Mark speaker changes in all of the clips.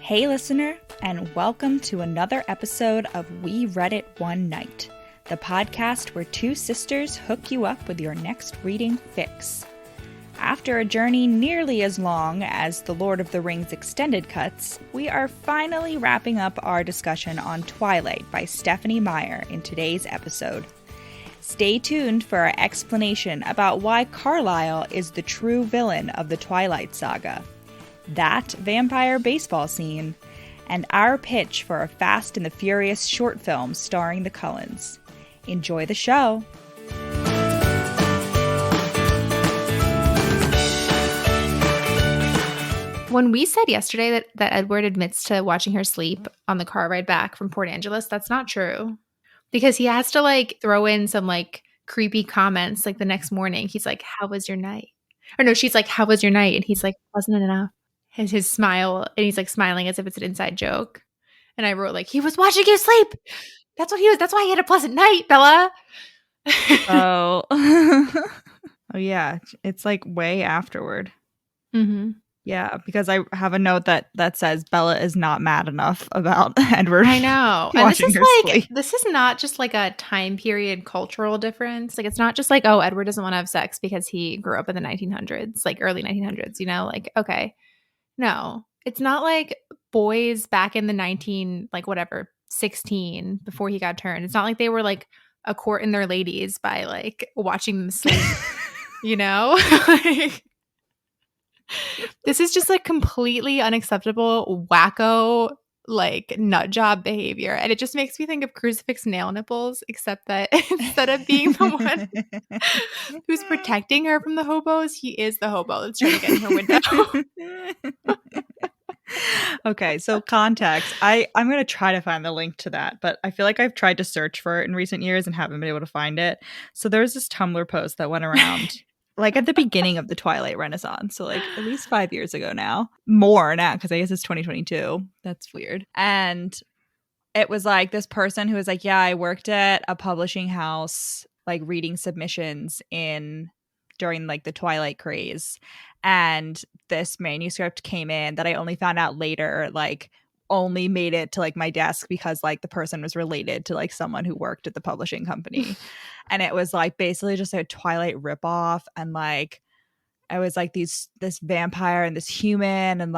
Speaker 1: Hey listener, and welcome to another episode of We Read It One Night, the podcast where two sisters hook you up with your next reading fix. After a journey nearly as long as the Lord of the Rings extended cuts, we are finally wrapping up our discussion on Twilight by Stephenie Meyer in today's episode. Stay tuned for our explanation about why Carlisle is the true villain of the Twilight saga, that vampire baseball scene, and our pitch for a Fast and the Furious short film starring the Cullens. Enjoy the show!
Speaker 2: When we said yesterday that Edward admits to watching her sleep on the car ride back from Port Angeles, that's not true. Because he has to throw in some creepy comments the next morning. He's like, "How was your night?" Or no, she's like, "How was your night?" And he's like, "Wasn't it enough?" His smile, and he's smiling as if it's an inside joke. And I wrote he was watching you sleep. That's what he was. That's why he had a pleasant night, Bella.
Speaker 1: Oh. Oh yeah. It's way afterward.
Speaker 2: Mm-hmm.
Speaker 1: Yeah, because I have a note that says Bella is not mad enough about Edward.
Speaker 2: I know. And
Speaker 1: watching
Speaker 2: this
Speaker 1: her
Speaker 2: is
Speaker 1: sleep.
Speaker 2: this is not just a time period cultural difference. It's not just oh, Edward doesn't want to have sex because he grew up in the 1900s, early 1900s, okay. No. It's not boys back in the 16 before he got turned. It's not like they were a court in their ladies by watching them sleep. This is just completely unacceptable, wacko, nut job behavior. And it just makes me think of crucifix nail nipples, except that instead of being the one who's protecting her from the hobos, he is the hobo that's trying to get in her window.
Speaker 1: Okay, so context. I'm going to try to find the link to that, but I feel like I've tried to search for it in recent years and haven't been able to find it. So there's this Tumblr post that went around at the beginning of the Twilight Renaissance. So at least 5 years ago now. More now, because I guess it's 2022. That's weird. And it was this person who was yeah, I worked at a publishing house, reading submissions during the Twilight craze. And this manuscript came in that I only found out later, only made it to my desk because the person was related to someone who worked at the publishing company. And it was basically just a Twilight ripoff. And it was this vampire and this human, and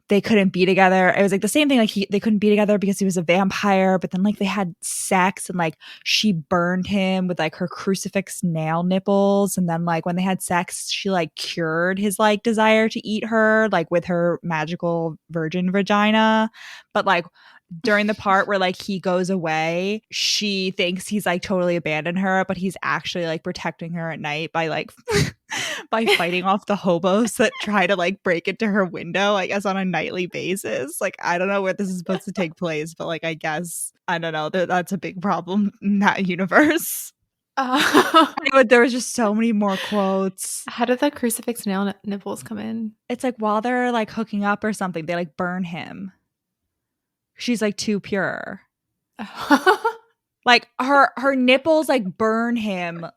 Speaker 1: they couldn't be together. It was the same thing. They couldn't be together because he was a vampire, but then they had sex, and she burned him with her crucifix nail nipples. And then when they had sex, she cured his desire to eat her with her magical virgin vagina. But during the part where he goes away, she thinks he's totally abandoned her, but he's actually protecting her at night by by fighting off the hobos that try to break into her window, I guess, on a nightly basis. I don't know where this is supposed to take place, but I guess, I don't know, that's a big problem in that universe. But there was just so many more quotes.
Speaker 2: How did the crucifix nail nipples come in?
Speaker 1: It's while they're hooking up or something, they burn him. She's too pure. Her nipples burn him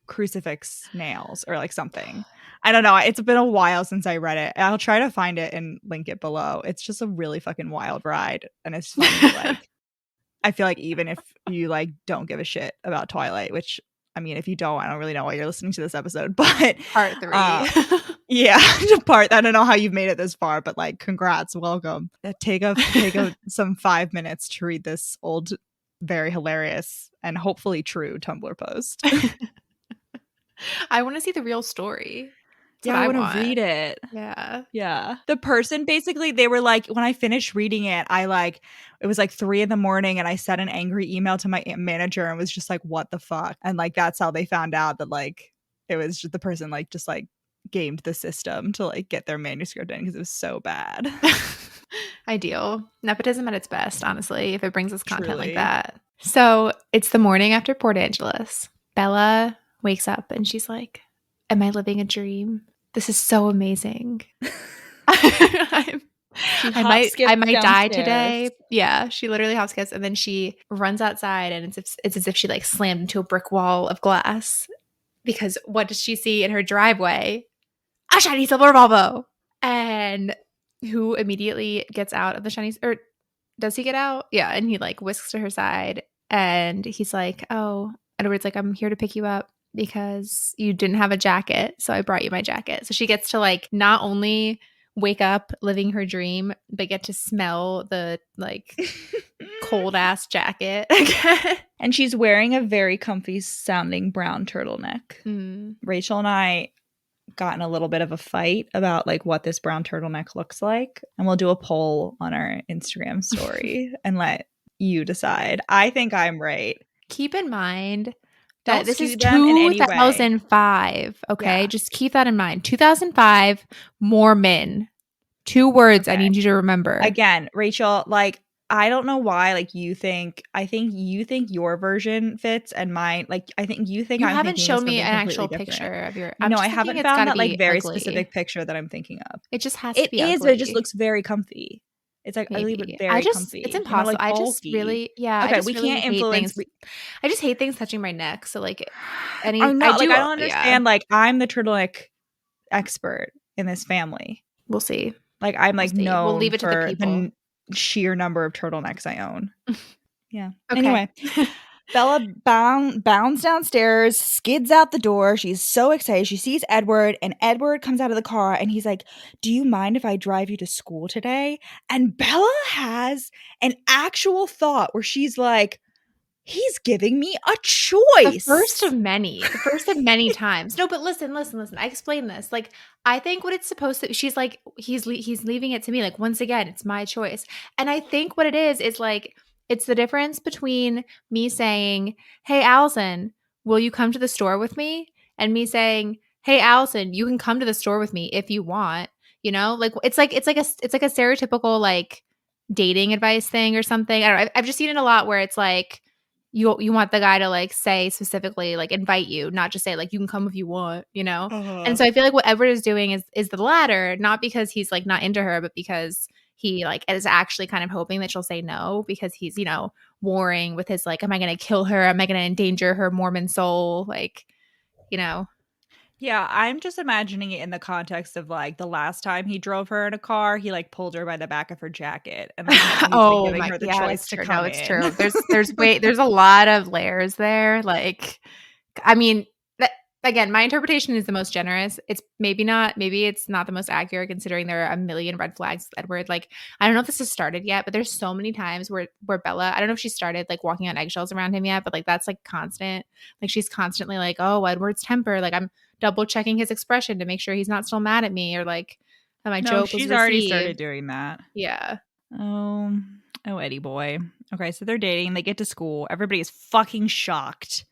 Speaker 1: crucifix nails or something. I don't know. It's been a while since I read it. I'll try to find it and link it below. It's just a really fucking wild ride, and it's funny. I feel even if you don't give a shit about Twilight, which I mean, if you don't, I don't really know why you're listening to this episode. But
Speaker 2: part 3.
Speaker 1: Yeah, I don't know how you've made it this far, but congrats, welcome. Take some 5 minutes to read this old, very hilarious and hopefully true Tumblr post.
Speaker 2: I want to see the real story.
Speaker 1: Yeah, I want to read it.
Speaker 2: Yeah.
Speaker 1: The person basically, they were when I finished reading it, it was 3 a.m, and I sent an angry email to my manager and was just what the fuck? And that's how they found out that it was just the person just gamed the system to get their manuscript in because it was so bad.
Speaker 2: Ideal. Nepotism at its best, honestly, if it brings us content
Speaker 1: Truly.
Speaker 2: like that. So it's the morning after Port Angeles. Bella wakes up and she's like, "Am I living a dream? This is so amazing. I might die today." Yeah, she literally hop skips, and then she runs outside, and it's as if she slammed into a brick wall of glass, because what does she see in her driveway? A shiny silver Volvo. And who immediately gets out of the shiny, or does he get out? Yeah, and he like whisks to her side, and he's like, "Oh," Edward's like, "I'm here to pick you up because you didn't have a jacket, so I brought you my jacket." So she gets to like not only wake up living her dream, but get to smell the like cold ass jacket again.
Speaker 1: And she's wearing a very comfy sounding brown turtleneck. Rachel and I got in a little bit of a fight about like what this brown turtleneck looks like, and we'll do a poll on our Instagram story and let you decide. I think I'm right.
Speaker 2: Keep in mind that this is
Speaker 1: skew them in any way.
Speaker 2: 2005. Okay,
Speaker 1: Yeah.
Speaker 2: just keep that in mind. 2005, Mormon. 2 words I
Speaker 1: Okay.
Speaker 2: need you to remember.
Speaker 1: Again, Rachel, like I don't know why like I think you think your version fits and mine, like I think you think
Speaker 2: You
Speaker 1: I'm
Speaker 2: haven't
Speaker 1: thinking
Speaker 2: shown
Speaker 1: of
Speaker 2: me
Speaker 1: something
Speaker 2: an
Speaker 1: completely
Speaker 2: actual
Speaker 1: different.
Speaker 2: picture of your.
Speaker 1: No, I haven't
Speaker 2: it's
Speaker 1: found
Speaker 2: gotta
Speaker 1: that like
Speaker 2: be
Speaker 1: very
Speaker 2: ugly.
Speaker 1: specific picture that I'm thinking of.
Speaker 2: It just has to
Speaker 1: It
Speaker 2: be
Speaker 1: is,
Speaker 2: ugly.
Speaker 1: but it just looks very comfy. It's like ugly but very comfy.
Speaker 2: It's impossible.
Speaker 1: Like,
Speaker 2: I just really, yeah.
Speaker 1: Okay,
Speaker 2: I just
Speaker 1: we
Speaker 2: really
Speaker 1: can't
Speaker 2: hate
Speaker 1: influence.
Speaker 2: things. I just hate things touching my neck. So like,
Speaker 1: I don't
Speaker 2: yeah.
Speaker 1: understand. Like I'm the turtleneck expert in this family.
Speaker 2: We'll see.
Speaker 1: Like I'm like known
Speaker 2: We'll leave it to the
Speaker 1: for
Speaker 2: people.
Speaker 1: the sheer number of turtlenecks I own. Yeah.
Speaker 2: Okay.
Speaker 1: Anyway, Bella bounds downstairs, skids out the door. She's so excited. She sees Edward, and Edward comes out of the car, and he's like, "Do you mind if I drive you to school today?" And Bella has an actual thought where she's like, "He's giving me a choice."
Speaker 2: The first of many times. No, but listen. I explained this. Like, I think what it's supposed to, she's like, he's leaving it to me. Like, once again, it's my choice. And I think what it is like, it's the difference between me saying, "Hey, Alison, will you come to the store with me?" And me saying, "Hey, Alison, you can come to the store with me if you want." You know, like it's like a stereotypical like dating advice thing or something. I don't know. I've just seen it a lot where it's like, you want the guy to like say specifically like invite you, not just say like you can come if you want, you know? And so I feel like what Edward is doing is the latter, not because he's like not into her, but because he like is actually kind of hoping that she'll say no, because he's, you know, warring with his like, am I going to kill her? Am I going to endanger her Mormon soul? Like, you know.
Speaker 1: Yeah, I'm just imagining it in the context of like the last time he drove her in a car, he like pulled her by the back of her jacket and then he's like, giving her the choice to come in.
Speaker 2: It's true. There's a lot of layers there. Like, I mean, again, my interpretation is the most generous. It's maybe it's not the most accurate considering there are a million red flags with Edward. Like, I don't know if this has started yet, but there's so many times where Bella, I don't know if she started like walking on eggshells around him yet, but like that's like constant. Like she's constantly like, oh, Edward's temper. Like I'm double checking his expression to make sure he's not still mad at me, or like that my joke was received.
Speaker 1: She's already started doing that.
Speaker 2: Yeah.
Speaker 1: Oh, Eddie boy. Okay, so they're dating. They get to school. Everybody is fucking shocked.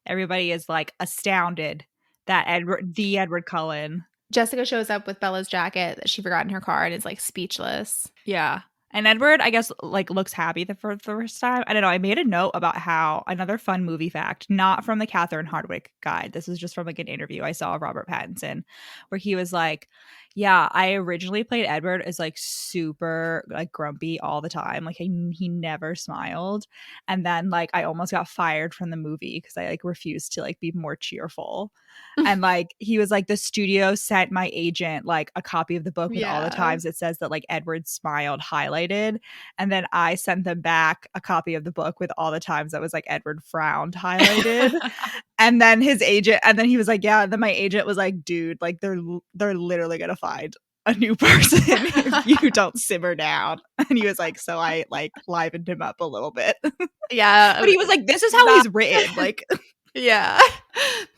Speaker 1: Everybody is like astounded that Edward Cullen.
Speaker 2: Jessica shows up with Bella's jacket that she forgot in her car and is like speechless.
Speaker 1: Yeah. And Edward, I guess, like looks happy for the first time. I don't know. I made a note about how, another fun movie fact, not from the Catherine Hardwicke guide. This is just from like an interview I saw of Robert Pattinson, where he was like, yeah, I originally played Edward as like super like grumpy all the time. Like he never smiled. And then like I almost got fired from the movie because I like refused to like be more cheerful. And like he was like, the studio sent my agent like a copy of the book with all the times it says that like Edward smiled highlighted, and then I sent them back a copy of the book with all the times that was like Edward frowned highlighted. And then his agent, and then he was like, yeah, and then my agent was like, dude, like they're literally gonna find a new person if you don't simmer down. And he was like, so I like livened him up a little bit.
Speaker 2: Yeah.
Speaker 1: But he was like, this is how he's written. Like,
Speaker 2: yeah.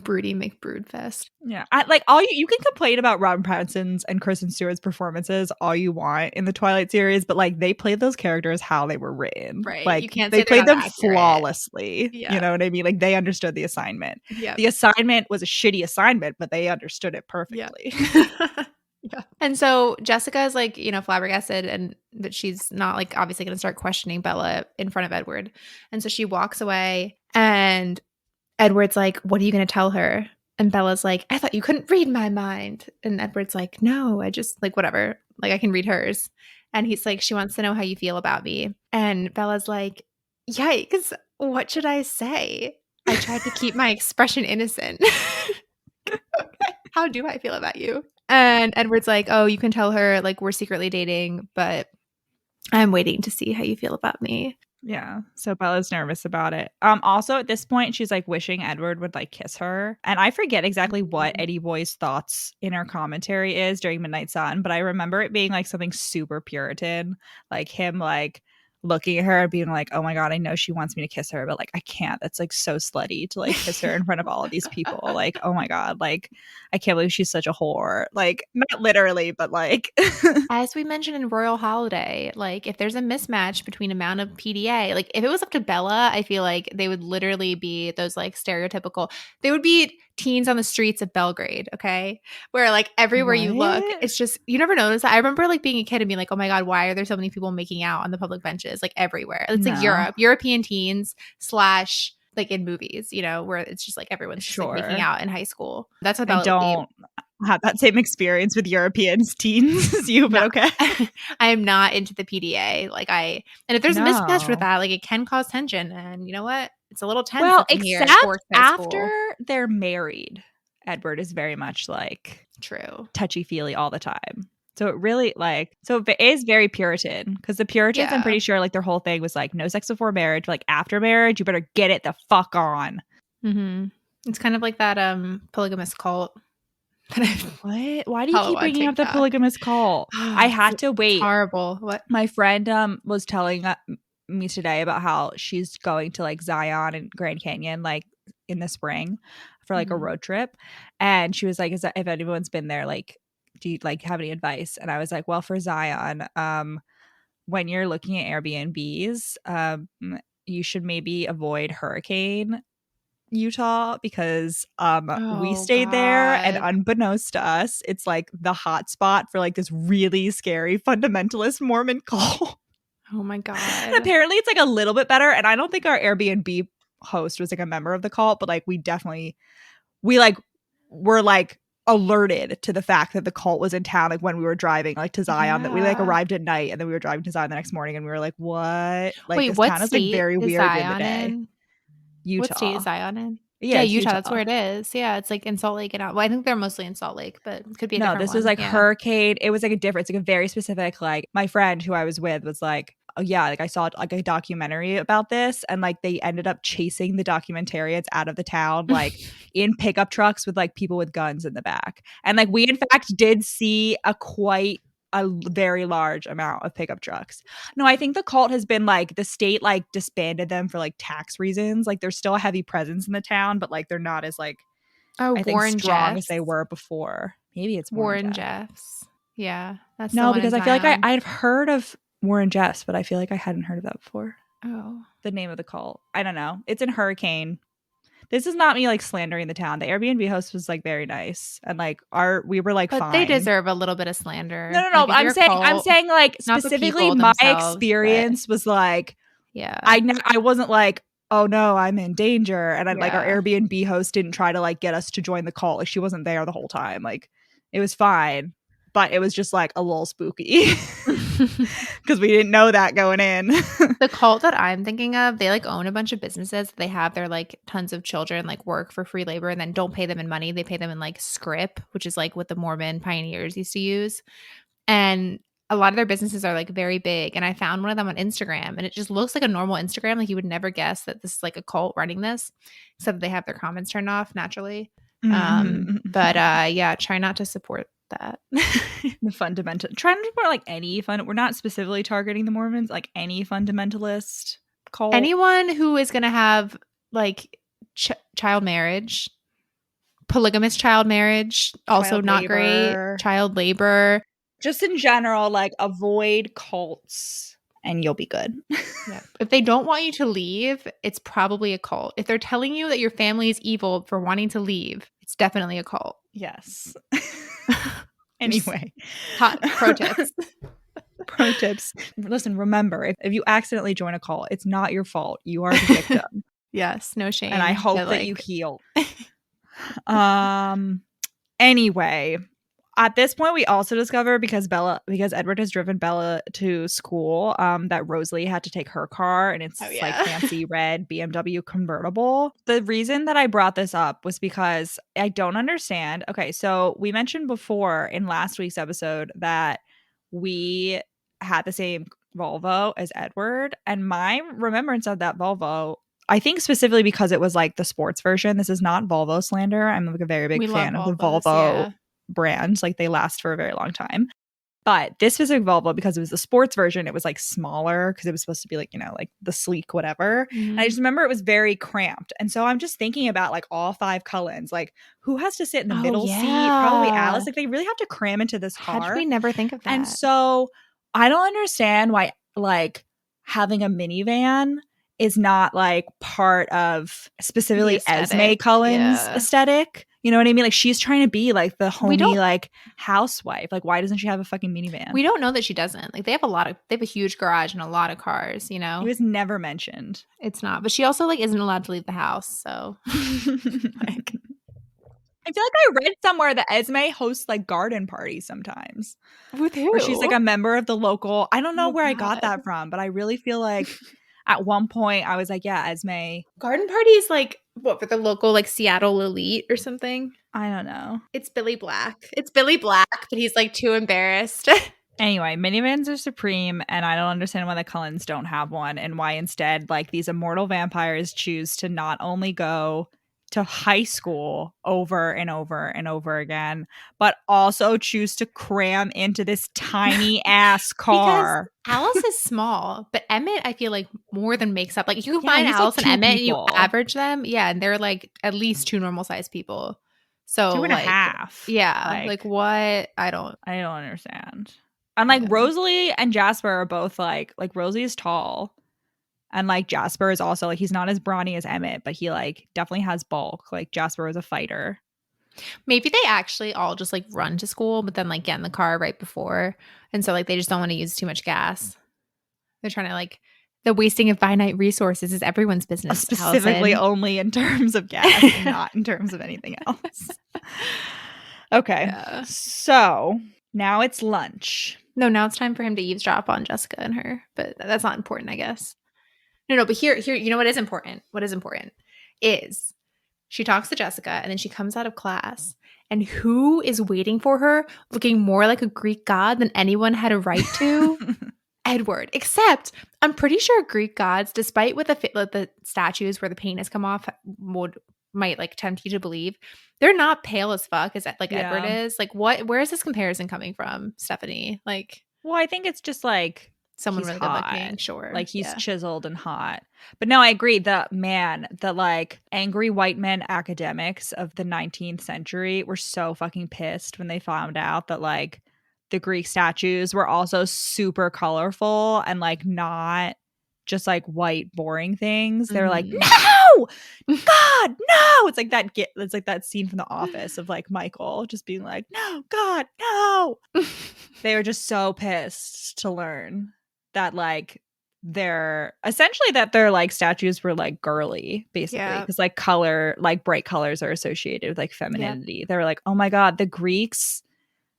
Speaker 2: Broody McBroodfest.
Speaker 1: Yeah. I like all you can complain about Robin Pattinson's and Kristen Stewart's performances all you want in the Twilight series, but like they played those characters how they were written.
Speaker 2: Right.
Speaker 1: Like
Speaker 2: you can't
Speaker 1: they played them
Speaker 2: accurate.
Speaker 1: flawlessly.
Speaker 2: Yeah.
Speaker 1: You know what I mean? Like they understood the assignment.
Speaker 2: Yeah.
Speaker 1: The assignment was a shitty assignment, but they understood it perfectly.
Speaker 2: Yeah. Yeah. And so Jessica is like, you know, flabbergasted, and that she's not like obviously going to start questioning Bella in front of Edward. And so she walks away, and Edward's like, what are you going to tell her? And Bella's like, I thought you couldn't read my mind. And Edward's like, no, I just like whatever. Like I can read hers. And he's like, she wants to know how you feel about me. And Bella's like, yikes, what should I say? I tried to keep my expression innocent. Okay. how do I feel about you? And Edward's like, oh, you can tell her like we're secretly dating, but I'm waiting to see how you feel about me.
Speaker 1: Yeah. So Bella's nervous about it. Also at this point, she's like wishing Edward would like kiss her. And I forget exactly what Eddie Boy's thoughts in her commentary is during Midnight Sun, but I remember it being like something super Puritan, like him like looking at her and being like, oh my God, I know she wants me to kiss her, but like I can't. That's like so slutty to like kiss her in front of all of these people. Like, oh my God, like I can't believe she's such a whore. Like, not literally, but like
Speaker 2: As we mentioned in Royal Holiday, like if there's a mismatch between amount of PDA, like if it was up to Bella, I feel like they would literally be those like stereotypical, they would be teens on the streets of Belgrade, okay? Where like everywhere you look,
Speaker 1: What?
Speaker 2: it's just, you never notice that. I remember like being a kid and being like, oh my God, why are there so many people making out on the public benches? Like everywhere. It's like
Speaker 1: No.
Speaker 2: European teens / like in movies, you know, where it's just like everyone's just like making
Speaker 1: Sure.
Speaker 2: out in high school. That's what
Speaker 1: I
Speaker 2: Bella would be.
Speaker 1: don't have that same experience with Europeans teens as you, but okay.
Speaker 2: I am not into the PDA. And if there's a mismatch with
Speaker 1: No.
Speaker 2: that, like it can cause tension. And you know what? It's a little tense
Speaker 1: Well,
Speaker 2: up in here
Speaker 1: except
Speaker 2: at Forks High School.
Speaker 1: after they're married, Edward is very much like
Speaker 2: True.
Speaker 1: touchy-feely all the time. So it really so it is very Puritan because the Puritans, I'm
Speaker 2: Yeah.
Speaker 1: pretty sure like their whole thing was like no sex before marriage. Like after marriage, you better get it the fuck on.
Speaker 2: Mm-hmm. It's kind of like that polygamous cult.
Speaker 1: What? Why do you
Speaker 2: Follow
Speaker 1: keep
Speaker 2: on
Speaker 1: bringing up the
Speaker 2: TikTok.
Speaker 1: polygamous cult? I had to
Speaker 2: It's
Speaker 1: wait.
Speaker 2: horrible. What?
Speaker 1: My friend was telling me today about how she's going to like Zion and Grand Canyon like in the spring for like a road trip, and she was like, "Is that if anyone's been there, like, do you like have any advice?" And I was like, "Well, for Zion, when you're looking at Airbnbs, you should maybe avoid Hurricane Utah because we
Speaker 2: Oh
Speaker 1: stayed there and
Speaker 2: God.
Speaker 1: unbeknownst to us, it's like the hot spot for like this really scary fundamentalist Mormon cult."
Speaker 2: Oh my God.
Speaker 1: And apparently it's like a little bit better. And I don't think our Airbnb host was like a member of the cult, but like we were like alerted to the fact that the cult was in town like when we were driving like to Zion, that we like
Speaker 2: Yeah.
Speaker 1: arrived at night and then we were driving to Zion the next morning and we were like, what? Like
Speaker 2: Wait,
Speaker 1: this
Speaker 2: what
Speaker 1: town is like
Speaker 2: state
Speaker 1: very
Speaker 2: is
Speaker 1: weird in the
Speaker 2: Zion
Speaker 1: day.
Speaker 2: in? What state
Speaker 1: Utah.
Speaker 2: is Zion in?
Speaker 1: Yeah, it's
Speaker 2: Utah. That's where it is. Yeah, it's like in Salt Lake and out. Well, I think they're mostly in Salt Lake, but it could be a
Speaker 1: No,
Speaker 2: different
Speaker 1: this
Speaker 2: one.
Speaker 1: was like
Speaker 2: Yeah.
Speaker 1: Hurricane. It was like a different, it's like a very specific, like my friend who I was with was like, oh yeah, like I saw like a documentary about this and like they ended up chasing the documentarians out of the town, like in pickup trucks with like people with guns in the back. And like we in fact did see a very large amount of pickup trucks. No, I think the cult has been like the state like disbanded them for like tax reasons. Like there's still a heavy presence in the town, but like they're not as like
Speaker 2: Oh,
Speaker 1: I think
Speaker 2: Warren
Speaker 1: strong as
Speaker 2: Jeffs.
Speaker 1: they were before. Maybe it's
Speaker 2: Warren
Speaker 1: Jeff.
Speaker 2: Jeffs. Yeah, that's the
Speaker 1: No,
Speaker 2: one in
Speaker 1: because I feel like
Speaker 2: Zion.
Speaker 1: I've heard of Warren Jeffs, but I feel like I hadn't heard of that before.
Speaker 2: Oh.
Speaker 1: The name of the cult. I don't know. It's in Hurricane. This is not me like slandering the town. The Airbnb host was like very nice and like we were like
Speaker 2: But
Speaker 1: fine.
Speaker 2: they deserve a little bit of slander.
Speaker 1: No.
Speaker 2: Like, if
Speaker 1: I'm
Speaker 2: you're a
Speaker 1: saying
Speaker 2: cult,
Speaker 1: like
Speaker 2: not the
Speaker 1: specifically
Speaker 2: people
Speaker 1: my
Speaker 2: themselves,
Speaker 1: experience was like
Speaker 2: yeah.
Speaker 1: I wasn't like, oh no, I'm in danger. And I like our
Speaker 2: Yeah.
Speaker 1: Airbnb host didn't try to like get us to join the cult. Like she wasn't there the whole time. Like it was fine. But it was just like a little spooky because we didn't know that going in.
Speaker 2: The cult that I'm thinking of, they like own a bunch of businesses. They have their like tons of children like work for free labor and then don't pay them in money. They pay them in like scrip, which is like what the Mormon pioneers used to use. And a lot of their businesses are like very big. And I found one of them on Instagram and it just looks like a normal Instagram. Like you would never guess that this is like a cult running this, except that they have their comments turned off naturally. But yeah, try not to support that.
Speaker 1: The fundamental trying to support like any fun. We're not specifically targeting the Mormons, like any fundamentalist cult.
Speaker 2: Anyone who is going to have like child marriage, polygamous child marriage, also
Speaker 1: Child
Speaker 2: not
Speaker 1: labor.
Speaker 2: great. Child labor.
Speaker 1: Just in general, like avoid cults and you'll be good.
Speaker 2: Yeah. If they don't want you to leave, it's probably a cult. If they're telling you that your family is evil for wanting to leave, it's definitely a cult.
Speaker 1: Yes. Anyway.
Speaker 2: Hot pro tips.
Speaker 1: Pro tips. Listen, remember, if you accidentally join a cult, it's not your fault. You are the victim.
Speaker 2: Yes, no shame.
Speaker 1: And I hope that you heal. Anyway, At this point, we also discover because Edward has driven Bella to school, that Rosalie had to take her car, and it's like fancy red BMW convertible. The reason that I brought this up was because I don't understand. Okay, so we mentioned before in last week's episode that we had the same Volvo as Edward, and my remembrance of that Volvo, I think specifically because it was like the sports version. This is not Volvo slander. I'm like a very big fan of the Volvo brands. Like they last for a very long time. But this specific Volvo, because it was the sports version, it was like smaller because it was supposed to be like, you know, like the sleek whatever. And I just remember it was very cramped. And so I'm just thinking about like all 5 Cullens, like who has to sit in the middle seat? Probably Alice. Like they really have to cram into this car.
Speaker 2: How did we never think of that?
Speaker 1: And so I don't understand why like having a minivan is not like part of specifically Esme Cullens' aesthetic. You know what I mean? Like she's trying to be like the homey like housewife. Like why doesn't she have a fucking minivan?
Speaker 2: We don't know that she doesn't. Like they have a huge garage and a lot of cars, you know.
Speaker 1: It was never mentioned.
Speaker 2: It's not. But she also like isn't allowed to leave the house, so
Speaker 1: like I feel like I read somewhere that Esme hosts like garden parties sometimes.
Speaker 2: With who?
Speaker 1: Or she's like a member of the local. I don't know where I got that from, but I really feel like at one point I was like, yeah, Esme.
Speaker 2: Garden parties like what, for the local like Seattle elite or something?
Speaker 1: I don't know.
Speaker 2: It's Billy Black. It's Billy Black, but he's like too embarrassed.
Speaker 1: Anyway, minivans are supreme, and I don't understand why the Cullens don't have one, and why instead like these immortal vampires choose to not only go to high school over and over and over again, but also choose to cram into this tiny ass car.
Speaker 2: Because Alice is small, but Emmett, I feel like more than makes up. Like you can find Alice like and Emmett and you average them. Yeah. And they're like at least 2 normal sized people. So
Speaker 1: 2.5.
Speaker 2: Yeah. Like what? I don't
Speaker 1: understand. And like Rosalie and Jasper are both like Rosalie is tall. And like Jasper is also like he's not as brawny as Emmett, but he like definitely has bulk. Like Jasper was a fighter.
Speaker 2: Maybe they actually all just like run to school, but then like get in the car right before. And so like they just don't want to use too much gas. They're trying to like the wasting of finite resources is everyone's business.
Speaker 1: Specifically
Speaker 2: Alison.
Speaker 1: Only in terms of gas and not in terms of anything else. Okay. Yeah. So now it's lunch.
Speaker 2: No, now it's time for him to eavesdrop on Jessica and her. But that's not important, I guess. No, but here, you know what is important? What is important is she talks to Jessica and then she comes out of class. And who is waiting for her looking more like a Greek god than anyone had a right to? Edward. Except I'm pretty sure Greek gods, despite what the statues where the paint has come off might like tempt you to believe, they're not pale as fuck as like Edward is. Like where is this comparison coming from, Stephenie? Like,
Speaker 1: well, I think it's just like
Speaker 2: someone really good looking, sure.
Speaker 1: Like he's chiseled and hot. But no, I agree. The like angry white men academics of the 19th century were so fucking pissed when they found out that like the Greek statues were also super colorful and like not just like white boring things. They're like, no, God, no. It's like that scene from The Office of like Michael just being like, no, God, no. They were just so pissed to learn that like their like statues were like girly basically because like color, like bright colors are associated with like femininity. They were like, oh my God, the Greeks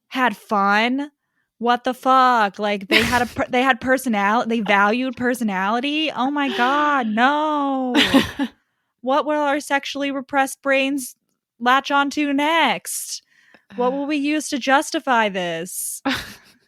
Speaker 1: had fun. What the fuck? Like they had personality. They valued personality. Oh my God, no. What will our sexually repressed brains latch onto next? What will we use to justify this?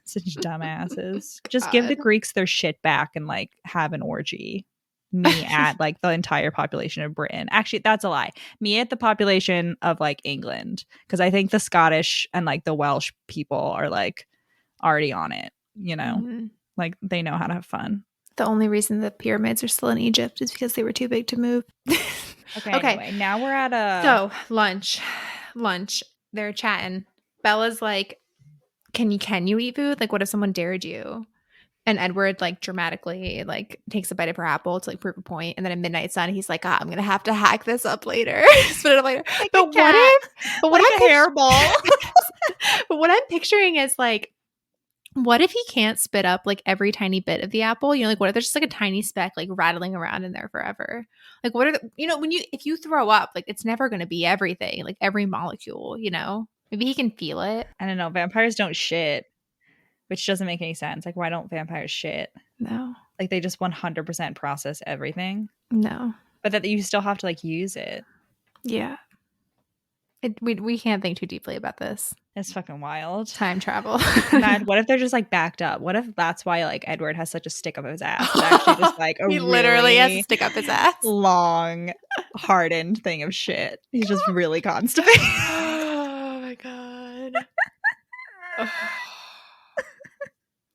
Speaker 1: Such dumbasses. Just give the Greeks their shit back and like have an orgy. Me at like the entire population of Britain. Actually, that's a lie. Me at the population of like England. Because I think the Scottish and like the Welsh people are like already on it, you know? Mm-hmm. Like they know how to have fun.
Speaker 2: The only reason the pyramids are still in Egypt is because they were too big to move.
Speaker 1: Okay. Anyway, now we're at
Speaker 2: So lunch. They're chatting. Bella's like, Can you eat food? Like, what if someone dared you? And Edward like dramatically like takes a bite of her apple to like prove a point. And then at Midnight Sun, he's like, I'm gonna have to hack this up later. Spit it up later.
Speaker 1: Like but what if a hairball?
Speaker 2: But what I'm picturing is like, what if he can't spit up like every tiny bit of the apple? You know, like what if there's just like a tiny speck like rattling around in there forever? Like what are if you throw up, like it's never gonna be everything, like every molecule, you know? Maybe he can feel it.
Speaker 1: I don't know. Vampires don't shit, which doesn't make any sense. Like, why don't vampires shit?
Speaker 2: No.
Speaker 1: Like, they just 100% process everything.
Speaker 2: No.
Speaker 1: But that you still have to, like, use it.
Speaker 2: Yeah. We can't think too deeply about this.
Speaker 1: It's fucking wild.
Speaker 2: Time travel.
Speaker 1: Man, what if they're just, like, backed up? What if that's why, like, Edward has such a stick up his ass? It's actually just, like, a
Speaker 2: he literally has to
Speaker 1: really
Speaker 2: stick up his ass.
Speaker 1: long, hardened thing of shit. He's just really constipated.
Speaker 2: Oh, my God.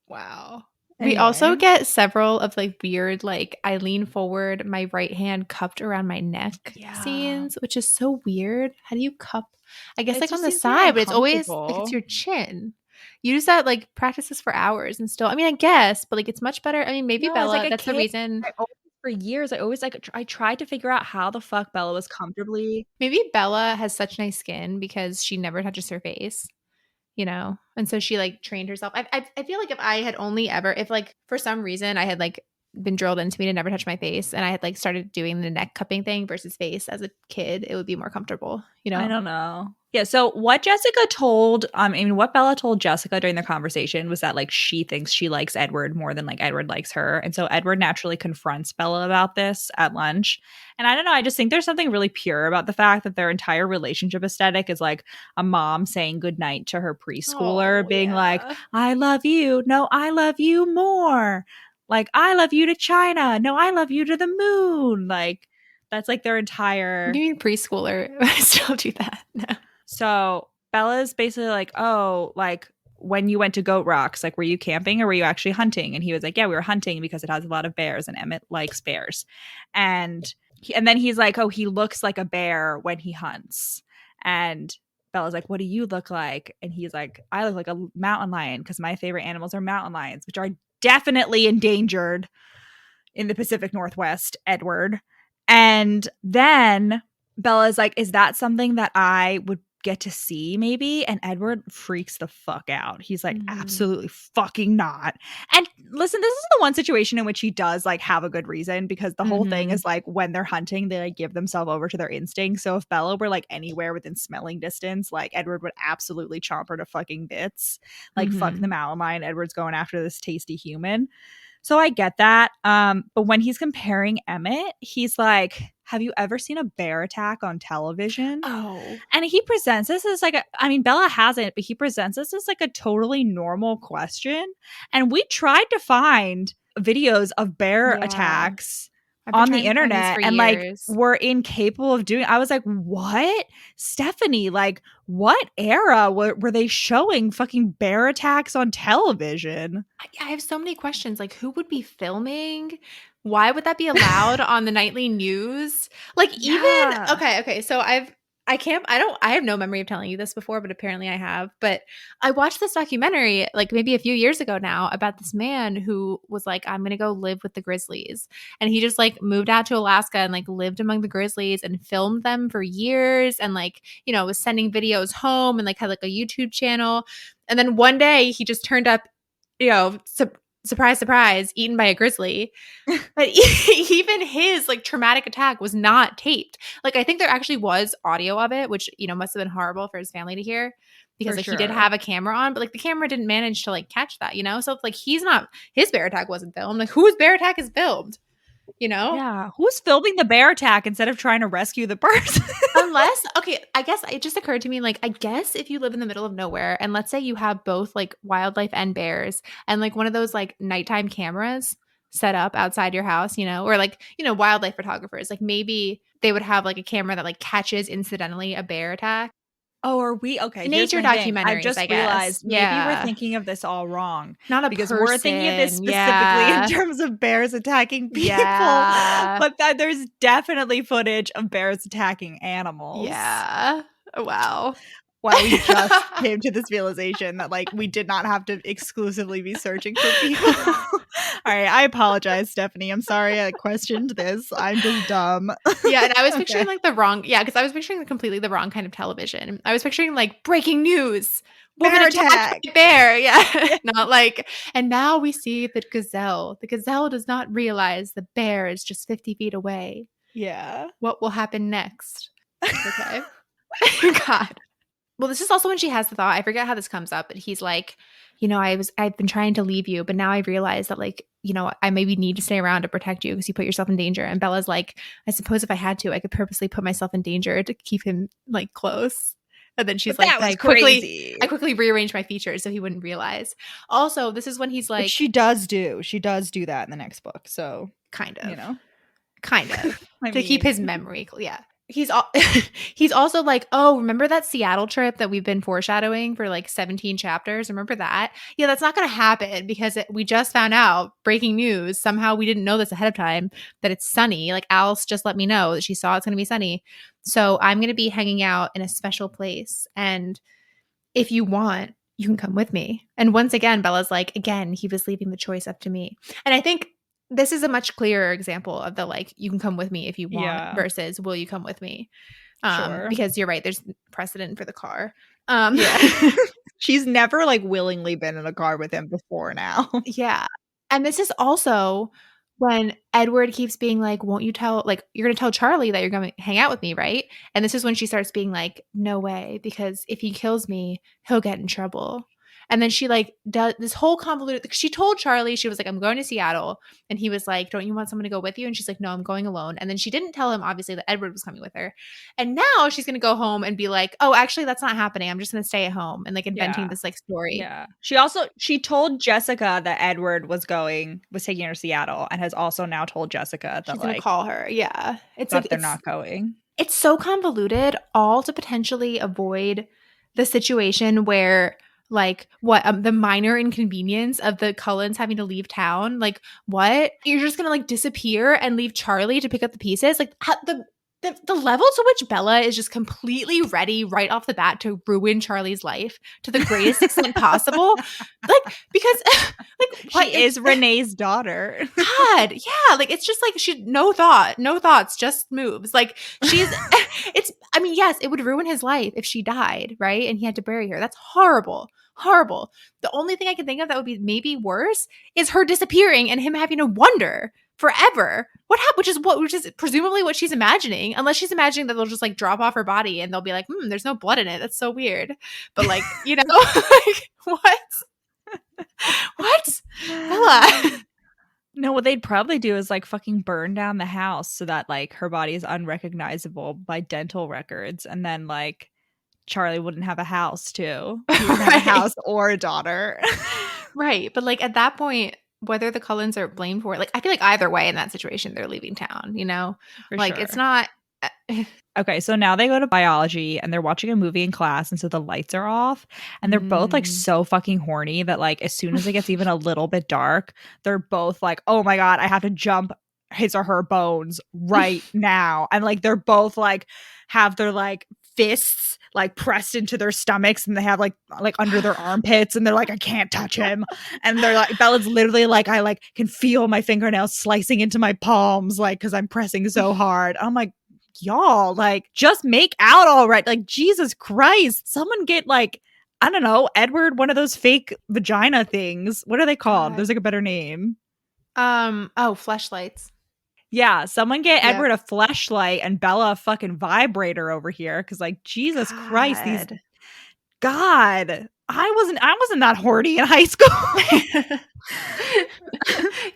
Speaker 2: Wow. We also
Speaker 1: Anyway.
Speaker 2: get several of like weird, like I lean forward, my right hand cupped around my neck scenes, which is so weird. How do you cup? I guess
Speaker 1: It
Speaker 2: like
Speaker 1: just
Speaker 2: on the
Speaker 1: seems very
Speaker 2: side, but it's always like it's
Speaker 1: uncomfortable.
Speaker 2: your chin. You use that like practices for hours and still, I mean, I guess, but like it's much better. I mean, maybe
Speaker 1: No, as,
Speaker 2: Bella,
Speaker 1: like, a
Speaker 2: that's the
Speaker 1: kid,
Speaker 2: reason.
Speaker 1: for years, I always, like, I tried to figure out how the fuck Bella was comfortably.
Speaker 2: Maybe Bella has such nice skin because she never touches her face. You know, and so she like trained herself. I feel like if I had only ever, if like for some reason I had like been drilled into me to never touch my face and I had like started doing the neck cupping thing versus face as a kid, it would be more comfortable, you know?
Speaker 1: I don't know. Yeah, so what Jessica told, I mean, what Bella told Jessica during the conversation was that, like, she thinks she likes Edward more than, like, Edward likes her. And so Edward naturally confronts Bella about this at lunch. And I don't know, I just think there's something really pure about the fact that their entire relationship aesthetic is, like, a mom saying goodnight to her preschooler, being like, I love you. No, I love you more. Like, I love you to China. No, I love you to the moon. Like, that's, like, their entire...
Speaker 2: What do you mean preschooler? I still do that. No.
Speaker 1: So Bella's basically like, oh, like, when you went to Goat Rocks, like, were you camping or were you actually hunting? And he was like, yeah, we were hunting because it has a lot of bears and Emmett likes bears. And then he's like, oh, he looks like a bear when he hunts. And Bella's like, what do you look like? And he's like, I look like a mountain lion because my favorite animals are mountain lions, which are definitely endangered in the Pacific Northwest, Edward. And then Bella's like, is that something that I would get to see maybe? And Edward freaks the fuck out. He's like, absolutely fucking not. And listen, this is the one situation in which he does like have a good reason, because the whole thing is like when they're hunting, they like give themselves over to their instincts. So if Bella were like anywhere within smelling distance, like Edward would absolutely chomp her to fucking bits. Like fuck the mountain lion, Edward's going after this tasty human. So I get that. But when he's comparing Emmett, he's like, have you ever seen a bear attack on television?
Speaker 2: Oh.
Speaker 1: And he presents this as like, I mean, Bella hasn't, but he presents this as like a totally normal question. And we tried to find videos of bear attacks on the internet and like we're incapable of doing. I was like, what? Stephenie, like what era were they showing fucking bear attacks on television?
Speaker 2: I have so many questions. Like, who would be filming? Why would that be allowed on the nightly news? Like, even okay. So I have no memory of telling you this before, but apparently I have. But I watched this documentary like maybe a few years ago now about this man who was like, I'm gonna go live with the grizzlies. And he just like moved out to Alaska and like lived among the grizzlies and filmed them for years and like, you know, was sending videos home and like had like a YouTube channel. And then one day he just turned up, you know, surprise, surprise, eaten by a grizzly. But even his like traumatic attack was not taped. Like I think there actually was audio of it, which, you know, must have been horrible for his family to hear because like he did have a camera on, but like the camera didn't manage to like catch that, you know? So it's like his bear attack wasn't filmed. Like whose bear attack is filmed? You know?
Speaker 1: Yeah. Who's filming the bear attack instead of trying to rescue the person?
Speaker 2: Unless, okay, I guess it just occurred to me, like, I guess if you live in the middle of nowhere and let's say you have both like wildlife and bears and like one of those like nighttime cameras set up outside your house, you know, or like, you know, wildlife photographers, like maybe they would have like a camera that like catches incidentally a bear attack.
Speaker 1: Oh, are we okay?
Speaker 2: Nature documentaries,
Speaker 1: I just realized maybe we're thinking of this all wrong.
Speaker 2: Not a
Speaker 1: because
Speaker 2: person.
Speaker 1: We're thinking of this specifically in terms of bears attacking people. But that there's definitely footage of bears attacking animals.
Speaker 2: Yeah. Wow.
Speaker 1: Wow, we just came to this realization that like we did not have to exclusively be searching for people. All right, I apologize, Stephenie. I'm sorry I questioned this. I'm just dumb.
Speaker 2: Yeah, and I was picturing like the wrong, because I was picturing completely the wrong kind of television. I was picturing like breaking news. Woman attacked by bear. Yeah. Not like, and now we see the gazelle. The gazelle does not realize the bear is just 50 feet away.
Speaker 1: Yeah.
Speaker 2: What will happen next? Okay. God. Well, this is also when she has the thought. I forget how this comes up, but he's like, I've been trying to leave you, but now I've realized that like, I maybe need to stay around to protect you because you put yourself in danger. And Bella's like, I suppose if I had to, I could purposely put myself in danger to keep him like close. And then she's
Speaker 1: But
Speaker 2: like,
Speaker 1: that was
Speaker 2: I
Speaker 1: crazy.
Speaker 2: quickly rearranged my features so he wouldn't realize. Also, this is when he's like,
Speaker 1: Which she does do. She does do that in the next book. So,
Speaker 2: kind of,
Speaker 1: you know, I
Speaker 2: to keep
Speaker 1: mean,
Speaker 2: his memory. Yeah. He's also like, oh, remember that Seattle trip that we've been foreshadowing for like 17 chapters? Remember that? Yeah, that's not going to happen because we just found out, breaking news. Somehow we didn't know this ahead of time, that it's sunny. Like Alice just let me know that she saw it's going to be sunny. So I'm going to be hanging out in a special place. And if you want, you can come with me. And once again, Bella's like, again, he was leaving the choice up to me. And I think this is a much clearer example of the like, you can come with me if you want
Speaker 1: yeah,
Speaker 2: versus will you come with me?
Speaker 1: sure.
Speaker 2: Because you're right, there's precedent for the car.
Speaker 1: Yeah. She's never like willingly been in a car with him before now.
Speaker 2: Yeah. And this is also when Edward keeps being like, won't you tell, like, you're going to tell Charlie that you're going to hang out with me, right? And this is when she starts being like, no way, because if he kills me, he'll get in trouble. And then she like does this whole convoluted, she told Charlie, she was like, I'm going to Seattle. And he was like, don't you want someone to go with you? And she's like, no, I'm going alone. And then she didn't tell him, obviously, that Edward was coming with her. And now she's going to go home and be like, oh, actually, that's not happening. I'm just going to stay at home and like inventing this like story.
Speaker 1: Yeah. She told Jessica that Edward was taking her to Seattle, and has also now told Jessica that
Speaker 2: She's going to
Speaker 1: like
Speaker 2: call her. Yeah. It's
Speaker 1: that
Speaker 2: like,
Speaker 1: they're not going.
Speaker 2: It's so convoluted, all to potentially avoid the situation where like the minor inconvenience of the Cullens having to leave town. Like, what? You're just gonna like disappear and leave Charlie to pick up the pieces? Like the level to which Bella is just completely ready right off the bat to ruin Charlie's life to the greatest extent possible. Like, because like what
Speaker 1: She is Renee's daughter.
Speaker 2: God, yeah, like it's just like she no thoughts, just moves. Like she's I mean, yes, it would ruin his life if she died, right? And he had to bury her. That's horrible. Horrible. The only thing I can think of that would be maybe worse is her disappearing and him having to wonder forever what happened, which is presumably what she's imagining, unless she's imagining that they'll just like drop off her body and they'll be like, there's no blood in it. That's so weird. But like, like what? Bella.
Speaker 1: No, what they'd probably do is like fucking burn down the house so that like her body is unrecognizable by dental records, and then like Charlie wouldn't have a house too. He wouldn't have a house or a daughter.
Speaker 2: Right. But like at that point, whether the Cullens are blamed for it, like I feel like either way in that situation, they're leaving town,
Speaker 1: For
Speaker 2: like
Speaker 1: sure.
Speaker 2: it's not.
Speaker 1: Okay, so now they go to biology and they're watching a movie in class, and so the lights are off, and they're both like so fucking horny that like as soon as it gets even a little bit dark, they're both like, oh my God, I have to jump his or her bones right now. And like they're both like have their like fists like pressed into their stomachs, and they have like under their armpits, and they're like, I can't touch him. And they're like, Bella's literally like, I like can feel my fingernails slicing into my palms, like because I'm pressing so hard. I'm like, y'all, like just make out all right. Like Jesus Christ, someone get like, I don't know, Edward one of those fake vagina things. What are they called? There's like a better name.
Speaker 2: Fleshlights.
Speaker 1: Yeah, someone get Edward a fleshlight and Bella a fucking vibrator over here, because like Jesus Christ, these God, I wasn't that horny in high school.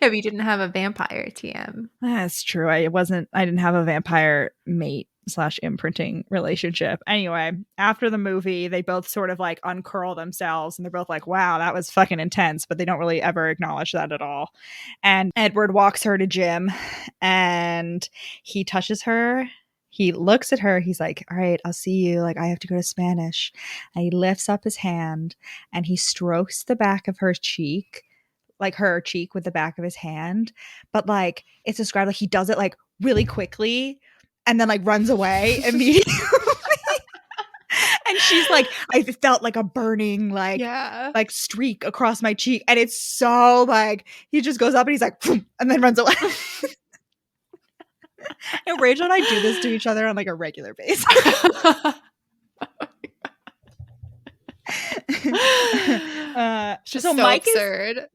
Speaker 2: Yeah, but you didn't have a vampire TM.
Speaker 1: That's true. I didn't have a vampire mate / imprinting relationship. Anyway, after the movie, they both sort of like uncurl themselves, and they're both like, wow, that was fucking intense, but they don't really ever acknowledge that at all. And Edward walks her to Jim, and he touches her. He looks at her. He's like, all right, I'll see you. Like, I have to go to Spanish. And he lifts up his hand and he strokes the back of her cheek, like her cheek with the back of his hand. But like, it's described like he does it like really quickly and then like runs away immediately. And she's like, I felt like a burning like streak across my cheek. And it's so like, he just goes up and he's like, and then runs away. And Rachel and I do this to each other on like a regular basis.
Speaker 2: Just so Mike absurd.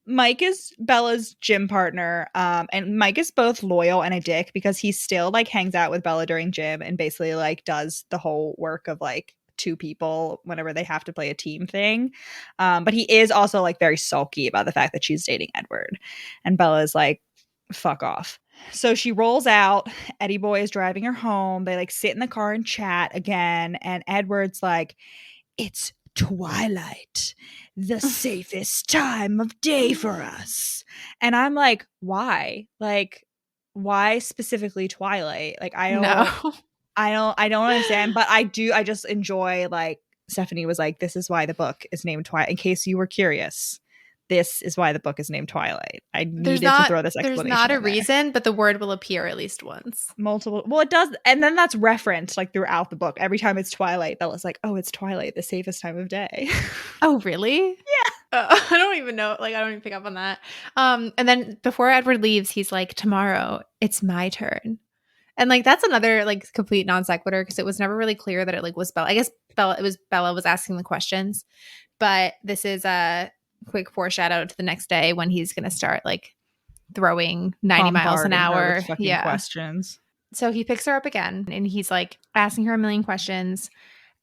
Speaker 1: Mike is Bella's gym partner, and Mike is both loyal and a dick because he still like hangs out with Bella during gym and basically like does the whole work of like two people whenever they have to play a team thing. But he is also like very sulky about the fact that she's dating Edward. And Bella's like, fuck off. So she rolls out. Eddie Boy is driving her home. They like sit in the car and chat again. And Edward's like, it's twilight, the safest time of day for us. And I'm like, why? Like, why specifically Twilight? Like,
Speaker 2: No.
Speaker 1: I don't understand, but I just enjoy, like, Stephenie was like, this is why the book is named Twilight. In case you were curious, this is why the book is named Twilight. I needed to throw this explanation.
Speaker 2: There's not a
Speaker 1: in there.
Speaker 2: reason, but the word will appear at least once.
Speaker 1: Multiple. Well, it does, and then that's referenced like throughout the book. Every time it's Twilight, Bella's like, "Oh, it's Twilight, the safest time of day."
Speaker 2: Oh, really?
Speaker 1: Yeah.
Speaker 2: I don't even know. Like, I don't even pick up on that. And then before Edward leaves, he's like, tomorrow, it's my turn. And like, that's another like complete non sequitur because it was never really clear that it like was Bella. I guess Bella was asking the questions, but this is a quick foreshadow to the next day when he's going to start like throwing 90 miles an hour.
Speaker 1: Yeah. Questions.
Speaker 2: So he picks her up again and he's like asking her a million questions.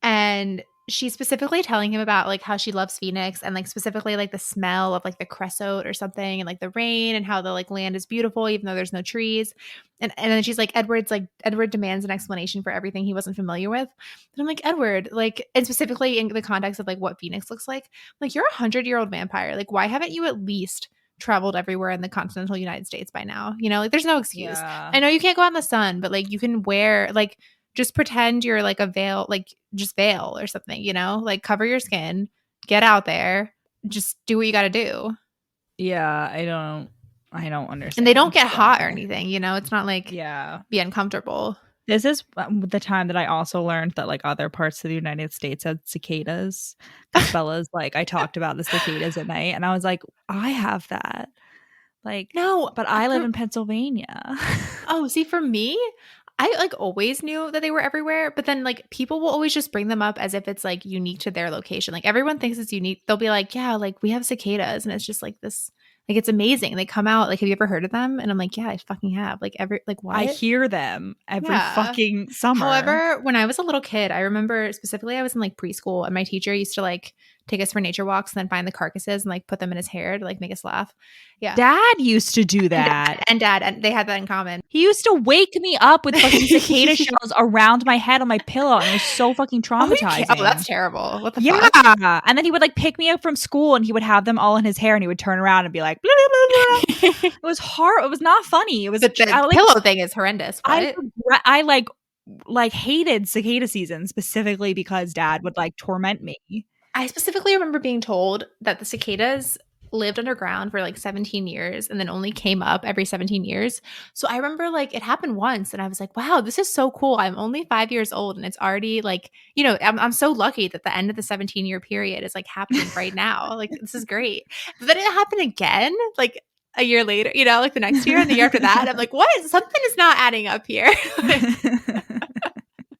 Speaker 2: And she's specifically telling him about like how she loves Phoenix and like specifically like the smell of like the creosote or something and like the rain and how the like land is beautiful even though there's no trees. And then she's like, Edward demands an explanation for everything he wasn't familiar with. And I'm like, Edward, like, and specifically in the context of like what Phoenix looks like you're 100-year-old vampire. Like, why haven't you at least traveled everywhere in the continental United States by now? You know, like there's no excuse.
Speaker 1: Yeah.
Speaker 2: I know you can't go out in the sun, but like you can wear like just pretend you're like a veil, like just veil or something, you know, like cover your skin, get out there, just do what you got to do.
Speaker 1: Yeah, I don't understand.
Speaker 2: And they don't get hot or anything, you know, it's not like be uncomfortable.
Speaker 1: This is the time that I also learned that like other parts of the United States had cicadas. Bella's like, I talked about the cicadas at night and I was like, I have that. Like,
Speaker 2: no,
Speaker 1: but I live in Pennsylvania.
Speaker 2: Oh, see, for me, I like always knew that they were everywhere, but then like people will always just bring them up as if it's like unique to their location. Like everyone thinks it's unique. They'll be like, yeah, like we have cicadas and it's just like this, like it's amazing. They come out, like, have you ever heard of them? And I'm like, yeah, I fucking have. Like what?
Speaker 1: I hear them every fucking summer.
Speaker 2: However, when I was a little kid, I remember specifically I was in like preschool and my teacher used to like take us for nature walks and then find the carcasses and like put them in his hair to like make us laugh. Yeah.
Speaker 1: Dad used to do that.
Speaker 2: And they had that in common.
Speaker 1: He used to wake me up with fucking cicada shells around my head on my pillow and it was so fucking traumatizing.
Speaker 2: Oh, that's terrible. What the
Speaker 1: fuck? Yeah. And then he would like pick me up from school and he would have them all in his hair and he would turn around and be like, blah, blah, blah, blah. It was hard. It was not funny. It was
Speaker 2: the pillow thing is horrendous. What?
Speaker 1: I like hated cicada season specifically because Dad would like torment me.
Speaker 2: I specifically remember being told that the cicadas lived underground for like 17 years and then only came up every 17 years. So I remember like it happened once and I was like, wow, this is so cool. I'm only 5 years old and it's already like, you know, I'm so lucky that the end of the 17-year period is like happening right now. Like this is great. But then it happened again like a year later, you know, like the next year and the year after that. I'm like, what? Something is not adding up here.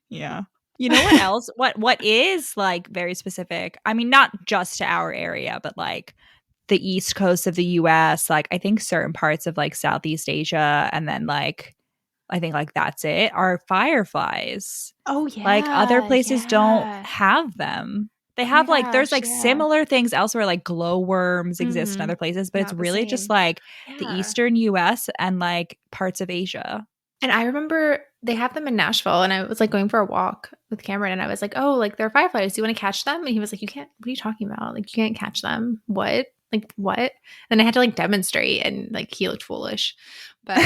Speaker 1: Yeah. You know what else? What is like very specific? I mean, not just to our area, but like the east coast of the US, like I think certain parts of like Southeast Asia and then like I think like that's it, are fireflies.
Speaker 2: Oh yeah.
Speaker 1: Like other places don't have them. They have like there's like similar things elsewhere, like glowworms exist in other places, but it's really just like the eastern US and like parts of Asia.
Speaker 2: And I remember they have them in Nashville and I was like going for a walk with Cameron and I was like, oh, like they're fireflies. Do you want to catch them? And he was like, you can't, what are you talking about? Like, you can't catch them. What? Like, what? And I had to like demonstrate and like he looked foolish. But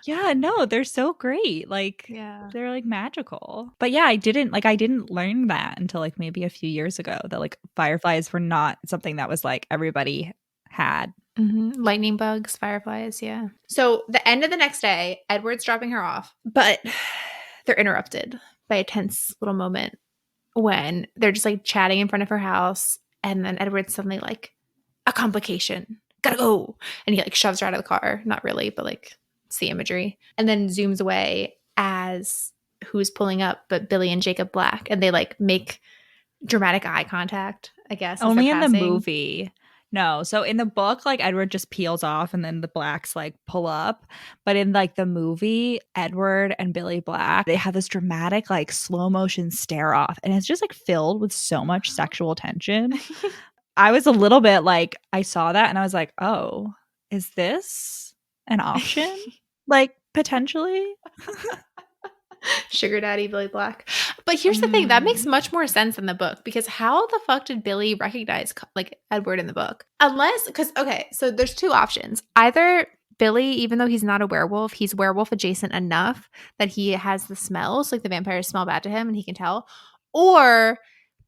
Speaker 1: yeah, no, they're so great. Like, they're like magical. But yeah, I didn't learn that until like maybe a few years ago that like fireflies were not something that was like everybody had.
Speaker 2: Mm-hmm. Lightning bugs, fireflies, yeah. So the end of the next day, Edward's dropping her off, but they're interrupted by a tense little moment when they're just like chatting in front of her house, and then Edward's suddenly like, a complication, gotta go, and he like shoves her out of the car. Not really, but like it's the imagery, and then zooms away as who's pulling up, but Billy and Jacob Black, and they like make dramatic eye contact. I guess
Speaker 1: only in the movie. No. So in the book, like Edward just peels off and then the Blacks like pull up. But in like the movie, Edward and Billy Black, they have this dramatic like slow motion stare off. And it's just like filled with so much sexual tension. I was a little bit like, I saw that and I was like, oh, is this an option? Like potentially?
Speaker 2: Sugar daddy Billy Black. But here's the thing, that makes much more sense in the book, because how the fuck did Billy recognize like Edward in the book? Unless, because okay, so there's two options. Either Billy, even though he's not a werewolf, he's werewolf adjacent enough that he has the smells, like the vampires smell bad to him and he can tell, or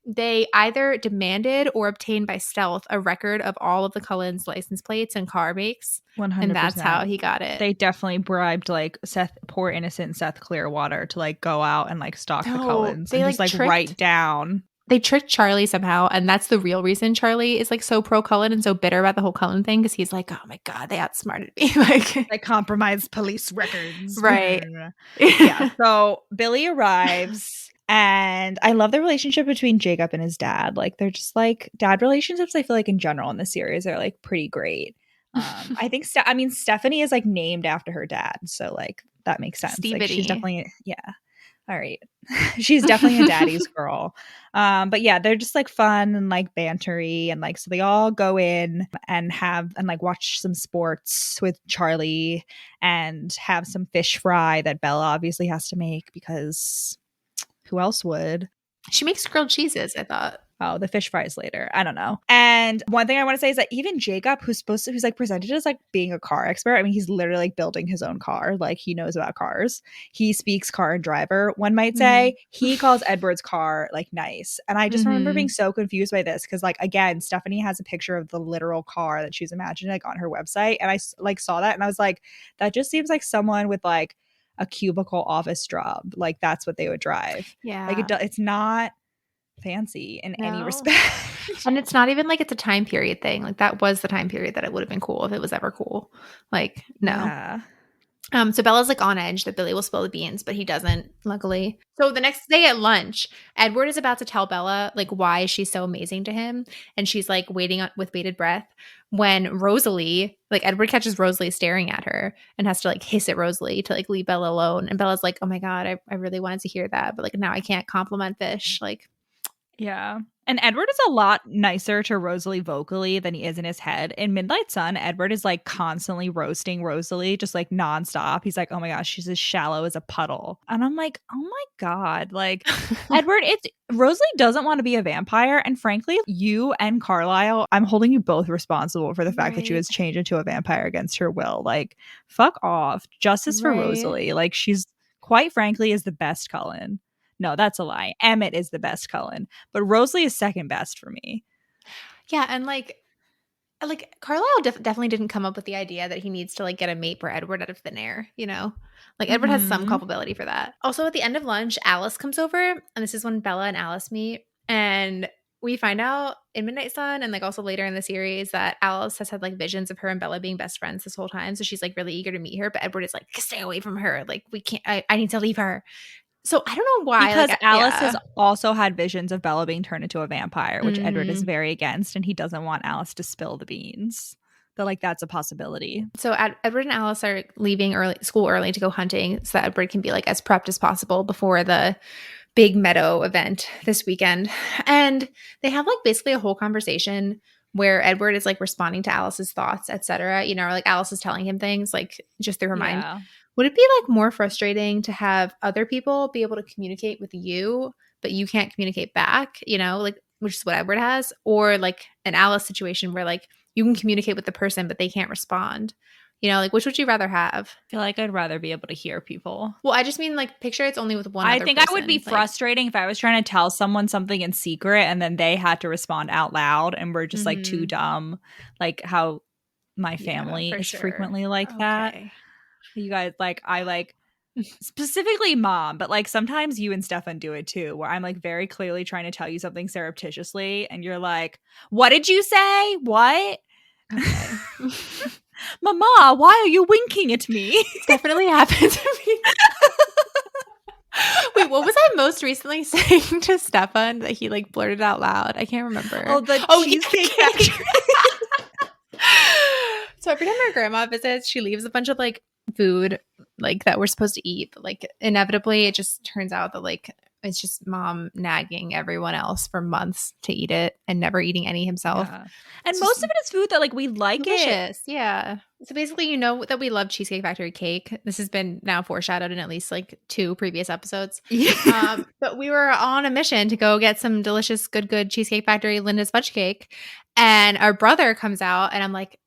Speaker 2: they either demanded or obtained by stealth a record of all of the Cullens license plates and car makes.
Speaker 1: 100%.
Speaker 2: And that's how he got it.
Speaker 1: They definitely bribed like poor innocent Seth Clearwater to like go out and like stalk the Cullens and just like write down.
Speaker 2: They tricked Charlie somehow, and that's the real reason Charlie is like so pro Cullen and so bitter about the whole Cullen thing, because he's like, oh my god, they outsmarted me. Like
Speaker 1: they compromised police records.
Speaker 2: Right.
Speaker 1: Yeah. So Billy arrives. And I love the relationship between Jacob and his dad. Like they're just like dad relationships. I feel like in general in the series are like pretty great. I think Stephenie is like named after her dad, so like that makes sense. Like, she's definitely all right. She's definitely a daddy's girl. But yeah, they're just like fun and like bantery, and like so they all go in and like watch some sports with Charlie and have some fish fry that Bella obviously has to make because who else would?
Speaker 2: She makes grilled cheeses, I thought.
Speaker 1: Oh, the fish fries later. I don't know. And one thing I want to say is that even Jacob, who's like presented as like being a car expert. I mean, he's literally like building his own car. Like he knows about cars. He speaks car and driver, one might say. He calls Edward's car like nice. And I just remember being so confused by this because like, again, Stephenie has a picture of the literal car that she's imagining like on her website. And I like saw that and I was like, that just seems like someone with like a cubicle office job. Like that's what they would drive.
Speaker 2: Yeah.
Speaker 1: Like it's not fancy in any respect.
Speaker 2: And it's not even like it's a time period thing. Like that was the time period that it would have been cool if it was ever cool. Like no.
Speaker 1: Yeah.
Speaker 2: So Bella's like on edge that Billy will spill the beans, but he doesn't, luckily. So the next day at lunch, Edward is about to tell Bella like why she's so amazing to him, and she's like waiting with bated breath when Rosalie, like Edward catches Rosalie staring at her and has to like hiss at Rosalie to like leave Bella alone, and Bella's like, oh my god, I really wanted to hear that, but like now I can't compliment fish. Like
Speaker 1: yeah. And Edward is a lot nicer to Rosalie vocally than he is in his head. In Midnight Sun, Edward is like constantly roasting Rosalie, just like nonstop. He's like, oh my gosh, she's as shallow as a puddle. And I'm like, oh my God. Like, Edward, Rosalie doesn't want to be a vampire. And frankly, you and Carlisle, I'm holding you both responsible for the fact that she was changed into a vampire against her will. Like, fuck off. Justice for Rosalie. Like, she's quite frankly is the best Cullen. No, that's a lie. Emmett is the best Cullen, but Rosalie is second best for me.
Speaker 2: Yeah, and like Carlisle definitely didn't come up with the idea that he needs to like get a mate for Edward out of thin air, you know? Like Edward has some culpability for that. Also, at the end of lunch, Alice comes over, and this is when Bella and Alice meet, and we find out in Midnight Sun and like also later in the series that Alice has had like visions of her and Bella being best friends this whole time, so she's like really eager to meet her, but Edward is like, stay away from her. Like we can't. I need to leave her. So I don't know why.
Speaker 1: Because like, Alice has also had visions of Bella being turned into a vampire, which Edward is very against, and he doesn't want Alice to spill the beans. But like that's a possibility.
Speaker 2: So Edward and Alice are leaving school early to go hunting so that Edward can be like as prepped as possible before the big meadow event this weekend. And they have like basically a whole conversation where Edward is like responding to Alice's thoughts, etc. You know, or like Alice is telling him things like just through her mind. Would it be like more frustrating to have other people be able to communicate with you, but you can't communicate back, you know, like which is what Edward has, or like an Alice situation where like you can communicate with the person, but they can't respond, you know, like which would you rather have?
Speaker 1: I feel like I'd rather be able to hear people.
Speaker 2: Well, I just mean like picture it's only with one
Speaker 1: I
Speaker 2: other
Speaker 1: think
Speaker 2: person.
Speaker 1: I would be frustrating if I was trying to tell someone something in secret and then they had to respond out loud and we're just like too dumb, like how my family is frequently like that. You guys, like, I like specifically mom, but like sometimes you and Stefan do it too, where I'm like very clearly trying to tell you something surreptitiously and you're like, what did you say? What? Okay. Mama, why are you winking at me?
Speaker 2: It's definitely happened to me. Wait, what was I most recently saying to Stefan that he like blurted out loud? I can't remember.
Speaker 1: Oh, the cheesecake factory.
Speaker 2: So every time our grandma visits, she leaves a bunch of like food like that we're supposed to eat. But, like inevitably, it just turns out that like it's just mom nagging everyone else for months to eat it and never eating any himself.
Speaker 1: Yeah. And
Speaker 2: It's
Speaker 1: most
Speaker 2: just
Speaker 1: of it is food that like we like it.
Speaker 2: delicious. Yeah. So basically, you know that we love Cheesecake Factory cake. This has been now foreshadowed in at least like 2 previous episodes. But we were on a mission to go get some delicious, good Cheesecake Factory Linda's fudge cake. And our brother comes out and I'm like,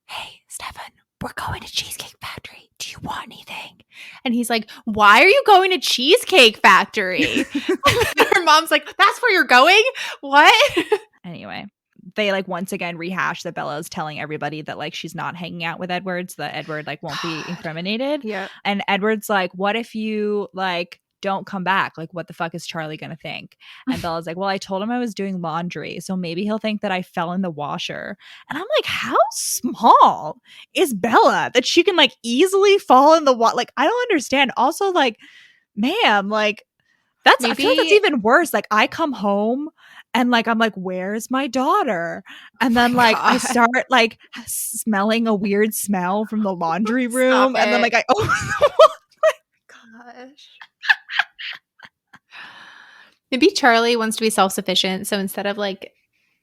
Speaker 2: Hey, Stefan, we're going to Cheesecake Factory. Do you want anything? And he's like, why are you going to Cheesecake Factory? And her mom's like, that's where you're going? What?
Speaker 1: Anyway, they like once again rehash that Bella's telling everybody that like she's not hanging out with Edward, so that Edward like won't be incriminated.
Speaker 2: Yeah.
Speaker 1: And Edward's like, what if you like don't come back? Like, what the fuck is Charlie gonna think? And Bella's like, well, I told him I was doing laundry, so maybe he'll think that I fell in the washer. And I'm like, how small is Bella that she can like easily fall in the water? Like, I don't understand. Also, like, ma'am, like that's I feel like that's even worse. Like, I come home and like I'm like, where's my daughter? And then like I start like smelling a weird smell from the laundry room, and then like I open the
Speaker 2: gosh. Maybe Charlie wants to be self-sufficient, so instead of like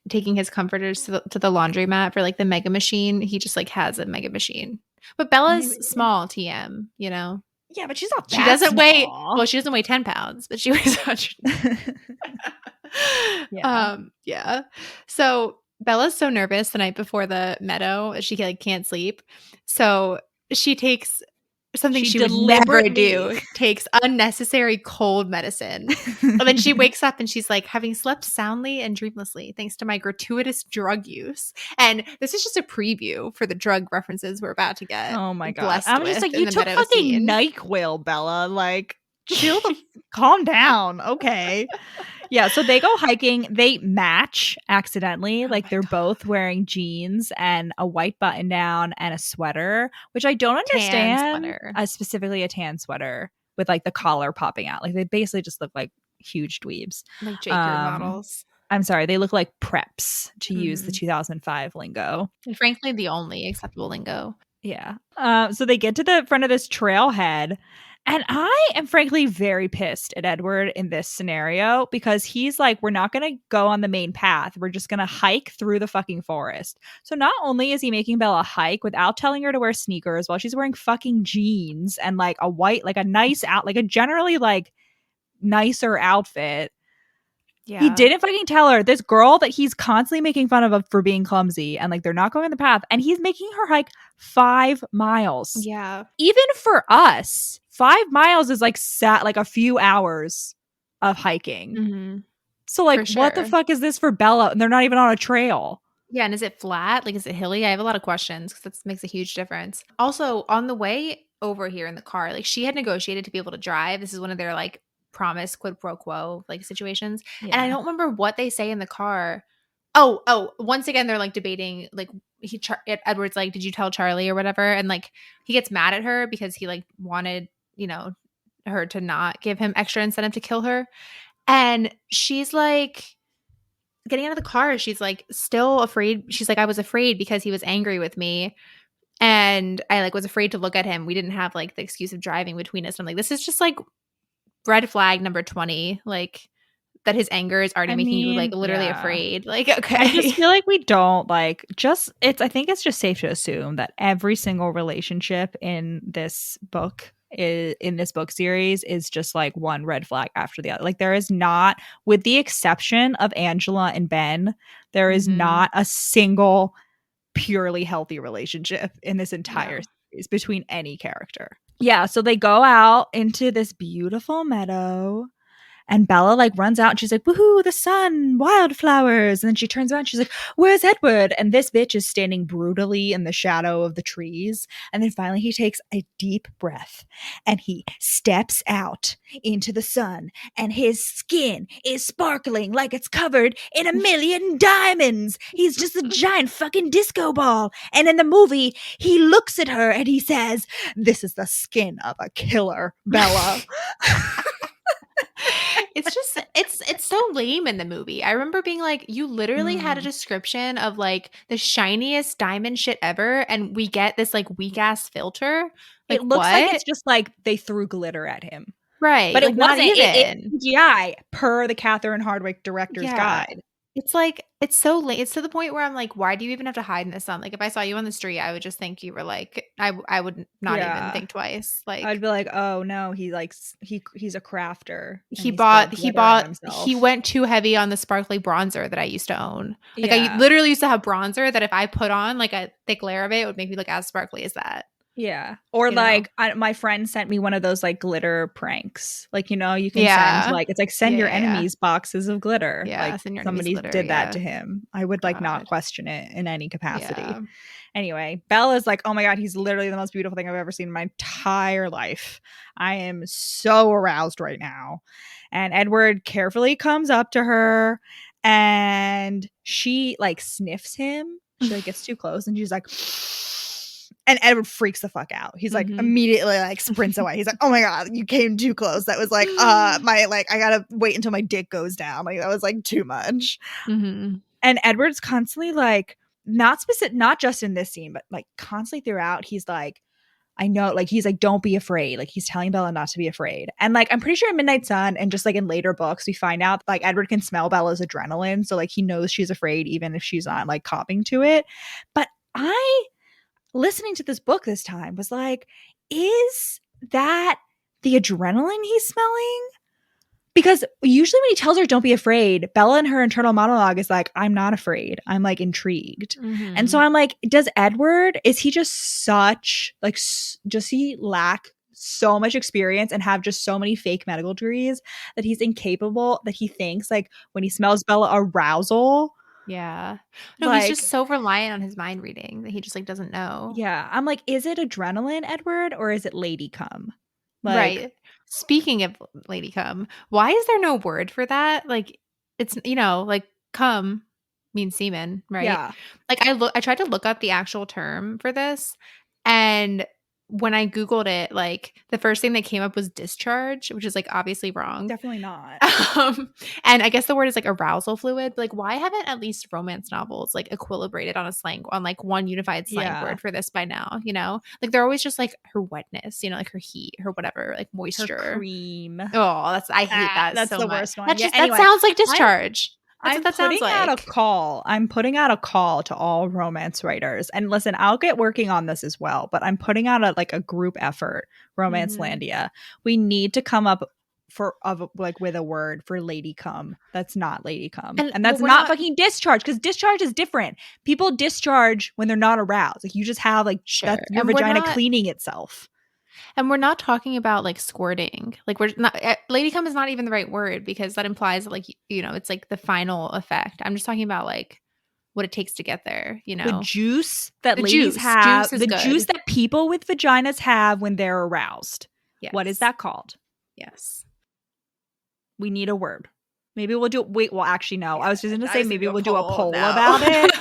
Speaker 2: taking his comforters to the laundromat for like the mega machine, he just like has a mega machine. But Bella's small, TM, you know.
Speaker 1: Yeah, but she's not.
Speaker 2: She doesn't weigh. Well, she doesn't weigh 10 pounds, but she weighs 100. Yeah. So Bella's so nervous the night before the meadow, she like can't sleep. So she takes something she would never do, takes unnecessary cold medicine. And then she wakes up and she's like, having slept soundly and dreamlessly thanks to my gratuitous drug use. And this is just a preview for the drug references we're about to get.
Speaker 1: Oh my god. I'm just like, you took fucking
Speaker 2: scene.
Speaker 1: NyQuil, Bella. Like, chill the calm down. Okay. Yeah, so they go hiking. They match accidentally. Like they're both wearing jeans and a white button down and a sweater, which I don't understand. Specifically a tan sweater with like the collar popping out. Like they basically just look like huge dweebs.
Speaker 2: Like J. Crew models.
Speaker 1: I'm sorry, they look like preps, to use the 2005 lingo.
Speaker 2: And frankly, the only acceptable lingo.
Speaker 1: Yeah. So they get to the front of this trailhead. And I am frankly very pissed at Edward in this scenario because he's like, we're not going to go on the main path. We're just going to hike through the fucking forest. So not only is he making Bella hike without telling her to wear sneakers while she's wearing fucking jeans and like a white, like a nice out, like a generally like nicer outfit. Yeah. He didn't fucking tell her, this girl that he's constantly making fun of for being clumsy and like they're not going on the path, and he's making her hike 5 miles.
Speaker 2: Yeah.
Speaker 1: Even for us, 5 miles is like like a few hours of hiking.
Speaker 2: Mm-hmm.
Speaker 1: So like, what the fuck is this for Bella? And they're not even on a trail.
Speaker 2: Yeah, and is it flat? Like, is it hilly? I have a lot of questions because that makes a huge difference. Also, on the way over here in the car, like she had negotiated to be able to drive. This is one of their like promise quid pro quo like situations. Yeah. And I don't remember what they say in the car. Oh, once again, they're like debating, like Edward's like, did you tell Charlie or whatever? And like he gets mad at her because he like wanted, you know, her to not give him extra incentive to kill her. And she's like getting out of the car. She's like still afraid. She's like, I was afraid because he was angry with me. And I like was afraid to look at him. We didn't have like the excuse of driving between us. And I'm like, this is just like red flag number 20, like that his anger is already making you like literally afraid. Like, okay.
Speaker 1: I just feel like we don't like I think it's just safe to assume that every single relationship in this book in this book series is just like one red flag after the other. Like there is not, with the exception of Angela and Ben, there is not a single purely healthy relationship in this entire series between any character. Yeah, so they go out into this beautiful meadow, and Bella like runs out and she's like, woohoo, the sun, wildflowers. And then she turns around and she's like, where's Edward? And this bitch is standing brutally in the shadow of the trees. And then finally he takes a deep breath and he steps out into the sun, and his skin is sparkling like it's covered in 1,000,000 diamonds. He's just a giant fucking disco ball. And in the movie, he looks at her and he says, this is the skin of a killer, Bella.
Speaker 2: it's so lame in the movie. I remember being like, you literally had a description of like the shiniest diamond shit ever, and we get this like weak ass filter. Like
Speaker 1: It looks like it's
Speaker 2: what?
Speaker 1: just like they threw glitter at him.
Speaker 2: Right.
Speaker 1: But it
Speaker 2: Like not
Speaker 1: wasn't. It
Speaker 2: even.
Speaker 1: CGI per the Catherine Hardwicke director's
Speaker 2: Yeah.
Speaker 1: guide.
Speaker 2: It's like it's so late. It's to the point where I'm like, why do you even have to hide in the sun? Like if I saw you on the street, I would just think you were like I would not even
Speaker 1: Yeah.
Speaker 2: think twice.
Speaker 1: I'd
Speaker 2: Like
Speaker 1: be like, oh no, he likes he's a crafter and
Speaker 2: he
Speaker 1: he spilled
Speaker 2: bought
Speaker 1: glitter on
Speaker 2: he
Speaker 1: himself.
Speaker 2: went too heavy on the sparkly bronzer that I used to own. Like I
Speaker 1: Yeah.
Speaker 2: literally used to have bronzer that if I put on like a thick layer of it, it would make me look as sparkly as that.
Speaker 1: Yeah. Or
Speaker 2: You know?
Speaker 1: like my friend sent me one of those like glitter pranks. Like, you know, you can send
Speaker 2: Yeah.
Speaker 1: like it's like send your
Speaker 2: Yeah.
Speaker 1: enemies boxes of glitter.
Speaker 2: Yeah.
Speaker 1: Like
Speaker 2: Send your enemies
Speaker 1: somebody
Speaker 2: glitter.
Speaker 1: did that
Speaker 2: Yeah.
Speaker 1: to him. I would like not
Speaker 2: God.
Speaker 1: question it in any capacity.
Speaker 2: Yeah.
Speaker 1: Anyway, Bella's like, oh my God, he's literally the most beautiful thing I've ever seen in my entire life. I am so aroused right now. And Edward carefully comes up to her and she like sniffs him. She like gets too close and she's like, and Edward freaks the fuck out. He's like immediately like sprints away. He's like, oh my God, you came too close. That was like, my like, I gotta wait until my dick goes down. Like that was like too much.
Speaker 2: Mm-hmm.
Speaker 1: And Edward's constantly like, not just in this scene, but like constantly throughout, he's like, I know, like he's like, don't be afraid. Like he's telling Bella not to be afraid. And like I'm pretty sure in Midnight Sun and just like in later books, we find out like Edward can smell Bella's adrenaline. So like he knows she's afraid even if she's not like copping to it. But I listening to this book this time was like, is that the adrenaline he's smelling? Because usually when he tells her don't be afraid, Bella in her internal monologue is like, I'm not afraid. I'm like intrigued. And so I'm like, does Edward, is he just such like, does he lack so much experience and have just so many fake medical degrees that he's incapable, that he thinks like when he smells Bella arousal?
Speaker 2: Yeah. No,
Speaker 1: like,
Speaker 2: he's just so reliant on his mind reading that he just like doesn't know.
Speaker 1: Yeah. I'm like, is it adrenaline, Edward, or is it lady cum? Like,
Speaker 2: right. Speaking of lady cum, why is there no word for that? Like it's, you know, like cum means semen, right?
Speaker 1: Yeah.
Speaker 2: Like I tried to look up the actual term for this, and when I Googled it, like the first thing that came up was discharge, which is like obviously wrong.
Speaker 1: Definitely not.
Speaker 2: And I guess the word is like arousal fluid. Like, why haven't at least romance novels like equilibrated on a slang, on like one unified slang word for this by now? You know, like they're always just like her wetness, you know, like her heat, her whatever, like moisture,
Speaker 1: her cream.
Speaker 2: Oh, I hate that.
Speaker 1: That's
Speaker 2: so
Speaker 1: the
Speaker 2: much.
Speaker 1: worst one.
Speaker 2: That
Speaker 1: Yeah,
Speaker 2: just
Speaker 1: anyway,
Speaker 2: that sounds like discharge.
Speaker 1: I'm
Speaker 2: That's what that sounds like.
Speaker 1: I'm putting out a call to all romance writers. And listen, I'll get working on this as well, but I'm putting out a group effort, Romance Landia. We need to come up with a word for lady cum that's not lady cum. And that's not fucking discharge, because discharge is different. People discharge when they're not aroused. Like you just have like that's your vagina cleaning itself.
Speaker 2: And we're not talking about like squirting. Like we're not, lady cum is not even the right word, because that implies that, like, you know, it's like the final effect. I'm just talking about like what it takes to get there, you know.
Speaker 1: The juice that ladies have, the juice that people with vaginas have when they're aroused. Yes. What is that called?
Speaker 2: Yes.
Speaker 1: We need a word. Maybe we'll do actually no. I was just gonna say maybe we'll do a poll about it.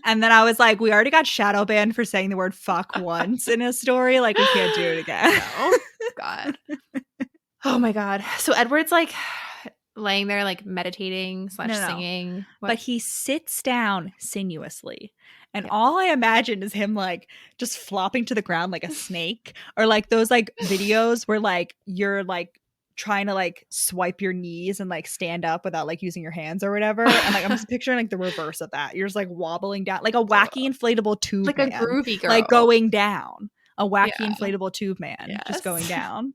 Speaker 1: And then I was like, we already got shadow banned for saying the word fuck once in a story. Like we can't do it again.
Speaker 2: No. God. Oh my God. So Edward's like laying there like meditating / singing.
Speaker 1: What? But he sits down sinuously. And all I imagine is him like just flopping to the ground like a snake, or like those like videos where like you're like trying to like swipe your knees and like stand up without like using your hands or whatever. And like I'm just picturing like the reverse of that. You're just like wobbling down like a wacky inflatable tube
Speaker 2: like
Speaker 1: man,
Speaker 2: a groovy girl,
Speaker 1: like going down. A wacky inflatable tube man just going down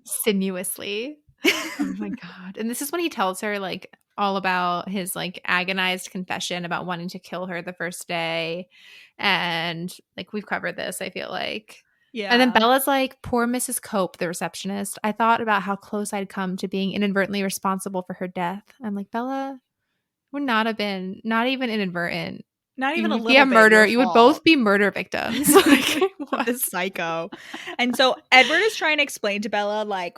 Speaker 2: sinuously. Oh my God. And this is when he tells her like all about his like agonized confession about wanting to kill her the first day. And like we've covered this, I feel like. Yeah. And then Bella's like, poor Mrs. Cope, the receptionist. I thought about how close I'd come to being inadvertently responsible for her death. I'm like, Bella would not have been, not even inadvertent.
Speaker 1: Not even a little
Speaker 2: bit. Murder. You would both be murder victims. Like,
Speaker 1: what a psycho. And so Edward is trying to explain to Bella, like,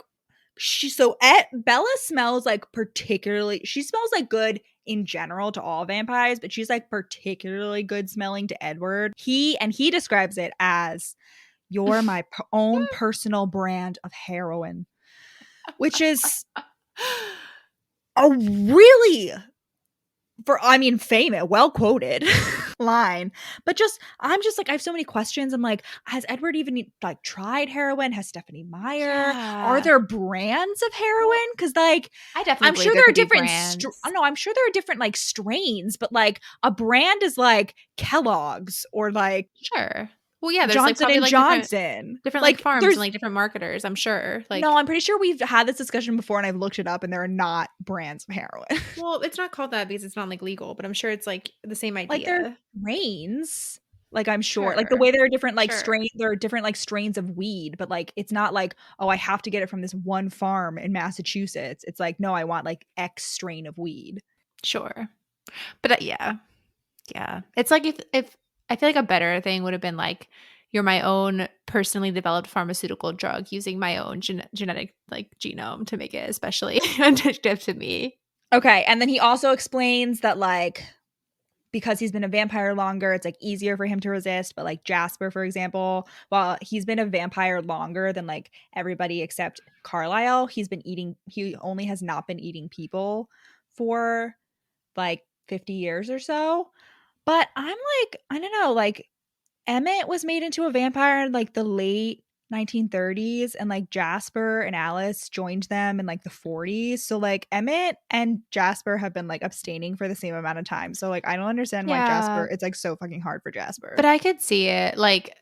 Speaker 1: Bella smells like she smells like good in general to all vampires, but she's like particularly good smelling to Edward. He describes it as, you're my own personal brand of heroin, which is A really famous, well quoted line. But I'm just like, I have so many questions. I'm like, has Edward even like tried heroin? Has Stephenie Meyer? Are
Speaker 2: Yeah.
Speaker 1: there brands of heroin?
Speaker 2: Well,
Speaker 1: Because like,
Speaker 2: I definitely
Speaker 1: I'm
Speaker 2: believe
Speaker 1: sure
Speaker 2: there
Speaker 1: there are
Speaker 2: could be
Speaker 1: different.
Speaker 2: brands.
Speaker 1: No, I'm sure there are different like strains, but like a brand is like Kellogg's or like
Speaker 2: Sure. Well, yeah, there's like
Speaker 1: Johnson
Speaker 2: probably
Speaker 1: and
Speaker 2: like different
Speaker 1: Johnson.
Speaker 2: like
Speaker 1: Like
Speaker 2: farms and
Speaker 1: there's
Speaker 2: like different marketers, I'm sure.
Speaker 1: no,
Speaker 2: Like,
Speaker 1: I'm pretty sure we've had this discussion before, and I've looked it up, and there are not brands of heroin.
Speaker 2: well, it's not called that because it's not like legal, but I'm sure it's like the same
Speaker 1: Like there are
Speaker 2: idea.
Speaker 1: strains. Like I'm sure, like the
Speaker 2: Sure.
Speaker 1: way there are different like
Speaker 2: Sure.
Speaker 1: strain, there are different like strains of weed, but like it's not like, oh, I have to get it from this one farm in Massachusetts. It's like, no, I want like X strain of weed.
Speaker 2: Sure. But yeah. Yeah. It's like if I feel like a better thing would have been like you're my own personally developed pharmaceutical drug using my own genetic like genome to make it especially addictive to me.
Speaker 1: Okay, and then he also explains that like because he's been a vampire longer, it's like easier for him to resist. But like Jasper, for example, while he's been a vampire longer than like everybody except Carlisle, he only has not been eating people for like 50 years or so. But I'm like, I don't know, like Emmett was made into a vampire in like the late 1930s, and like Jasper and Alice joined them in like the 40s. So like Emmett and Jasper have been like abstaining for the same amount of time. So like I don't understand why
Speaker 2: Yeah.
Speaker 1: it's like so fucking hard for Jasper.
Speaker 2: But I could see it. Like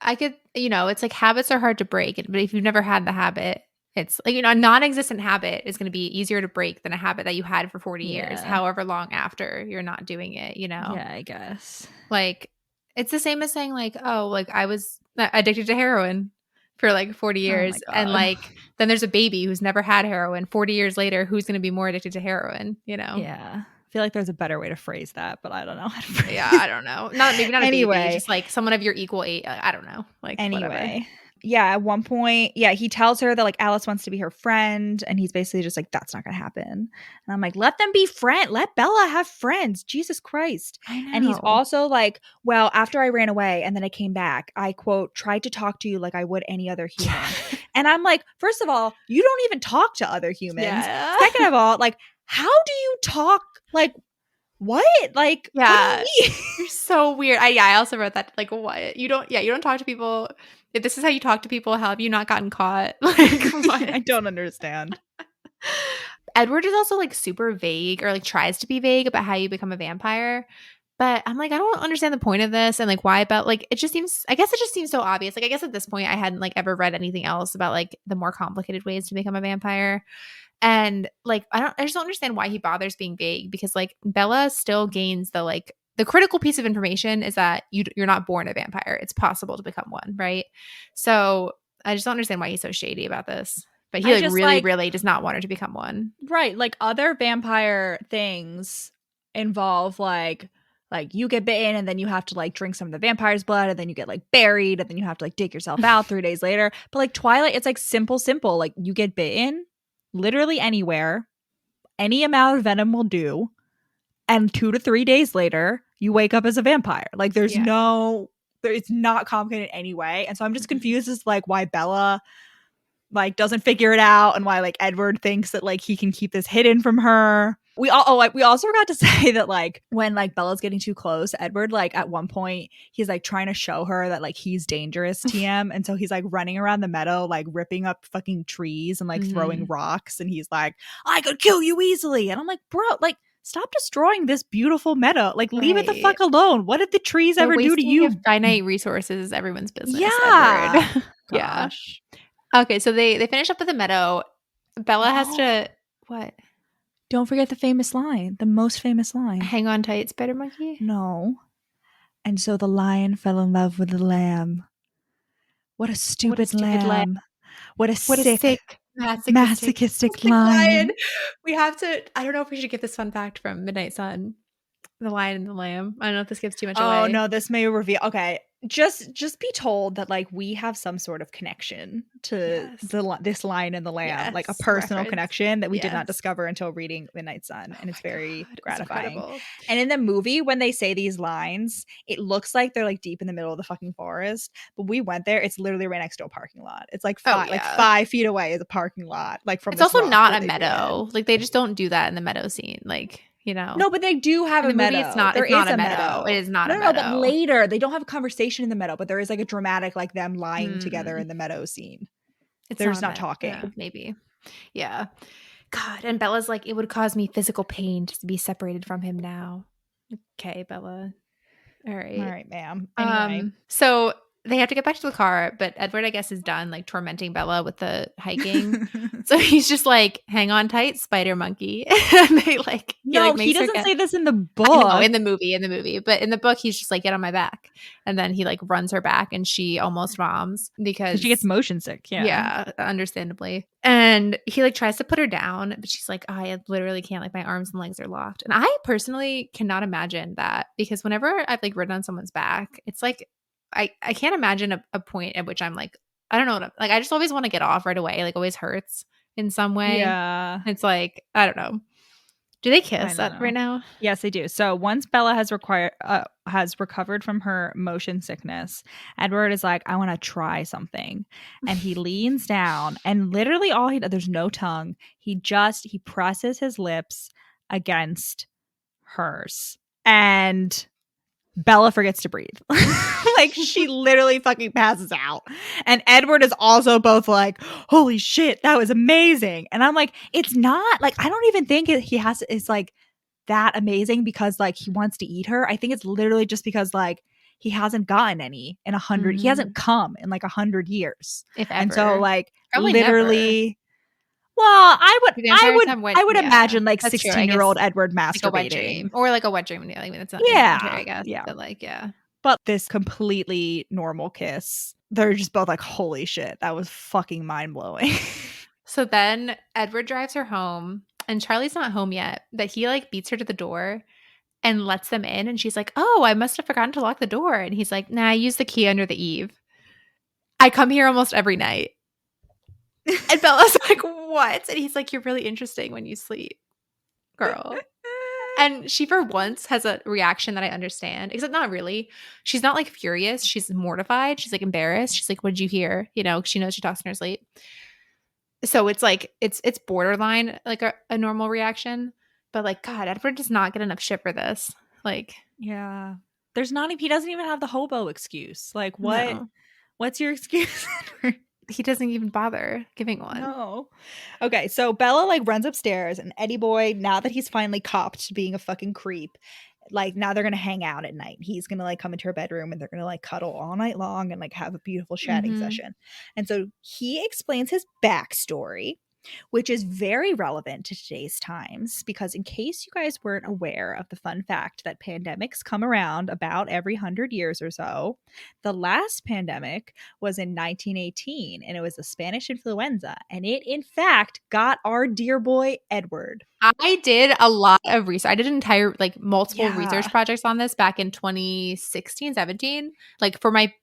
Speaker 2: I could, it's like habits are hard to break, but if you've never had the habit, it's like, a non-existent habit is going to be easier to break than a habit that you had for 40 years,
Speaker 1: Yeah.
Speaker 2: however long after you're not doing it,
Speaker 1: Yeah, I guess.
Speaker 2: Like it's the same as saying like, oh, like I was addicted to heroin for like 40
Speaker 1: Oh my
Speaker 2: years and
Speaker 1: god.
Speaker 2: like then there's a baby who's never had heroin 40 years later who's going to be more addicted to heroin.
Speaker 1: Yeah. I feel like there's a better way to phrase that, but I don't know how to
Speaker 2: Yeah,
Speaker 1: phrase.
Speaker 2: I don't know. Maybe not a baby,
Speaker 1: Anyway,
Speaker 2: just like someone of your equal age. I don't know. Like whatever.
Speaker 1: Anyway, yeah, at one point, yeah, he tells her that like Alice wants to be her friend, and he's basically just like, that's not gonna happen. And I'm like, let them be friend, let Bella have friends, Jesus Christ.
Speaker 2: I
Speaker 1: And he's
Speaker 2: know.
Speaker 1: also like, well, after I ran away and then I came back, I quote tried to talk to you like I would any other human. And I'm like, first of all, you don't even talk to other humans.
Speaker 2: Yeah.
Speaker 1: Second of all, like, how do you talk? Like, what? Like, what
Speaker 2: Yeah.
Speaker 1: do you mean?
Speaker 2: You're so weird. I also wrote that like what? You don't talk to people. If this is how you talk to people, how have you not gotten caught? Like what?
Speaker 1: I don't understand.
Speaker 2: Edward is also like super vague or like tries to be vague about how you become a vampire. But I'm like, I don't understand the point of this and like why about like it just seems I guess it just seems so obvious. Like I guess at this point I hadn't like ever read anything else about like the more complicated ways to become a vampire. And like I just don't understand why he bothers being vague because like Bella still gains the critical piece of information is that you're not born a vampire. It's possible to become one, right? So I just don't understand why he's so shady about this. But he
Speaker 1: I
Speaker 2: like
Speaker 1: just
Speaker 2: really,
Speaker 1: like
Speaker 2: really does not want her to become one.
Speaker 1: right, like other vampire things involve like you get bitten and then you have to like drink some of the vampire's blood and then you get like buried and then you have to like dig yourself out 3 days later. But like Twilight, it's like simple. Like you get bitten literally anywhere. Any amount of venom will do. And 2 to 3 days later, you wake up as a vampire. Like it's not complicated anyway. And so I'm just confused as like why Bella like doesn't figure it out and why like Edward thinks that like he can keep this hidden from her. We also forgot to say that like when like Bella's getting too close, Edward like at one point he's like trying to show her that like he's dangerous TM, and so he's like running around the meadow like ripping up fucking trees and like throwing rocks, and he's like, I could kill you easily. And I'm like, bro, like stop destroying this beautiful meadow. Like leave it the fuck alone. What did the trees ever do to you?
Speaker 2: Finite resources is everyone's business.
Speaker 1: Yeah.
Speaker 2: Edward. Yeah.
Speaker 1: Gosh.
Speaker 2: Okay, so they finish up with the meadow. Bella has to what?
Speaker 1: Don't forget the famous line, the most famous line.
Speaker 2: Hang on tight, spider monkey.
Speaker 1: No. And so the lion fell in love with the lamb. What a stupid lamb. What a sick masochistic lion.
Speaker 2: We have to. I don't know if we should get this fun fact from Midnight Sun. The lion and the lamb. I don't know if this gives too much away.
Speaker 1: Oh no, this may reveal. Okay, just be told that like we have some sort of connection to
Speaker 2: Yes.
Speaker 1: this Lion in the Lamb, like a
Speaker 2: Yes.
Speaker 1: personal
Speaker 2: Reference.
Speaker 1: connection that we did not
Speaker 2: Yes.
Speaker 1: discover until reading Midnight Sun, and
Speaker 2: Oh
Speaker 1: it's
Speaker 2: my
Speaker 1: very
Speaker 2: God, it's
Speaker 1: gratifying.
Speaker 2: incredible.
Speaker 1: And in the movie, when they say these lines, it looks like they're like deep in the middle of the fucking forest, but we went there. It's literally right next to a parking lot. It's like
Speaker 2: Oh,
Speaker 1: like
Speaker 2: yeah.
Speaker 1: 5 feet away is a parking lot, like from
Speaker 2: It's
Speaker 1: this
Speaker 2: also
Speaker 1: rock
Speaker 2: not
Speaker 1: that
Speaker 2: a
Speaker 1: they
Speaker 2: meadow.
Speaker 1: painted.
Speaker 2: Like they just don't do that in the meadow scene. Like, you know.
Speaker 1: No, but they do have
Speaker 2: In
Speaker 1: a
Speaker 2: the movie,
Speaker 1: meadow. There
Speaker 2: it's
Speaker 1: is
Speaker 2: not a
Speaker 1: a
Speaker 2: meadow. It
Speaker 1: meadow.
Speaker 2: is not
Speaker 1: No,
Speaker 2: a
Speaker 1: no, no, but
Speaker 2: meadow.
Speaker 1: later they don't have a conversation in the meadow, but there is like a dramatic like them lying together in the meadow scene.
Speaker 2: It's
Speaker 1: They're just
Speaker 2: not
Speaker 1: not talking.
Speaker 2: maybe. Yeah. God, and Bella's like, it would cause me physical pain to be separated from him now. Okay, Bella. All
Speaker 1: All
Speaker 2: right.
Speaker 1: right, ma'am. Anyway.
Speaker 2: So they have to get back to the car, but Edward, I guess, is done like tormenting Bella with the hiking. So he's just like, hang on tight, spider monkey. And they like,
Speaker 1: No, he
Speaker 2: makes her
Speaker 1: doesn't say this in the book.
Speaker 2: I know, in the movie. But in the book, he's just like, get on my back. And then he like runs her back and she almost voms because
Speaker 1: she gets motion sick. Yeah.
Speaker 2: Yeah, understandably. And he like tries to put her down, but she's like, I literally can't, like my arms and legs are locked. And I personally cannot imagine that because whenever I've like ridden on someone's back, it's like I can't imagine a point at which I'm like, I don't know what I'm like, I just always want to get off right away. Like always hurts in some way.
Speaker 1: Yeah.
Speaker 2: It's like, I don't know. Do they kiss right now?
Speaker 1: Yes, they do. So once Bella has recovered from her motion sickness, Edward is like, I want to try something. And he leans down and literally all there's no tongue. He presses his lips against hers. And Bella forgets to breathe. Like she literally fucking passes out. And Edward is also both like, holy shit, that was amazing. And I'm like, it's not like, I don't even think it's like that amazing because like he wants to eat her. I think it's literally just because like he hasn't gotten any in 100. He hasn't come in like 100 years.
Speaker 2: If ever.
Speaker 1: And so like
Speaker 2: probably
Speaker 1: literally
Speaker 2: never.
Speaker 1: Well, I would
Speaker 2: yeah,
Speaker 1: imagine like 16-year-old Edward masturbating.
Speaker 2: Like a wet dream. Or like a wet dream. Yeah, I mean, that's not I guess.
Speaker 1: Yeah.
Speaker 2: But like, yeah.
Speaker 1: But this completely normal kiss, they're just both like, holy shit, that was fucking mind-blowing.
Speaker 2: So then Edward drives her home and Charlie's not home yet, but he like beats her to the door and lets them in. And she's like, oh, I must have forgotten to lock the door. And he's like, nah, I use the key under the eave. I come here almost every night. And Bella's like, what? And he's like, you're really interesting when you sleep, girl. And she for once has a reaction that I understand, except not really. She's not like furious. She's mortified. She's like embarrassed. She's like, what did you hear? You know, she knows she talks in her sleep. So it's like, it's borderline like a normal reaction. But like, God, Edward does not get enough shit for this. Like,
Speaker 1: yeah. He doesn't even have the hobo excuse. Like, what? No. What's your excuse, Edward?
Speaker 2: He doesn't even bother giving one.
Speaker 1: No. Okay, so Bella like runs upstairs and Eddie boy, now that he's finally copped to being a fucking creep, like now they're gonna hang out at night. He's gonna like come into her bedroom and they're gonna like cuddle all night long and like have a beautiful chatting session. And so he explains his backstory, which is very relevant to today's times because in case you guys weren't aware of the fun fact that pandemics come around about every 100 years or so, the last pandemic was in 1918 and it was the Spanish influenza, and it in fact got our dear boy Edward.
Speaker 2: I did a lot of research. I did multiple research projects on this back in 2016, 17, like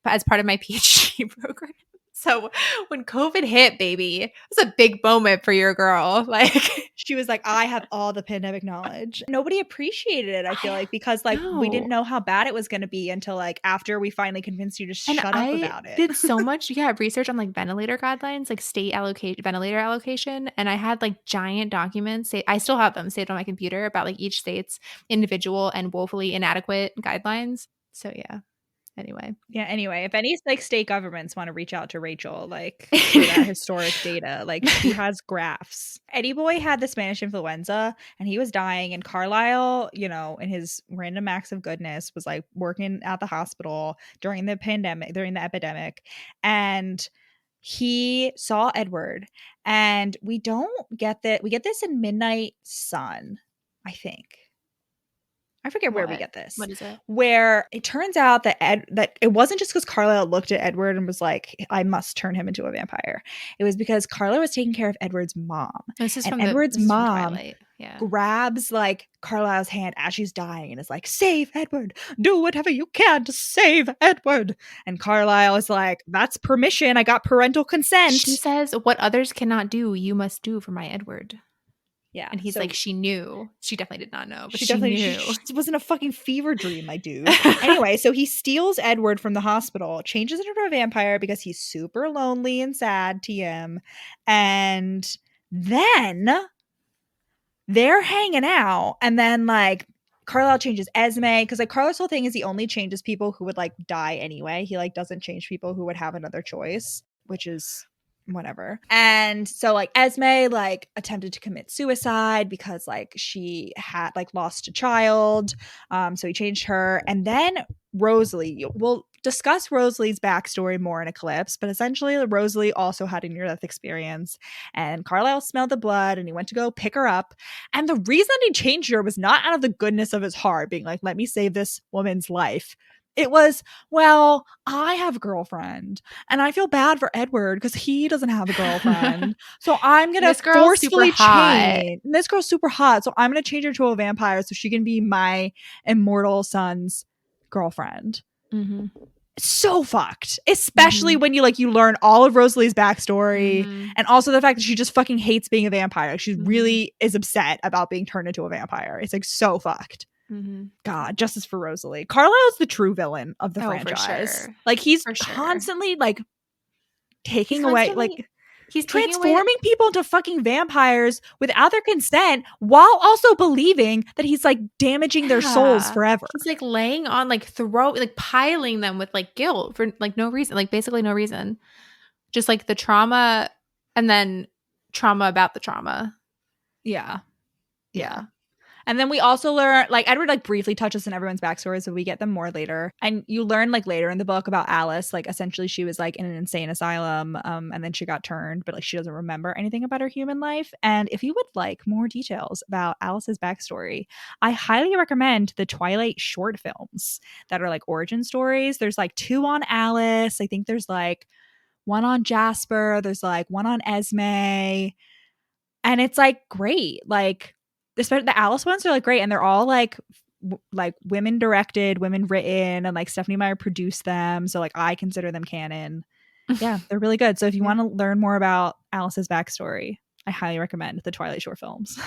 Speaker 2: as part of my PhD program. So when COVID hit, baby, it was a big moment for your girl. Like
Speaker 1: she was like, I have all the pandemic knowledge. Nobody appreciated it, I feel like, because like we didn't know how bad it was going to be until like after we finally convinced you to shut up about it.
Speaker 2: I did so much research on like ventilator guidelines, like state ventilator allocation. And I had like giant documents. I still have them saved on my computer about like each state's individual and woefully inadequate guidelines. So yeah. Anyway,
Speaker 1: if any like state governments want to reach out to Rachel like for that historic data, like she has graphs. Eddie boy had the Spanish influenza and he was dying, and Carlisle, you know, in his random acts of goodness was like working at the hospital during the epidemic, and he saw Edward. And we get this in Midnight Sun, I think. I forget where we get this.
Speaker 2: What is it?
Speaker 1: Where it turns out that that it wasn't just because Carlisle looked at Edward and was like, I must turn him into a vampire. It was because Carlisle was taking care of Edward's mom.
Speaker 2: This is
Speaker 1: and
Speaker 2: from
Speaker 1: Edward's mom.
Speaker 2: Twilight. Yeah.
Speaker 1: grabs like Carlisle's hand as she's dying and is like, save Edward, do whatever you can to save Edward. And Carlisle is like, that's permission, I got parental consent.
Speaker 2: She says, what others cannot do, you must do for my Edward.
Speaker 1: Yeah.
Speaker 2: And he's
Speaker 1: so
Speaker 2: like, she knew. She definitely did not know, but
Speaker 1: she
Speaker 2: she
Speaker 1: definitely
Speaker 2: knew.
Speaker 1: she wasn't a fucking fever dream, my dude. Anyway, so he steals Edward from the hospital, changes it into a vampire because he's super lonely and sad, TM. And then they're hanging out, and then like Carlisle changes Esme, because like Carlisle's whole thing is he only changes people who would like die anyway. He like doesn't change people who would have another choice, which is whatever. And so like Esme like attempted to commit suicide because like she had like lost a child, so he changed her. And then Rosalie, we'll discuss Rosalie's backstory more in Eclipse, but essentially Rosalie also had a near-death experience, and Carlisle smelled the blood and he went to go pick her up. And the reason he changed her was not out of the goodness of his heart, being like, let me save this woman's life. It was, well, I have a girlfriend and I feel bad for Edward because he doesn't have a girlfriend. So I'm going to forcefully change. This girl's super hot. So I'm going to change her to a vampire so she can be my immortal son's girlfriend.
Speaker 2: Mm-hmm.
Speaker 1: So fucked, especially when you learn all of Rosalie's backstory, and also the fact that she just fucking hates being a vampire. Like, she really is upset about being turned into a vampire. It's like so fucked. God, justice for Rosalie. Carlisle's the true villain of the franchise.
Speaker 2: Sure.
Speaker 1: Like, he's constantly like taking away, like he's transforming people into fucking vampires without their consent, while also believing that he's like damaging their souls forever.
Speaker 2: He's like laying on piling them with like guilt for like no reason, like basically no reason, just like the trauma and then trauma about the trauma.
Speaker 1: Yeah. And then we also learn, like, Edward like briefly touches on everyone's backstory, so we get them more later. And you learn like later in the book about Alice, like essentially she was like in an insane asylum, and then she got turned, but like she doesn't remember anything about her human life. And if you would like more details about Alice's backstory, I highly recommend the Twilight short films that are like origin stories. There's like 2 on Alice. I think there's like 1 on Jasper. There's like 1 on Esme. And it's like great. Like, especially the Alice ones are like great, and they're all like women directed, women written, and like Stephenie Meyer produced them, so like I consider them canon. Yeah, they're really good. So if you want to learn more about Alice's backstory, I highly recommend the Twilight short films.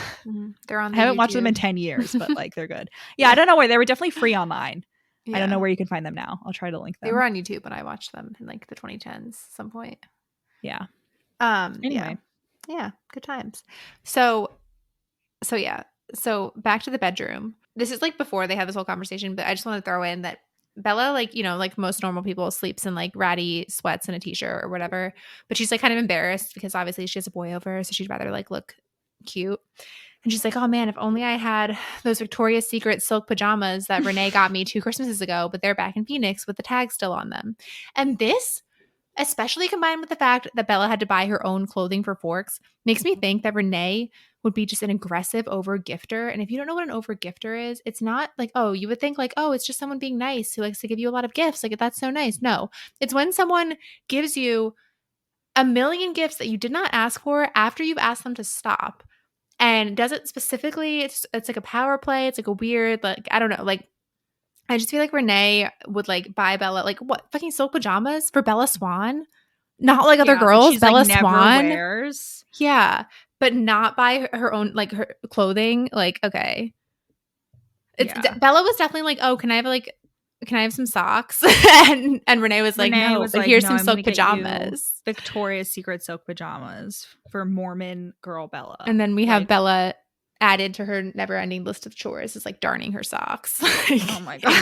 Speaker 2: They're on.
Speaker 1: I haven't watched them in 10 years, but like they're good. Yeah, I don't know where they were. Definitely free online. I don't know where you can find them now. I'll try to link them.
Speaker 2: They were on YouTube, and I watched them in like the 2010s at some point.
Speaker 1: Yeah.
Speaker 2: Anyway. Yeah, good times. So yeah. So back to the bedroom. This is like before they had this whole conversation, but I just want to throw in that Bella, like, you know, like most normal people, sleeps in like ratty sweats and a t-shirt or whatever. But she's like kind of embarrassed because obviously she has a boy over, so she'd rather like look cute. And she's like, oh man, if only I had those Victoria's Secret silk pajamas that Renee got me 2 Christmases ago, but they're back in Phoenix with the tag still on them. And this, especially combined with the fact that Bella had to buy her own clothing for Forks, makes me think that Renee would be just an aggressive over-gifter. And if you don't know what an over-gifter is, it's not like, oh, you would think like, oh, it's just someone being nice who likes to give you a lot of gifts. Like, that's so nice. No, it's when someone gives you a million gifts that you did not ask for after you've asked them to stop, and does it specifically. It's like a power play. It's like a weird, like, I don't know, like, I just feel like Renee would like buy Bella like what, fucking silk pajamas for Bella Swan, not like other girls.
Speaker 1: She's
Speaker 2: Bella
Speaker 1: like never
Speaker 2: Swan
Speaker 1: wears.
Speaker 2: Yeah, but not buy her own, like, her clothing. Like, okay, Bella was definitely like, oh, can I have some socks? and Renee was like, no, but here's some silk pajamas,
Speaker 1: Victoria's Secret silk pajamas for Mormon girl Bella.
Speaker 2: And then we have Bella added to her never-ending list of chores is like darning her socks.
Speaker 1: Oh my god.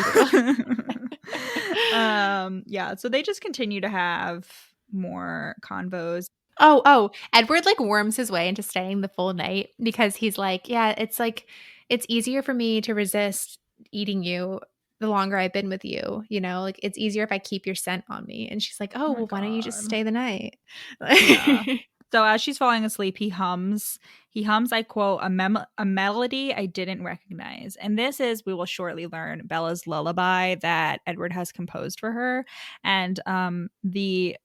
Speaker 1: Yeah, so they just continue to have more convos.
Speaker 2: Oh, Edward like worms his way into staying the full night because he's like, yeah, it's like, it's easier for me to resist eating you the longer I've been with you, you know, like it's easier if I keep your scent on me. And she's like, oh, well, why don't you just stay the night?
Speaker 1: Yeah. So as she's falling asleep, he hums, I quote, a melody I didn't recognize. And this is, we will shortly learn, Bella's lullaby that Edward has composed for her. And the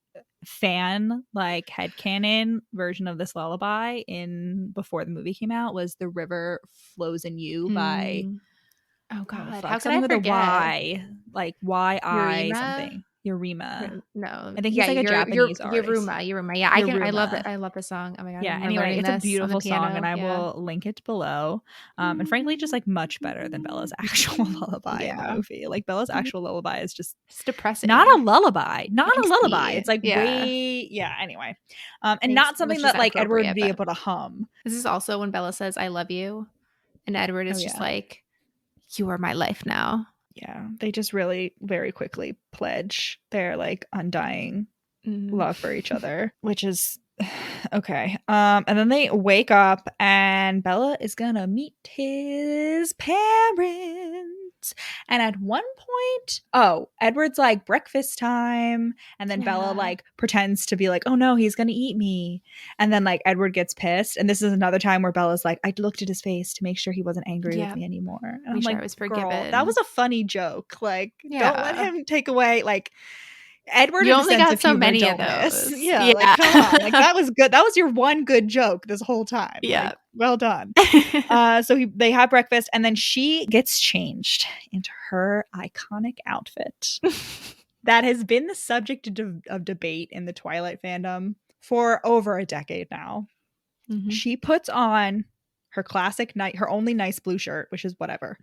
Speaker 1: fan like headcanon version of this lullaby in before the movie came out was The River Flows in You by
Speaker 2: Oh
Speaker 1: what the
Speaker 2: God, how
Speaker 1: fuck,
Speaker 2: could
Speaker 1: something
Speaker 2: I
Speaker 1: with a
Speaker 2: forget?
Speaker 1: Y, like Y-I
Speaker 2: Yirima?
Speaker 1: something. Yirima.
Speaker 2: No,
Speaker 1: I think
Speaker 2: yeah,
Speaker 1: he's like a
Speaker 2: your
Speaker 1: Japanese artist.
Speaker 2: Yiruma. Yeah, I love it.
Speaker 1: Yiruma.
Speaker 2: I love the song. Oh my God,
Speaker 1: Yeah,
Speaker 2: we're
Speaker 1: anyway,
Speaker 2: learning
Speaker 1: it's a
Speaker 2: this on the
Speaker 1: beautiful song and
Speaker 2: piano.
Speaker 1: I
Speaker 2: Yeah.
Speaker 1: will link it below. And frankly, just like much better than Bella's actual lullaby in the
Speaker 2: Yeah.
Speaker 1: movie. Like Bella's actual lullaby is just
Speaker 2: It's
Speaker 1: not
Speaker 2: depressing.
Speaker 1: a lullaby. Not a lullaby.
Speaker 2: Angsty.
Speaker 1: It's like
Speaker 2: Yeah.
Speaker 1: way, yeah, anyway. And not something
Speaker 2: Which is
Speaker 1: that like Edward would
Speaker 2: inappropriate,
Speaker 1: be
Speaker 2: but
Speaker 1: able to hum.
Speaker 2: this is also when Bella says, I love you. And Edward
Speaker 1: Oh
Speaker 2: is just
Speaker 1: yeah.
Speaker 2: like, you are my life now.
Speaker 1: Yeah. They just really very quickly pledge their like undying love for each other, which is okay. And then they wake up and Bella is gonna meet his parents. And at one point, Edward's like breakfast time, and then Bella like pretends to be like, oh no, he's gonna eat me. And then like Edward gets pissed. And this is another time where Bella's like, I looked at his face to make sure he wasn't angry with me anymore. And I'm like,
Speaker 2: I was
Speaker 1: girl, that was
Speaker 2: forgiven.
Speaker 1: a funny joke. Like, don't let
Speaker 2: Yeah.
Speaker 1: him take away like Edward
Speaker 2: You
Speaker 1: and a
Speaker 2: only
Speaker 1: sense
Speaker 2: got
Speaker 1: of
Speaker 2: so
Speaker 1: humor
Speaker 2: many of
Speaker 1: don't miss.
Speaker 2: those.
Speaker 1: Yeah,
Speaker 2: Yeah.
Speaker 1: like come on. Like that was good. That was your one good joke this whole time.
Speaker 2: Yeah.
Speaker 1: Like, well done. So they have breakfast and then she gets changed into her iconic outfit that has been the subject of debate in the Twilight fandom for over a decade now. She puts on her classic her only nice blue shirt, which is whatever.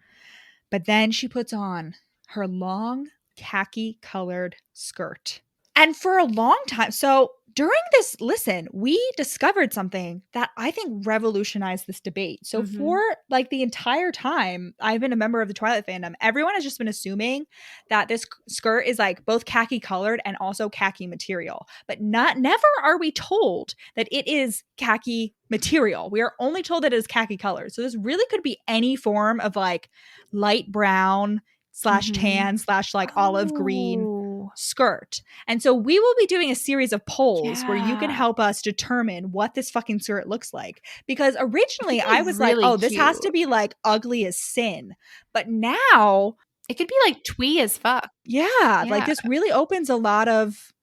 Speaker 1: But then she puts on her long khaki colored skirt. And for a long time, so during this listen, we discovered something that I think revolutionized this debate. So for like the entire time I've been a member of the Twilight fandom, everyone has just been assuming that this skirt is like both khaki colored and also khaki material. But never are we told that it is khaki material. We are only told that it is khaki colored. So this really could be any form of like light brown / tan / like olive green skirt. And so we will be doing a series of polls where you can help us determine what this fucking skirt looks like. Because originally I was really like, oh, this has to be like ugly as sin. But now
Speaker 2: it could be like twee as fuck.
Speaker 1: Yeah, like this really opens a lot of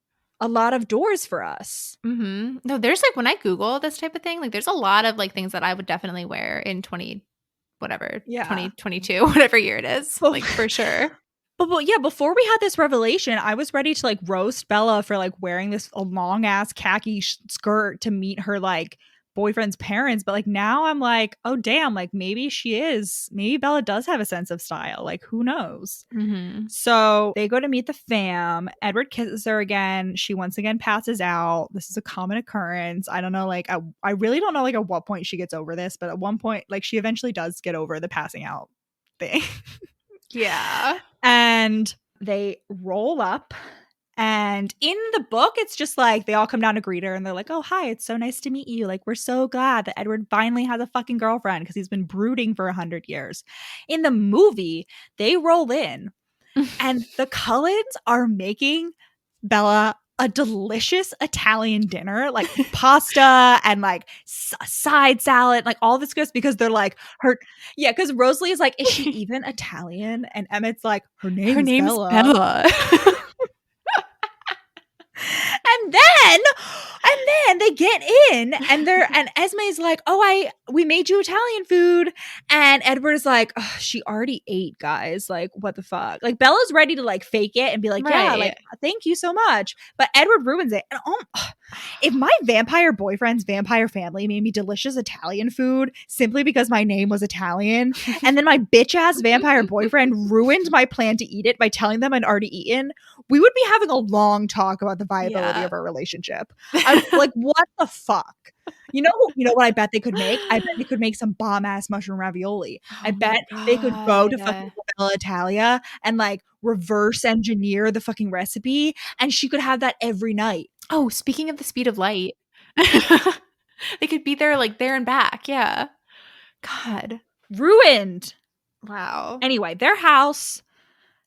Speaker 1: doors for us.
Speaker 2: No, there's like when I Google this type of thing, like there's a lot of like things that I would definitely wear in 2022, whatever year it is, like for sure.
Speaker 1: But yeah, before we had this revelation, I was ready to like roast Bella for like wearing this long ass khaki skirt to meet her like boyfriend's parents. But like now I'm like, oh damn, like maybe Bella does have a sense of style. Like who knows? So they go to meet the fam. Edward kisses her again. She once again passes out. This is a common occurrence. I don't know, like I really don't know like at what point she gets over this, but at one point like she eventually does get over the passing out thing.
Speaker 2: Yeah.
Speaker 1: And they roll up. And in the book, it's just like they all come down to greet her and they're like, oh, hi, it's so nice to meet you. Like, we're so glad that Edward finally has a fucking girlfriend because he's been brooding for 100 years. In the movie, they roll in and the Cullens are making Bella a delicious Italian dinner, like pasta and like side salad, like all this goes because they're like because Rosalie is like, is she even Italian? And Emmett's like, her name's Bella. And then they get in and Esme's like, oh, we made you Italian food. And Edward is like, oh, she already ate, guys. Like, what the fuck? Like Bella's ready to like fake it and be like, yeah, like, thank you so much. But Edward ruins it. And if my vampire boyfriend's vampire family made me delicious Italian food simply because my name was Italian, and then my bitch ass vampire boyfriend ruined my plan to eat it by telling them I'd already eaten, we would be having a long talk about the viability of our relationship. I'm like, what the fuck? You know what I bet they could make? I bet they could make some bomb ass mushroom ravioli. I bet they could go to fucking Bella Italia and like reverse engineer the fucking recipe, and she could have that every night.
Speaker 2: Oh, speaking of the speed of light, they could be there like there and back. Yeah. God.
Speaker 1: Ruined.
Speaker 2: Wow.
Speaker 1: Anyway, their house,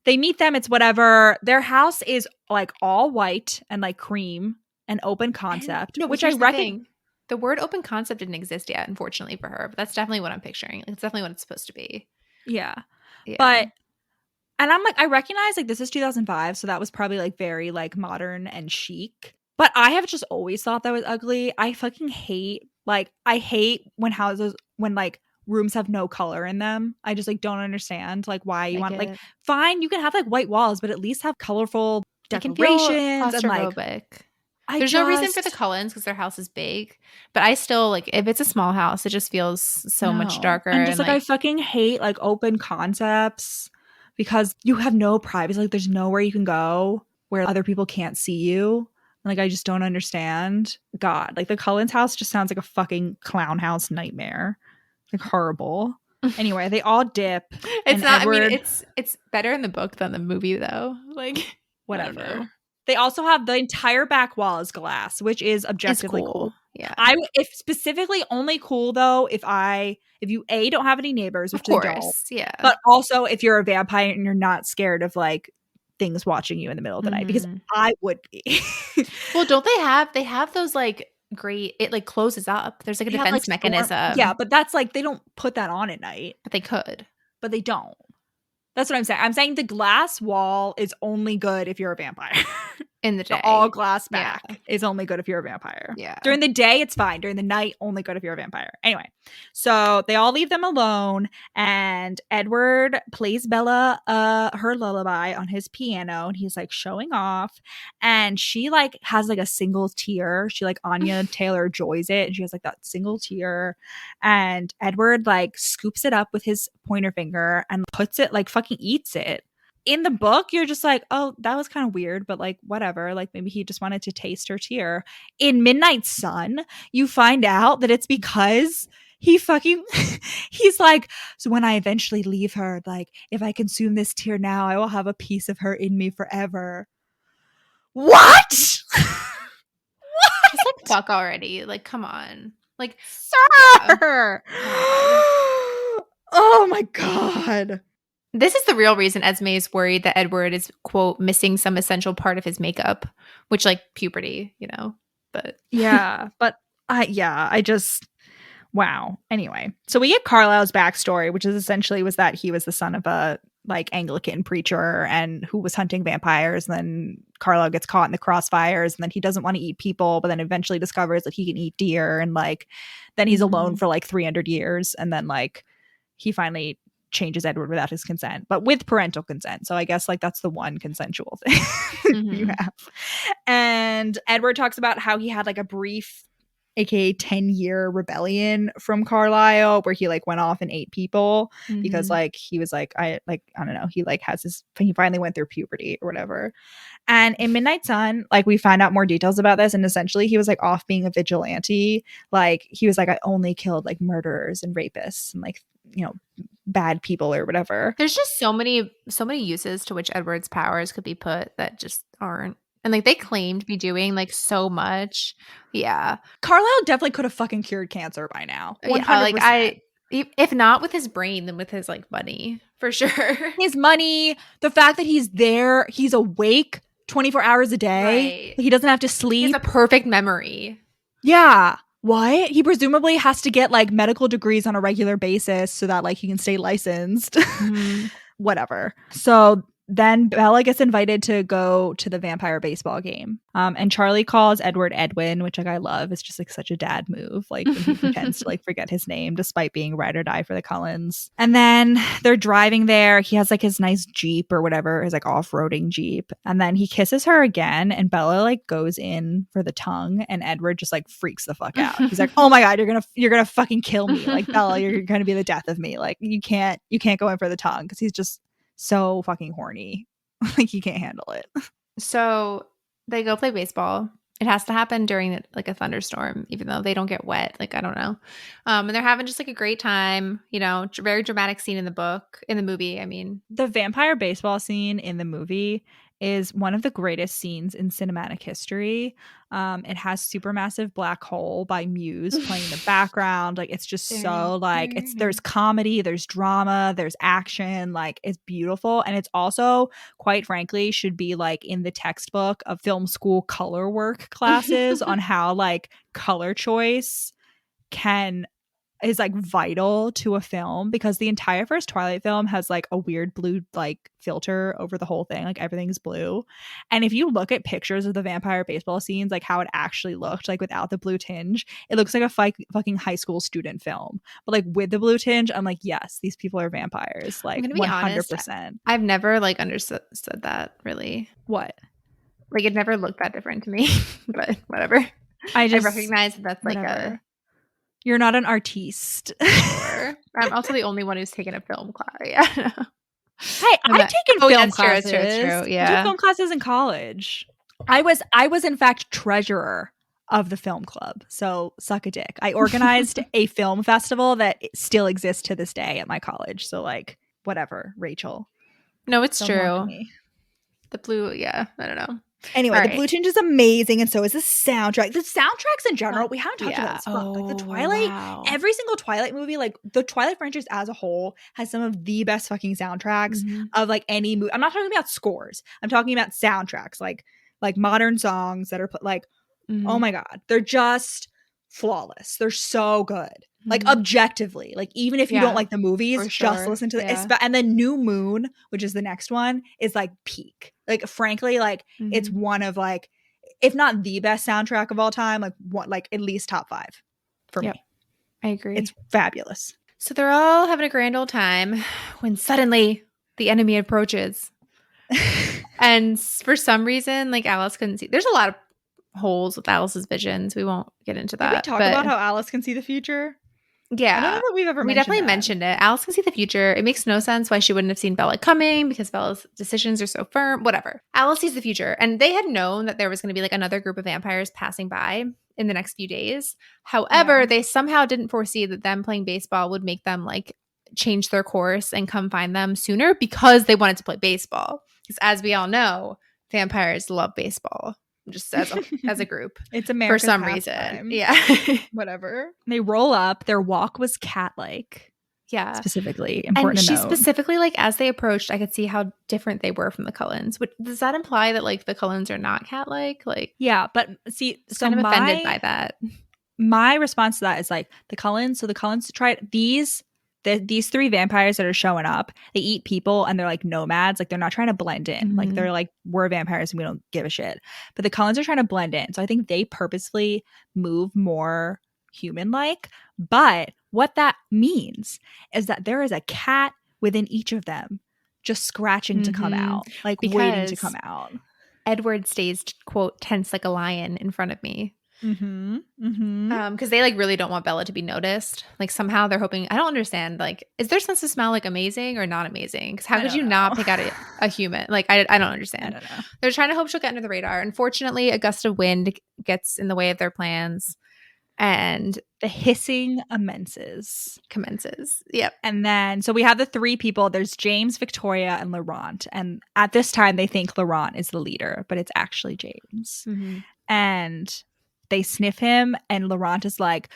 Speaker 1: they meet them. It's whatever. Their house is like all white and like cream and open concept, which I reckon.
Speaker 2: The word open concept didn't exist yet, unfortunately for her, but that's definitely what I'm picturing. It's definitely what it's supposed to be.
Speaker 1: Yeah. But, and I'm like, I recognize like this is 2005. So that was probably like very like modern and chic. But I have just always thought that was ugly. I fucking hate, like, I hate when like rooms have no color in them. I just like don't understand like why you want like fine, you can have like white walls, but at least have colorful
Speaker 2: It can feel
Speaker 1: decorations and like
Speaker 2: claustrophobic. There's no reason for the Cullens because their house is big, but I still like if it's a small house, it just feels so much darker.
Speaker 1: And just like I fucking hate like open concepts because you have no privacy. Like there's nowhere you can go where other people can't see you. Like I just don't understand. God, like the Cullens house just sounds like a fucking clown house nightmare. Like horrible. Anyway, they all dip.
Speaker 2: It's not. Edward, I mean, it's better in the book than the movie, though. Like
Speaker 1: whatever. They also have the entire back wall is glass, which is objectively cool.
Speaker 2: Yeah.
Speaker 1: If specifically only cool though if you don't have any neighbors, which they don't.
Speaker 2: Yeah.
Speaker 1: But also if you're a vampire and you're not scared of like things watching you in the middle of the night, because I would be.
Speaker 2: Well, don't they have those like great, it like closes up. There's like a defense mechanism.
Speaker 1: Yeah, but that's like they don't put that on at night.
Speaker 2: But they could.
Speaker 1: But they don't. That's what I'm saying. I'm saying the glass wall is only good if you're a vampire.
Speaker 2: In the day.
Speaker 1: The all glass back is only good if you're a vampire.
Speaker 2: Yeah.
Speaker 1: During the day, it's fine. During the night, only good if you're a vampire. Anyway, so they all leave them alone, and Edward plays Bella her lullaby on his piano, and he's like showing off. And she like has like a single tear. She like Anya Taylor Joys it, and she has like that single tear. And Edward like scoops it up with his pointer finger and puts it like fucking eats it. In the book, you're just like, oh, that was kind of weird, but like, whatever. Like, maybe he just wanted to taste her tear. In Midnight Sun, you find out that it's because he's like, so when I eventually leave her, like, if I consume this tear now, I will have a piece of her in me forever. What?
Speaker 2: Just like, fuck already. Like, come on. Like,
Speaker 1: sir. Yeah. Oh my God.
Speaker 2: This is the real reason Esme is worried that Edward is, quote, missing some essential part of his makeup, which like puberty, you know, but
Speaker 1: yeah, but I just, wow. Anyway, so we get Carlisle's backstory, which is essentially was that he was the son of a like Anglican preacher and who was hunting vampires. And then Carlisle gets caught in the crossfires and then he doesn't want to eat people, but then eventually discovers that he can eat deer. And like, then he's alone for like 300 years. And then like, he finally changes Edward without his consent, but with parental consent. So I guess like that's the one consensual thing you have. And Edward talks about how he had like a brief, aka 10-year rebellion from Carlisle where he like went off and ate people because like he was like I don't know, he like he finally went through puberty or whatever. And in Midnight Sun, like we find out more details about this, and essentially he was like off being a vigilante. Like he was like, I only killed like murderers and rapists and like, you know, bad people or whatever.
Speaker 2: There's just so many uses to which Edward's powers could be put that just aren't. And like they claim to be doing like so much. Yeah.
Speaker 1: Carlisle definitely could have fucking cured cancer by now. 100%.
Speaker 2: Yeah, like if not with his brain, then with his like money, for sure.
Speaker 1: His money, the fact that he's there, he's awake 24 hours a day. Right. He doesn't have to sleep.
Speaker 2: He has a perfect memory.
Speaker 1: Yeah. What? He presumably has to get like medical degrees on a regular basis so that like he can stay licensed. Whatever. So then Bella gets invited to go to the vampire baseball game. And Charlie calls Edward Edwin, which like I love. It's just like such a dad move. Like when he pretends to like forget his name despite being ride or die for the Cullens. And then they're driving there. He has like his nice Jeep or whatever, his like off-roading Jeep. And then he kisses her again and Bella like goes in for the tongue and Edward just like freaks the fuck out. He's like, oh my God, you're gonna fucking kill me. Like Bella, you're gonna be the death of me. Like you can't go in for the tongue because he's just so fucking horny. Like he can't handle it.
Speaker 2: So they go play baseball. It has to happen during like a thunderstorm, even though they don't get wet. Like, I don't know. And they're having just like a great time, you know, very dramatic scene in the movie. I mean,
Speaker 1: the vampire baseball scene in the movie is one of the greatest scenes in cinematic history. It has Supermassive Black Hole by Muse playing in the background. Like it's just so like there's comedy, there's drama, there's action, like it's beautiful. And it's also, quite frankly, should be like in the textbook of film school color work classes on how like color choice can is like vital to a film, because the entire first Twilight film has like a weird blue like filter over the whole thing, like everything's blue. And if you look at pictures of the vampire baseball scenes, like how it actually looked like without the blue tinge, it looks like a fucking high school student film. But like with the blue tinge, I'm like, yes, these people are vampires, like
Speaker 2: I'm gonna be honest,
Speaker 1: 100%.
Speaker 2: I've never like understood that really.
Speaker 1: What?
Speaker 2: Like it never looked that different to me, but whatever.
Speaker 1: I
Speaker 2: recognize that that's
Speaker 1: whatever.
Speaker 2: like a.
Speaker 1: You're not an artiste.
Speaker 2: Sure. I'm also the only one who's taken a film class. Yeah.
Speaker 1: Hey, I've taken film classes.
Speaker 2: It's true. Yeah.
Speaker 1: I took film classes in college. I was in fact treasurer of the film club. So suck a dick. I organized a film festival that still exists to this day at my college. So like whatever, Rachel.
Speaker 2: No, it's
Speaker 1: Don't mock
Speaker 2: true.
Speaker 1: me.
Speaker 2: The blue, yeah. I don't know.
Speaker 1: Anyway, the blue tinge is amazing, and so is the soundtrack. The soundtracks in general, we haven't talked about this book. Like the Twilight, every single Twilight movie, like the Twilight franchise as a whole, has some of the best fucking soundtracks of like any movie. I'm not talking about scores. I'm talking about soundtracks, like modern songs that are like, oh my god, they're just flawless. They're so good. Like objectively, like even if you don't like the movies, just listen to the and then New Moon, which is the next one, is like peak. Like frankly, like it's one of like, if not the best soundtrack of all time, like what, like at least top 5 for me.
Speaker 2: I agree.
Speaker 1: It's fabulous.
Speaker 2: So they're all having a grand old time when suddenly the enemy approaches. And for some reason, like Alice couldn't see. There's a lot of holes with Alice's visions. We won't get into that.
Speaker 1: Did we talk about how Alice can see the future?
Speaker 2: Yeah.
Speaker 1: I don't know that we've ever mentioned
Speaker 2: definitely mentioned it. Alice can see the future. It makes no sense why she wouldn't have seen Bella coming, because Bella's decisions are so firm. Whatever. Alice sees the future. And they had known that there was going to be like another group of vampires passing by in the next few days. However, they somehow didn't foresee that them playing baseball would make them like change their course and come find them sooner, because they wanted to play baseball. Because as we all know, vampires love baseball. Just as a group.
Speaker 1: It's America's
Speaker 2: for some
Speaker 1: pastime.
Speaker 2: reason. Yeah.
Speaker 1: Whatever. They roll up. Their walk was cat-like.
Speaker 2: Yeah.
Speaker 1: Specifically. Important
Speaker 2: and
Speaker 1: to
Speaker 2: she
Speaker 1: note.
Speaker 2: Specifically, like, as they approached, I could see how different they were from the Cullens. Does that imply that, like, the Cullens are not cat-like? Like,
Speaker 1: yeah, but see, so
Speaker 2: kind of offended by that.
Speaker 1: My response to that is, like, the Cullens. So the Cullens tried these 3 vampires that are showing up. They eat people and they're like nomads. Like they're not trying to blend in. Like they're like, we're vampires and we don't give a shit. But the Cullens are trying to blend in. So I think they purposefully move more human-like. But what that means is that there is a cat within each of them just scratching to come out, like waiting to come out.
Speaker 2: Edward stays, quote, tense like a lion in front of me. Because they like really don't want Bella to be noticed. Like somehow they're hoping. I don't understand. Like, is their sense of smell like amazing or not amazing? Because how could you not pick out a human? Like, I don't understand.
Speaker 1: I don't know.
Speaker 2: They're trying to hope she'll get under the radar. Unfortunately, a gust of wind gets in the way of their plans, and
Speaker 1: the hissing commences.
Speaker 2: Yep.
Speaker 1: And then so we have the 3 people. There's James, Victoria, and Laurent. And at this time, they think Laurent is the leader, but it's actually James. And they sniff him, and Laurent is like,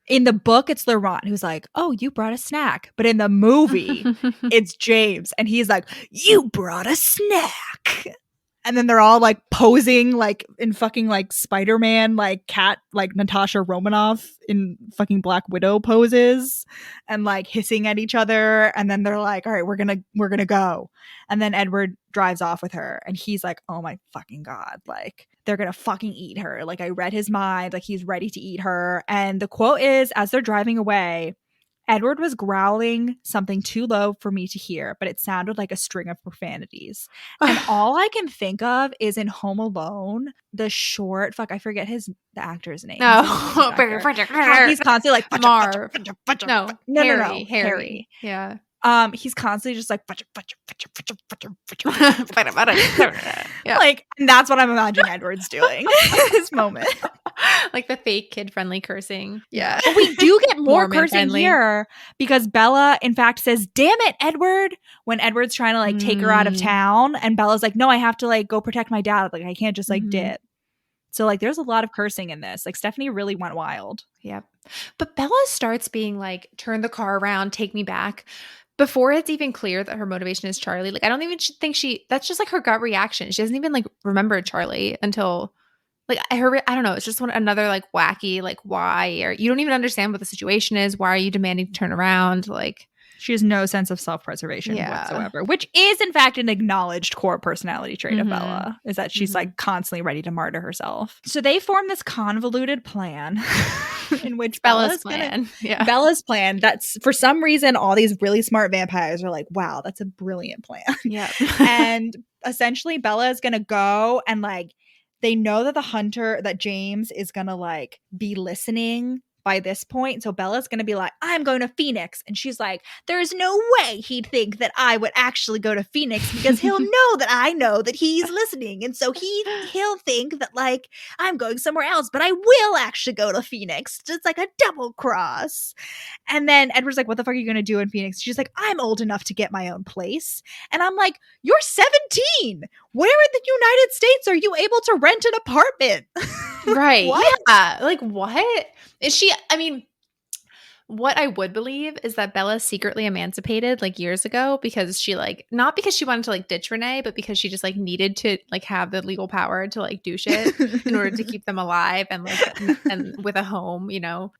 Speaker 1: in the book, it's Laurent who's like, oh, you brought a snack. But in the movie, it's James. And he's like, you brought a snack. And then they're all like posing like in fucking like Spider-Man, like cat, like Natasha Romanoff in fucking Black Widow poses and like hissing at each other. And then they're like, all right, we're gonna go. And then Edward drives off with her and he's like, oh my fucking God, like they're gonna fucking eat her. Like I read his mind, like he's ready to eat her. And the quote is, as they're driving away, Edward was growling something too low for me to hear, but it sounded like a string of profanities. And all I can think of is in Home Alone, the short, I forget the actor's name.
Speaker 2: No.
Speaker 1: He's constantly like,
Speaker 2: Marv.
Speaker 1: No,
Speaker 2: Harry. Yeah.
Speaker 1: He's constantly just like,
Speaker 2: yeah.
Speaker 1: Like, and that's what I'm imagining Edward's doing in this moment.
Speaker 2: Like the fake kid-friendly cursing.
Speaker 1: Yeah. But we do get more cursing here because Bella, in fact, says, damn it, Edward, when Edward's trying to like take her out of town. And Bella's like, no, I have to like go protect my dad. Like, I can't just like dip. So like there's a lot of cursing in this. Like Stephenie really went wild.
Speaker 2: Yep. But Bella starts being like, turn the car around, take me back. Before it's even clear that her motivation is Charlie. Like I don't even think that's just like her gut reaction. She doesn't even like remember Charlie until Like I don't know. It's just another like wacky, like why, or you don't even understand what the situation is. Why are you demanding to turn around? Like
Speaker 1: she has no sense of self-preservation whatsoever, which is in fact an acknowledged core personality trait of Bella, is that she's like constantly ready to martyr herself. So they form this convoluted plan in which Bella's plan. Bella's plan. That's for some reason all these really smart vampires are like, wow, that's a brilliant plan.
Speaker 2: Yeah.
Speaker 1: And essentially Bella is gonna go and like, they know that the hunter, that James is gonna like be listening by this point. So Bella's gonna be like, I'm going to Phoenix. And she's like, there's no way he'd think that I would actually go to Phoenix because he'll know that I know that he's listening. And so he'll think that like I'm going somewhere else, but I will actually go to Phoenix. It's like a double cross. And then Edward's like, what the fuck are you gonna do in Phoenix? She's like, I'm old enough to get my own place. And I'm like, you're 17. Where in the United States are you able to rent an apartment?
Speaker 2: Right. What? Yeah. Like, what? Is she, I mean, what I would believe is that Bella secretly emancipated like years ago because she like, not because she wanted to like ditch Renee, but because she just like needed to like have the legal power to like do shit in order to keep them alive and like, and with a home, you know?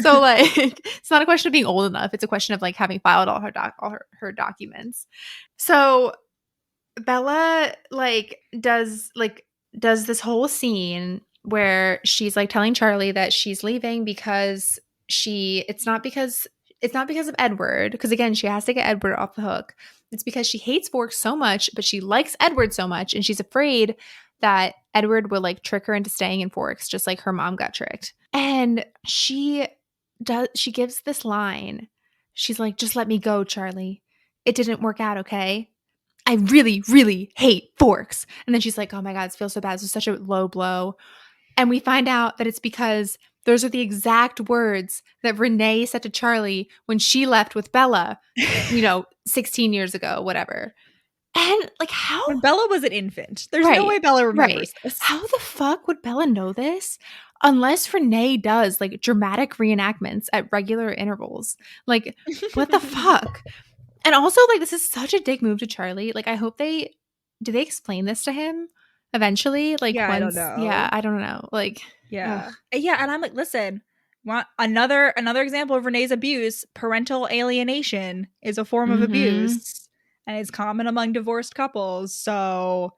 Speaker 2: So like, it's not a question of being old enough. It's a question of like having filed all her documents. So Bella like does this whole scene where she's like telling Charlie that she's leaving because it's not because of Edward, because again she has to get Edward off the hook. It's because she hates Forks so much, but she likes Edward so much, and she's afraid that Edward will like trick her into staying in Forks, just like her mom got tricked. And she gives this line. She's like, just let me go, Charlie. It didn't work out, okay? I really, really hate Forks. And then she's like, oh my God, it feels so bad. This is such a low blow. And we find out that it's because those are the exact words that Renee said to Charlie when she left with Bella, 16 years ago, whatever. And like, how?
Speaker 1: When Bella was an infant. There's no way Bella remembers this.
Speaker 2: How the fuck would Bella know this? Unless Renee does like dramatic reenactments at regular intervals. Like, what the fuck? And also, like, this is such a dick move to Charlie. Like, I hope do they explain this to him eventually? Like,
Speaker 1: yeah, I don't know.
Speaker 2: Yeah, I don't know. Like,
Speaker 1: yeah. Ugh. Yeah, and I'm like, listen, another example of Renee's abuse, parental alienation is a form of abuse. And it's common among divorced couples. So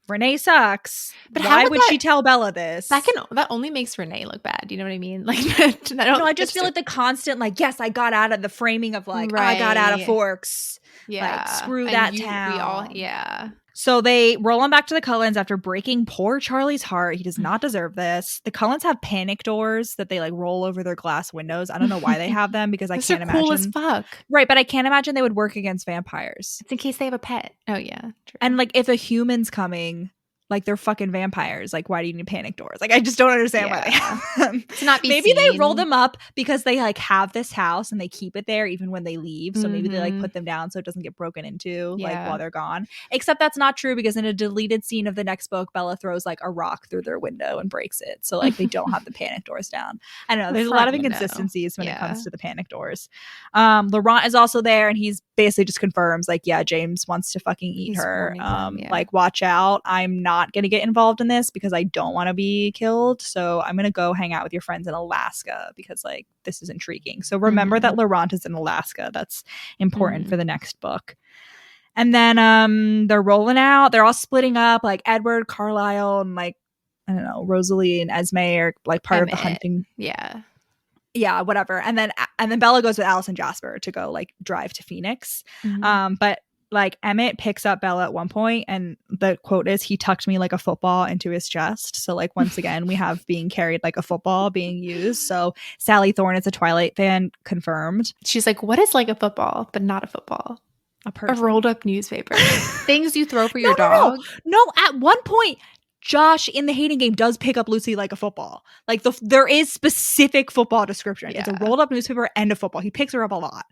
Speaker 1: Renee sucks. But why would she tell Bella this?
Speaker 2: That only makes Renee look bad. You know what I mean? Like,
Speaker 1: I just feel like the constant, like, yes, I got out of the framing of like, I got out of Forks. Yeah. Like, screw that town. So they roll on back to the Cullens after breaking poor Charlie's heart. He does not deserve this. The Cullens have panic doors that they like roll over their glass windows. I don't know why they have them because I can't imagine.
Speaker 2: Cool as fuck.
Speaker 1: Right, but I can't imagine they would work against vampires.
Speaker 2: It's in case they have a pet. Oh yeah.
Speaker 1: True. And like if a human's coming, like they're fucking vampires. Like why do you need panic doors? Like I just don't understand why they have them.
Speaker 2: To not be
Speaker 1: maybe
Speaker 2: seen.
Speaker 1: They roll them up because they like have this house and they keep it there even when they leave. So maybe they like put them down so it doesn't get broken into like while they're gone. Except that's not true because in a deleted scene of the next book, Bella throws like a rock through their window and breaks it. So like they don't have the panic doors down. I don't know. There's a lot of inconsistencies when it comes to the panic doors. Laurent is also there and he's basically just confirms like, yeah, James wants to fucking eat her. Like watch out. I'm not gonna get involved in this because I don't want to be killed, so I'm gonna go hang out with your friends in Alaska because like this is intriguing. So remember that Laurent is in Alaska. That's important for the next book. And then they're rolling out, they're all splitting up, like Edward, Carlisle, and like I don't know, Rosalie and Esme are like part of the hunting. Yeah, whatever. And then Bella goes with Alison Jasper to go like drive to Phoenix. But like Emmett picks up Bella at one point and the quote is, he tucked me like a football into his chest. So like once again we have being carried like a football being used. So Sally Thorne is a Twilight fan, confirmed.
Speaker 2: She's like, what is like a football but not a football? A rolled up newspaper. Things you throw for your dog.
Speaker 1: No, at one point Josh in the hating game does pick up Lucy like a football. Like there is specific football description. It's a rolled up newspaper and a football. He picks her up a lot.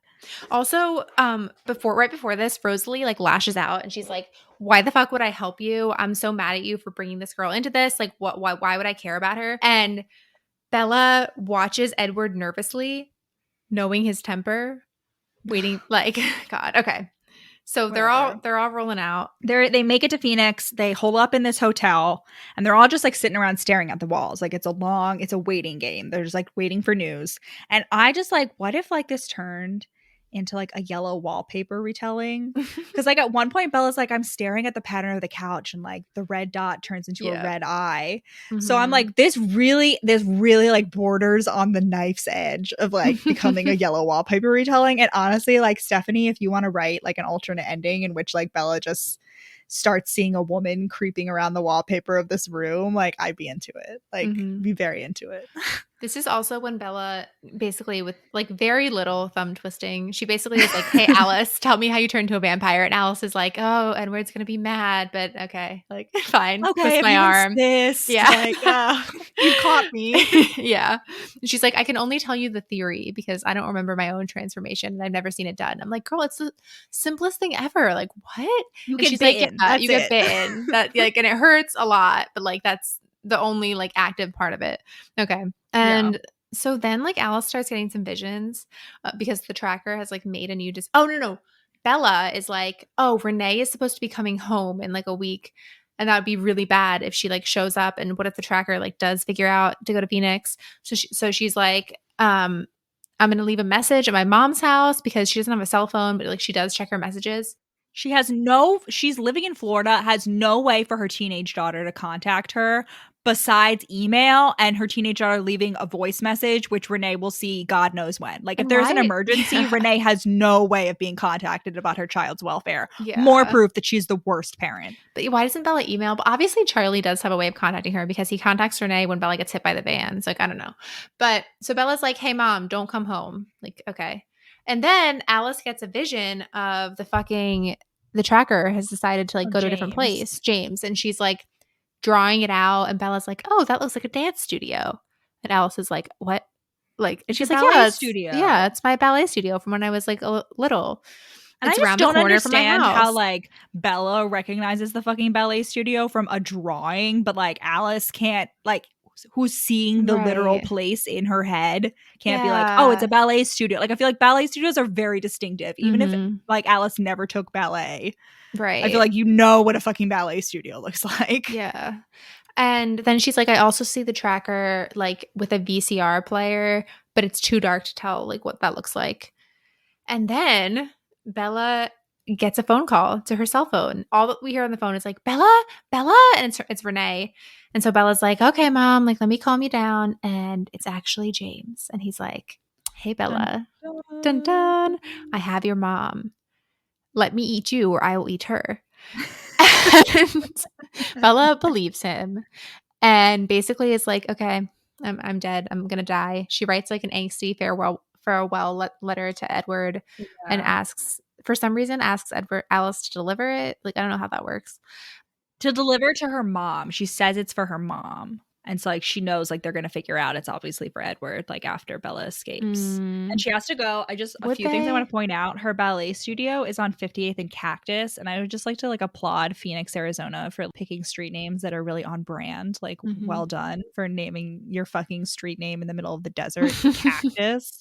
Speaker 2: Also, right before this, Rosalie like lashes out and she's like, why the fuck would I help you? I'm so mad at you for bringing this girl into this. Like, why would I care about her? And Bella watches Edward nervously, knowing his temper, waiting like, God, okay. So they're all rolling out.
Speaker 1: They make it to Phoenix. They hole up in this hotel, and they're all just like sitting around staring at the walls. Like it's a waiting game. They're just like waiting for news. And I just like, what if like this turned into like a yellow wallpaper retelling? Because like at one point Bella's like, I'm staring at the pattern of the couch, and like the red dot turns into a red eye. So I'm like, this really like borders on the knife's edge of like becoming a yellow wallpaper retelling. And honestly, like, Stephenie, if you want to write like an alternate ending in which like Bella just starts seeing a woman creeping around the wallpaper of this room, like, I'd be into it. Like, be very into it.
Speaker 2: This is also when Bella, basically with like very little thumb twisting, she basically is like, hey, Alice, tell me how you turned into a vampire. And Alice is like, oh, Edward's going to be mad, but okay, like, fine.
Speaker 1: Okay,
Speaker 2: twist my arm.
Speaker 1: Yeah. Like, you caught me.
Speaker 2: Yeah. And she's like, I can only tell you the theory because I don't remember my own transformation and I've never seen it done. I'm like, girl, it's the simplest thing ever. Like, what?
Speaker 1: You
Speaker 2: and
Speaker 1: get
Speaker 2: she's
Speaker 1: bitten.
Speaker 2: Like, yeah, you get bitten. That, like, and it hurts a lot, but like, that's the only like active part of it. Okay. And so then like Alice starts getting some visions because the tracker has like made a new no. Bella is like, oh, Renee is supposed to be coming home in like a week. And that would be really bad if she like shows up. And what if the tracker like does figure out to go to Phoenix? So she's like, I'm going to leave a message at my mom's house because she doesn't have a cell phone, but like she does check her messages.
Speaker 1: She's living in Florida, has no way for her teenage daughter to contact her besides email, and her teenage daughter leaving a voice message, which Renee will see God knows when. Like, if there's an emergency, Renee has no way of being contacted about her child's welfare. Yeah. More proof that she's the worst parent.
Speaker 2: But why doesn't Bella email? But obviously Charlie does have a way of contacting her because he contacts Renee when Bella gets hit by the van. So like, I don't know. But so Bella's like, hey, mom, don't come home. Like, okay. And then Alice gets a vision of the tracker has decided to like go to a different place, James. And she's like drawing it out. And Bella's like, oh, that looks like a dance studio. And Alice is like, what? Like, and she's like, yeah, it's my ballet studio from when I was like little.
Speaker 1: And I just don't understand how like Bella recognizes the fucking ballet studio from a drawing, but like Alice can't, like, who's seeing the literal place in her head can't be like, oh, it's a ballet studio. Like, I feel like ballet studios are very distinctive, even if like Alice never took ballet.
Speaker 2: Right.
Speaker 1: I feel like you know what a fucking ballet studio looks like.
Speaker 2: Yeah. And then she's like, I also see the tracker like with a VCR player, but it's too dark to tell like what that looks like. And then Bella gets a phone call to her cell phone. All that we hear on the phone is like, Bella, and it's Renee. And so Bella's like, okay, mom, like, let me calm you down. And it's actually James. And he's like, hey, Bella, dun, dun, I have your mom. Let me eat you or I will eat her. And Bella believes him and basically is like, okay, I'm dead. I'm going to die. She writes like an angsty farewell letter to Edward and for some reason asks Alice to deliver it. Like, I don't know how that works.
Speaker 1: To deliver to her mom. She says it's for her mom. And so like she knows like they're going to figure out it's obviously for Edward, like after Bella escapes. And she has to go. A few things I want to point out. Her ballet studio is on 58th and Cactus. And I would just like to like applaud Phoenix, Arizona for picking street names that are really on brand. Like, well done for naming your fucking street name in the middle of the desert, Cactus.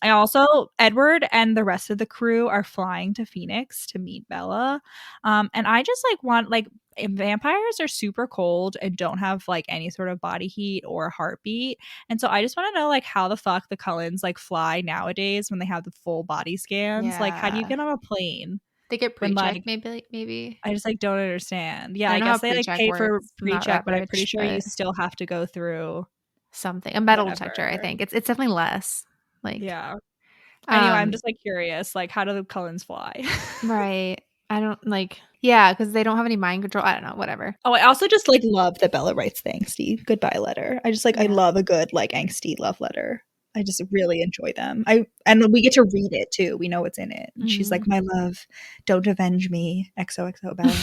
Speaker 1: Edward and the rest of the crew are flying to Phoenix to meet Bella. And I just like want like, vampires are super cold and don't have like any sort of body heat or heartbeat, and so I just want to know like how the fuck the Cullens like fly nowadays when they have the full body scans. Like, how do you get on a plane?
Speaker 2: They get pre-check, maybe.
Speaker 1: I just like don't understand. Yeah, I guess they like pay for pre-check, but I'm pretty sure you still have to go through
Speaker 2: something, a metal detector. I think it's definitely less. Like,
Speaker 1: yeah. Anyway, I'm just like curious, like, how do the Cullens fly?
Speaker 2: Right. I don't like, yeah, because they don't have any mind control. I don't know, whatever.
Speaker 1: Oh, I also just like love that Bella writes the angsty goodbye letter. I just like, I love a good like angsty love letter. I just really enjoy them. And we get to read it too. We know what's in it. And she's like, my love, don't avenge me. XOXO Bella.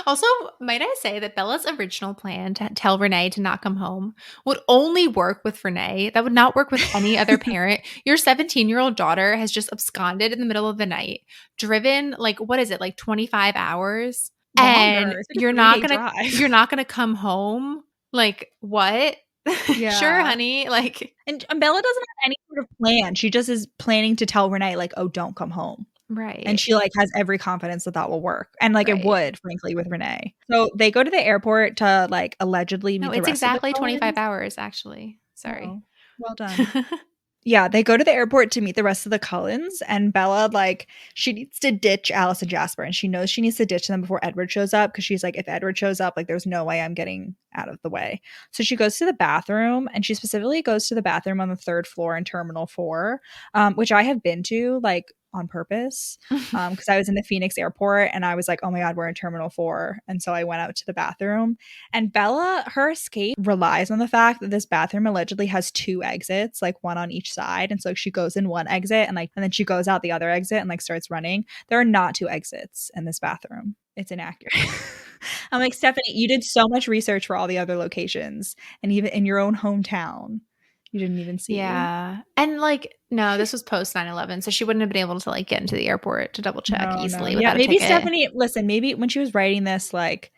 Speaker 2: Also, might I say that Bella's original plan to tell Renee to not come home would only work with Renee. That would not work with any other parent. Your 17-year-old daughter has just absconded in the middle of the night, driven like, what is it, like 25 hours? Longer. And you're not gonna come home. Like, what? Yeah. Sure, honey. Like,
Speaker 1: and Bella doesn't have any sort of plan. She just is planning to tell Renee like, oh, don't come home.
Speaker 2: Right.
Speaker 1: And she, like, has every confidence that that will work. And, like, it
Speaker 2: Right.
Speaker 1: would, frankly, with Renee. So they go to the airport to, like, allegedly
Speaker 2: No,
Speaker 1: meet the
Speaker 2: it's
Speaker 1: rest of the
Speaker 2: exactly 25
Speaker 1: Cullens.
Speaker 2: hours, actually. Sorry.
Speaker 1: Oh, well done. Yeah, they go to the airport to meet the rest of the Cullens, and Bella, like, she needs to ditch Alice and Jasper, and she knows she needs to ditch them before Edward shows up because she's like, if Edward shows up, like, there's no way I'm getting out of the way. So she goes to the bathroom, and she specifically goes to the bathroom on the 3rd floor in Terminal 4, which I have been to, like, on purpose, because I was in the Phoenix airport, and I was like, oh my God, we're in Terminal 4. And so I went out to the bathroom. And Bella, her escape relies on the fact that this bathroom allegedly has 2 exits, like one on each side. And so she goes in one exit and then she goes out the other exit and like starts running. There are not 2 exits in this bathroom. It's inaccurate. I'm like, Stephenie, you did so much research for all the other locations, and even in your own hometown, you didn't even see.
Speaker 2: Yeah. And like, no, this was post 9/11, so she wouldn't have been able to like get into the airport to double check easily
Speaker 1: Yeah,
Speaker 2: without a
Speaker 1: maybe
Speaker 2: ticket.
Speaker 1: Stephenie, listen, maybe when she was writing this, like,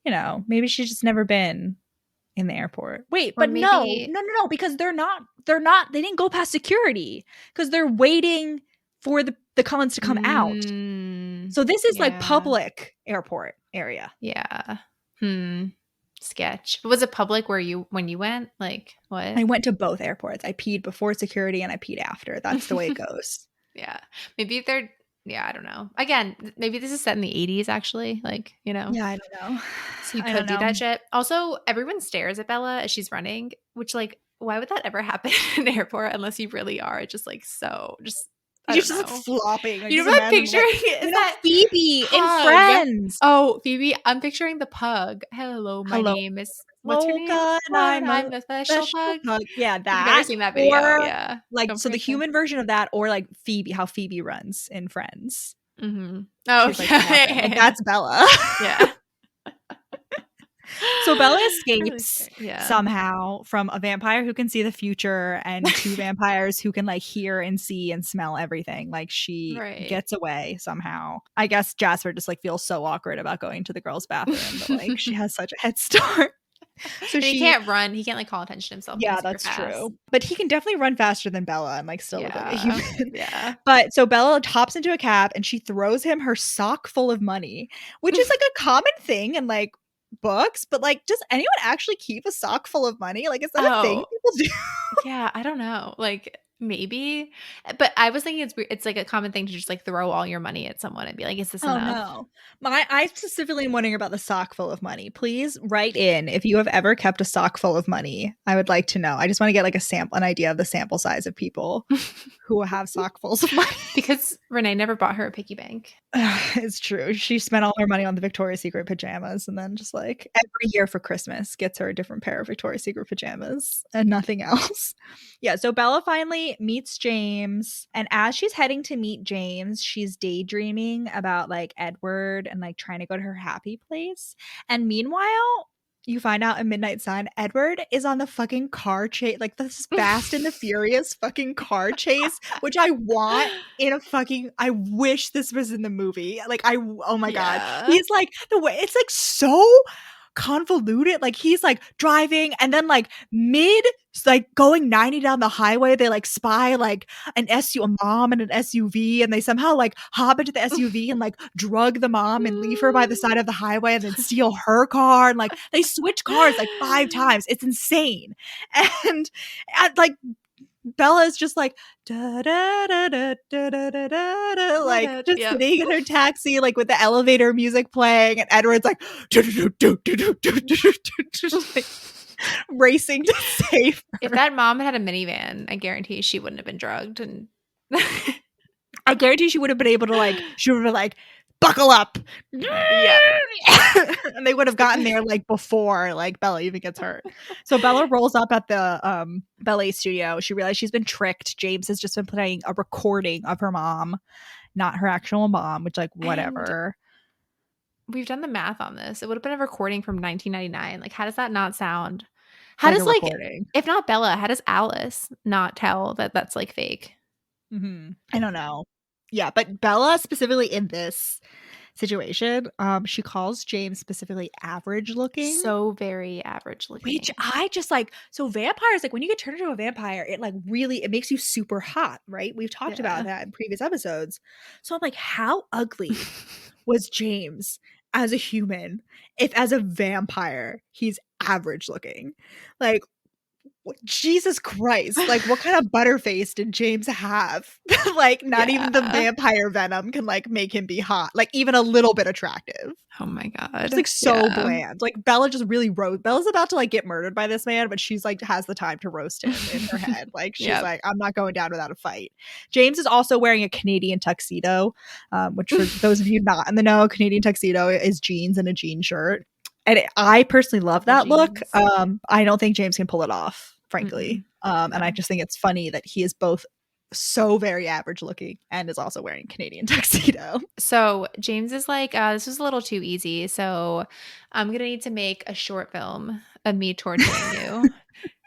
Speaker 1: you know, maybe she's just never been in the airport. Wait,
Speaker 2: Or
Speaker 1: but no,
Speaker 2: maybe
Speaker 1: because they didn't go past security because they're waiting for the Cullens to come out. So this is like
Speaker 2: yeah.
Speaker 1: public airport area.
Speaker 2: Yeah. Sketch. Was it public when you went? Like what?
Speaker 1: I went to both airports. I peed before security and I peed after. That's the way it goes.
Speaker 2: Yeah. Maybe I don't know. Again, maybe this is set in the 80s actually. Like, you know.
Speaker 1: Yeah, I don't know.
Speaker 2: So you could do that shit. Also, everyone stares at Bella as she's running, which like, why would that ever happen in an airport unless you really are just like I
Speaker 1: You're
Speaker 2: don't
Speaker 1: just
Speaker 2: know.
Speaker 1: like flopping. Like,
Speaker 2: You know what I'm picturing?
Speaker 1: Is that Phoebe
Speaker 2: pug
Speaker 1: in Friends?
Speaker 2: Oh, Phoebe, I'm picturing the pug. Hello, my name is what's her name?
Speaker 1: Loca, and
Speaker 2: I'm a special pug.
Speaker 1: Yeah, that.
Speaker 2: I've never seen that video.
Speaker 1: Or,
Speaker 2: yeah,
Speaker 1: like,
Speaker 2: don't
Speaker 1: so the
Speaker 2: forget
Speaker 1: human version of that, or like Phoebe, how Phoebe runs in Friends.
Speaker 2: Oh,
Speaker 1: She's, like, like, that's Bella.
Speaker 2: Yeah.
Speaker 1: So Bella escapes somehow from a vampire who can see the future and 2 vampires who can like hear and see and smell everything. Like she gets away somehow. I guess Jasper just like feels so awkward about going to the girls' bathroom, but like she has such a head start. So
Speaker 2: he can't run. He can't like call attention to himself.
Speaker 1: Yeah, that's true. But he can definitely run faster than Bella and like still look like a human.
Speaker 2: Yeah.
Speaker 1: But so Bella hops into a cab and she throws him her sock full of money, which is like a common thing in like books. But like, does anyone actually keep a sock full of money? Like, is that a thing people do?
Speaker 2: Yeah, I don't know. Like maybe, but I was thinking it's like a common thing to just like throw all your money at someone and be like, is this enough?
Speaker 1: No, I specifically am wondering about the sock full of money. Please write in if you have ever kept a sock full of money. I would like to know. I just want to get like an idea of the sample size of people who have sockfuls of money.
Speaker 2: Because Renee never bought her a piggy bank.
Speaker 1: It's true. She spent all her money on the Victoria's Secret pajamas, and then just like every year for Christmas gets her a different pair of Victoria's Secret pajamas and nothing else. Yeah, so Bella finally meets James, and as she's heading to meet James, she's daydreaming about like Edward and like trying to go to her happy place. And meanwhile, you find out in Midnight Sun, Edward is on the fucking car chase, like this Fast and the Furious fucking car chase, which I want in a fucking, I wish this was in the movie. Like, oh my God. He's like, the way, it's like so convoluted. Like he's like driving and then like like going 90 down the highway, they like spy like a mom in an SUV, and they somehow like hop into the SUV and like drug the mom and leave her by the side of the highway and then steal her car, and like they switch cars like 5 times. It's insane. And like Bella is just like da da da da da da da da, like just sitting in her taxi, like with the elevator music playing, and Edward's like just like racing to save her.
Speaker 2: If that mom had a minivan, I guarantee she wouldn't have been drugged, and
Speaker 1: I guarantee she would have been able to she would have been like, buckle up.
Speaker 2: Yeah.
Speaker 1: And they would have gotten there like before like Bella even gets hurt. So Bella rolls up at the ballet studio. She realized she's been tricked. James has just been playing a recording of her mom, not her actual mom, which like whatever.
Speaker 2: And we've done the math on this. It would have been a recording from 1999. Like, how does that not sound? How does like, if not Bella, how does Alice not tell that that's like fake?
Speaker 1: I don't know. Yeah, but Bella specifically in this situation. She calls James specifically average looking.
Speaker 2: So very average looking.
Speaker 3: Which I just like, so vampires, like when you get turned into a vampire, it like really, it makes you super hot, right? We've talked about that in previous episodes. So I'm like, how ugly was James as a human if as a vampire he's average looking? Like, Jesus Christ, like what kind of butterface did James have? Like not even the vampire venom can like make him be hot, like even a little bit attractive.
Speaker 2: Oh my god.
Speaker 3: It's like so bland. Like Bella just really Bella's about to like get murdered by this man, but she's like has the time to roast him in her head. Like she's like, I'm not going down without a fight. James is also wearing a Canadian tuxedo, which for those of you not in the know, Canadian tuxedo is jeans and a jean shirt. And I personally love that look. I don't think James can pull it off, frankly. And I just think it's funny that he is both so very average looking and is also wearing Canadian tuxedo.
Speaker 2: So James is like, this was a little too easy. So I'm going to need to make a short film of me torturing you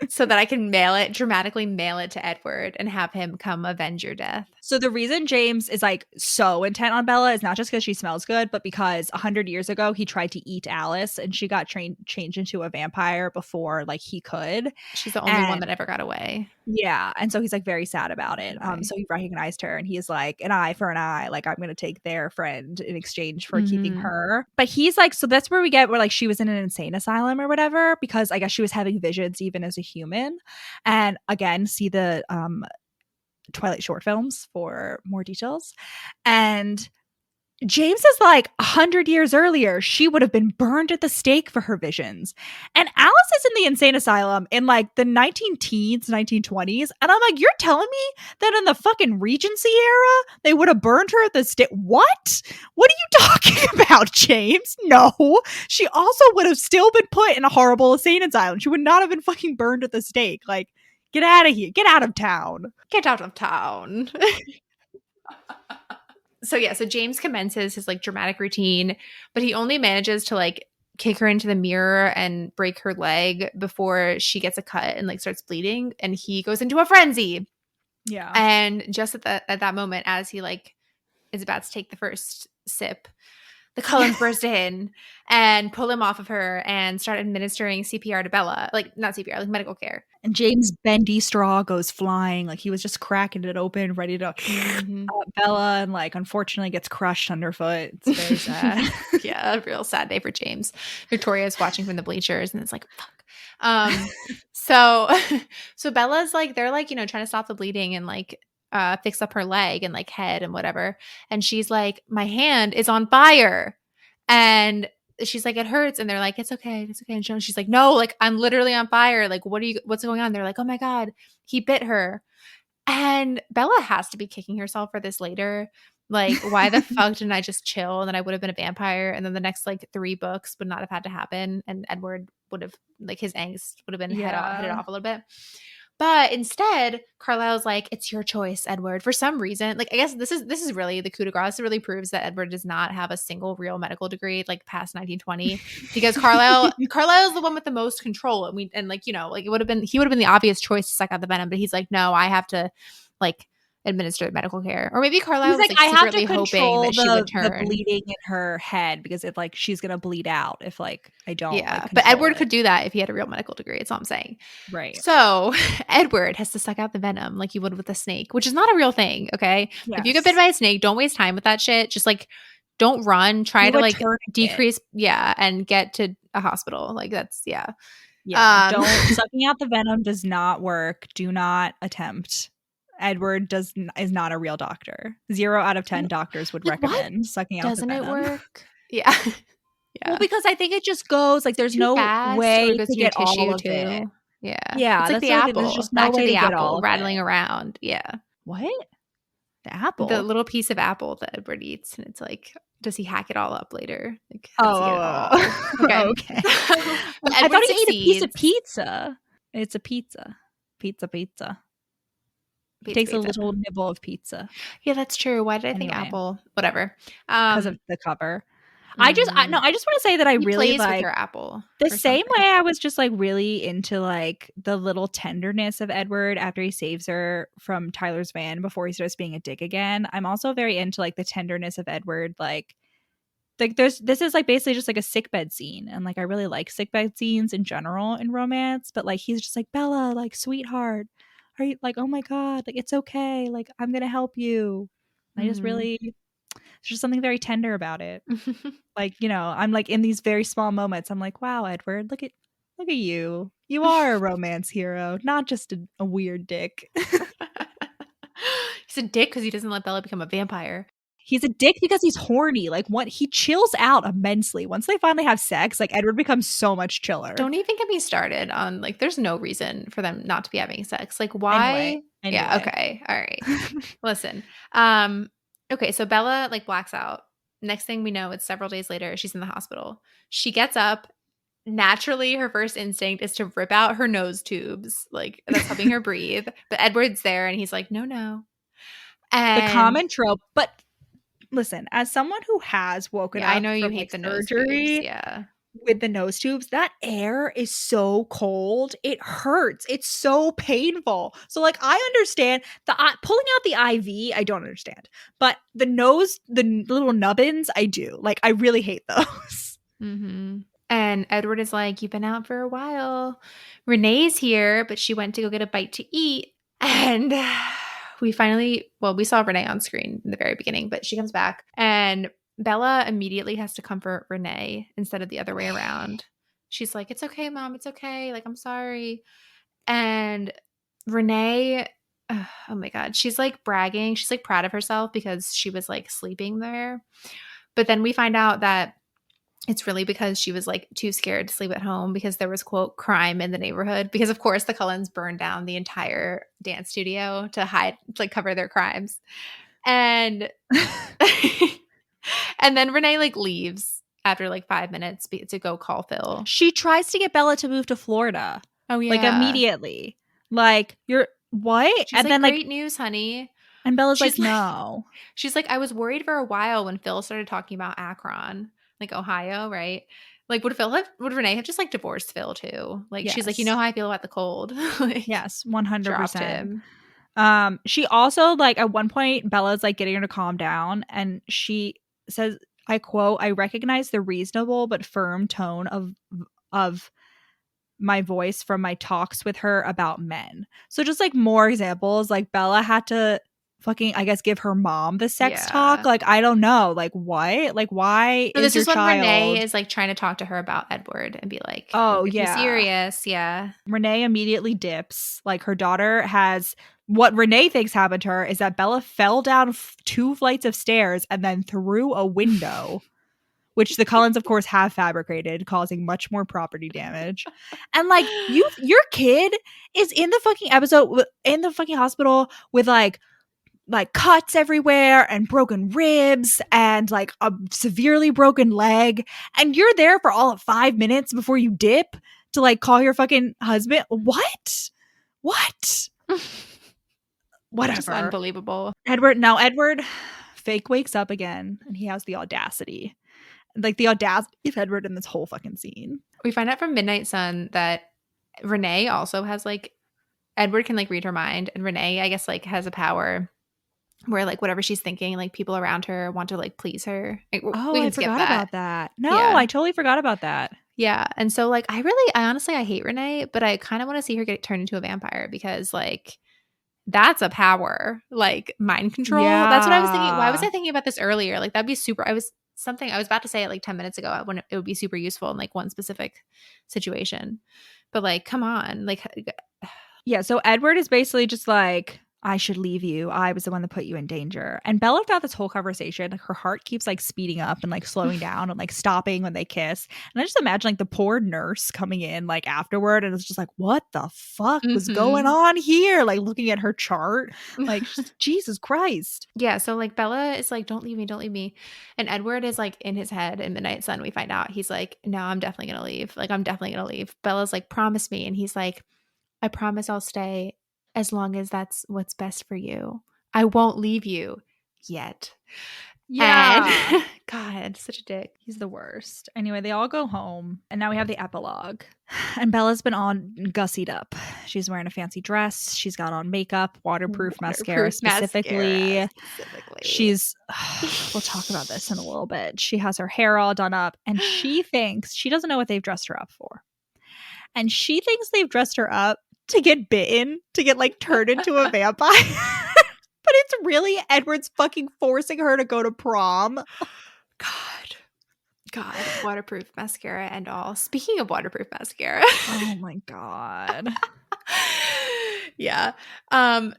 Speaker 2: so that I can dramatically mail it to Edward and have him come avenge your death.
Speaker 3: So the reason James is like so intent on Bella is not just because she smells good, but because 100 years ago he tried to eat Alice and she got changed into a vampire before like he could.
Speaker 2: She's the only one that ever got away.
Speaker 3: Yeah. And so he's like very sad about it. So he recognized her and he's like, an eye for an eye. Like I'm going to take their friend in exchange for keeping her. But he's like, so that's where we get where like she was in an insane asylum or whatever, because I guess she was having visions even as a human. And again, see the Twilight short films for more details. And James is like 100 years earlier, she would have been burned at the stake for her visions. And Alice is in the insane asylum in like the 19-teens, 1920s. And I'm like, you're telling me that in the fucking Regency era, they would have burned her at the stake? What? What are you talking about, James? No. She also would have still been put in a horrible insane asylum. She would not have been fucking burned at the stake. Like, get out of here. Get out of town.
Speaker 2: Get out of town. So James commences his like dramatic routine, but he only manages to like kick her into the mirror and break her leg before she gets a cut and like starts bleeding, and he goes into a frenzy.
Speaker 3: Yeah.
Speaker 2: And just at that moment, as he like is about to take the first sip, the Cullens burst in and pull him off of her and start administering CPR to Bella. Like, not CPR, like medical care.
Speaker 3: And James' bendy straw goes flying. Like, he was just cracking it open, ready to Bella, and like, unfortunately gets crushed underfoot. It's very sad.
Speaker 2: Yeah, a real sad day for James. Victoria's watching from the bleachers, and it's like, fuck. So Bella's like, they're like, trying to stop the bleeding and like, fix up her leg and like head and whatever. And she's like, my hand is on fire. And she's like, it hurts. And they're like, it's okay. It's okay. And she's like, no, like I'm literally on fire. Like, what's going on? They're like, oh my God, he bit her. And Bella has to be kicking herself for this later. Like, why the fuck didn't I just chill? And then I would have been a vampire. And then the next like 3 books would not have had to happen. And Edward would have, like, his angst would have been headed off a little bit. But instead, Carlisle's like, it's your choice, Edward. For some reason, like, I guess this is really the coup de grace. This really proves that Edward does not have a single real medical degree, like past 1920, because Carlisle is the one with the most control. And he would have been the obvious choice to suck out the venom, but he's like, no, I have to like administer medical care. Or maybe Carlisle was like
Speaker 3: I have
Speaker 2: secretly
Speaker 3: to
Speaker 2: hoping that she would turn.
Speaker 3: The bleeding in her head, because if like she's gonna bleed out if like I don't.
Speaker 2: Yeah,
Speaker 3: like,
Speaker 2: but Edward could do that if he had a real medical degree. That's all I'm saying.
Speaker 3: Right.
Speaker 2: So Edward has to suck out the venom like you would with a snake, which is not a real thing. Okay, if you get bitten by a snake, don't waste time with that shit. Just like don't run. Try to like decrease. Yeah, and get to a hospital. Like that's
Speaker 3: Yeah. Don't sucking out the venom does not work. Do not attempt. Edward is not a real doctor. 0 out of 10 doctors would recommend sucking out the venom.
Speaker 2: Doesn't it work? Yeah.
Speaker 3: Well, because I think it just goes like there's no way to get all of it.
Speaker 2: Yeah.
Speaker 3: Yeah.
Speaker 2: It's like the apple. There's just back to the apple rattling around. Yeah.
Speaker 3: What? The apple?
Speaker 2: The little piece of apple that Edward eats. And it's like, does he hack it all up later? Like,
Speaker 3: okay. I thought he ate a piece of pizza. It's a pizza. Pizza. He takes a little nibble of pizza.
Speaker 2: Yeah, that's true. Why did I think apple? Whatever.
Speaker 3: Because of the cover. I just want to say that I really like
Speaker 2: your apple.
Speaker 3: The same way I was just like really into like the little tenderness of Edward after he saves her from Tyler's van before he starts being a dick again. I'm also very into like the tenderness of Edward like like this is like basically just like a sickbed scene, and like I really like sickbed scenes in general in romance, but like he's just like, Bella, like, sweetheart, are you like, oh my god, like, it's okay, like, I'm gonna help you. I just really, there's just something very tender about it. Like, you know, I'm like in these very small moments, I'm like, wow, Edward, look at you, you are a romance hero, not just a weird dick.
Speaker 2: He's a dick because he doesn't let Bella become a vampire.
Speaker 3: He's a dick because he's horny. Like, what, he chills out immensely. Once they finally have sex, like, Edward becomes so much chiller.
Speaker 2: Don't even get me started on, like, there's no reason for them not to be having sex. Like, why?
Speaker 3: Anyway.
Speaker 2: Yeah, okay. All right. Listen. Okay, so Bella, like, blacks out. Next thing we know, it's several days later. She's in the hospital. She gets up. Naturally, her first instinct is to rip out her nose tubes. Like, that's helping her breathe. But Edward's there, and he's like, no. And
Speaker 3: the common trope. But listen, as someone who has woken up,
Speaker 2: I know you
Speaker 3: from,
Speaker 2: hate
Speaker 3: like,
Speaker 2: the nose
Speaker 3: surgery,
Speaker 2: tubes. Yeah.
Speaker 3: with the nose tubes, that air is so cold. It hurts. It's so painful. So, like, I understand pulling out the IV. I don't understand, but the little nubbins, I do. Like, I really hate those.
Speaker 2: And Edward is like, you've been out for a while. Renee's here, but she went to go get a bite to eat. And we saw Renee on screen in the very beginning, but she comes back and Bella immediately has to comfort Renee instead of the other way around. She's like, it's okay, Mom. It's okay. Like, I'm sorry. And Renee, oh my God, she's like bragging. She's like proud of herself because she was like sleeping there. But then we find out that it's really because she was like too scared to sleep at home because there was, quote, crime in the neighborhood. Because of course the Cullens burned down the entire dance studio to hide, to like cover their crimes. And and then Renee like leaves after like 5 minutes to go call Phil.
Speaker 3: She tries to get Bella to move to Florida.
Speaker 2: Oh yeah,
Speaker 3: like immediately. Like, you're what?
Speaker 2: She's
Speaker 3: and
Speaker 2: like,
Speaker 3: then
Speaker 2: great news, honey.
Speaker 3: And Bella's
Speaker 2: She's
Speaker 3: like, no.
Speaker 2: She's like, I was worried for a while when Phil started talking about Akron, like Ohio, right? Like, would Renee have just like divorced Phil too? Like, she's like, you know how I feel about the cold. Like,
Speaker 3: yes, 100%.
Speaker 2: Dropped him.
Speaker 3: She also, like, at one point, Bella's like getting her to calm down, and she says, I quote, I recognize the reasonable but firm tone of my voice from my talks with her about men. So just like more examples, like Bella had to fucking, I guess, give her mom the sex talk. Like, I don't know, like, what, like, why
Speaker 2: no,
Speaker 3: is
Speaker 2: this
Speaker 3: your
Speaker 2: is when
Speaker 3: child
Speaker 2: Renee is like trying to talk to her about Edward and be like,
Speaker 3: oh
Speaker 2: yeah, serious. Yeah,
Speaker 3: Renee immediately dips. Like, her daughter has, what Renee thinks happened to her is that Bella fell down 2 flights of stairs and then through a window, which the Cullens, of course, have fabricated, causing much more property damage. And like, your kid is in the fucking episode, in the fucking hospital with like cuts everywhere and broken ribs and like a severely broken leg, and you're there for all of 5 minutes before you dip to like call your fucking husband. What whatever.
Speaker 2: Just unbelievable.
Speaker 3: Edward fake wakes up again, and he has the audacity of Edward in this whole fucking scene.
Speaker 2: We find out from Midnight Sun that Renee also has like, Edward can like read her mind, and Renee, I guess, like has a power where like whatever she's thinking, like people around her want to like please her. Like,
Speaker 3: I forgot about that. No, yeah. I totally forgot about that.
Speaker 2: Yeah. And so like I honestly hate Renee, but I kind of want to see her get turned into a vampire, because like that's a power, like mind control. Yeah. That's what I was thinking. Why was I thinking about this earlier? Like, that'd be super. I was about to say it like 10 minutes ago when it would be super useful in like one specific situation. But like, come on. Like,
Speaker 3: yeah. So Edward is basically just like, I should leave you. I was the one that put you in danger. And Bella, throughout this whole conversation, like, her heart keeps like speeding up and like slowing down and like stopping when they kiss. And I just imagine like the poor nurse coming in like afterward, and it's just like, what the fuck was going on here? Like, looking at her chart, like, Jesus Christ.
Speaker 2: Yeah. So like Bella is like, don't leave me. And Edward is like in his head in Midnight Sun. We find out he's like, no, I'm definitely going to leave. Like, I'm definitely going to leave. Bella's like, promise me. And he's like, I promise I'll stay as long as that's what's best for you. I won't leave you yet.
Speaker 3: Yeah.
Speaker 2: And God, such a dick.
Speaker 3: He's the worst. Anyway, they all go home, and now we have the epilogue. And Bella's been on gussied up. She's wearing a fancy dress. She's got on makeup, waterproof mascara specifically. She's, we'll talk about this in a little bit. She has her hair all done up, and she thinks, she doesn't know what they've dressed her up for. And she thinks they've dressed her up to get bitten, to get like turned into a vampire. But it's really Edward's fucking forcing her to go to prom.
Speaker 2: God, waterproof mascara and all. Speaking of waterproof mascara.
Speaker 3: Oh my God.
Speaker 2: Yeah.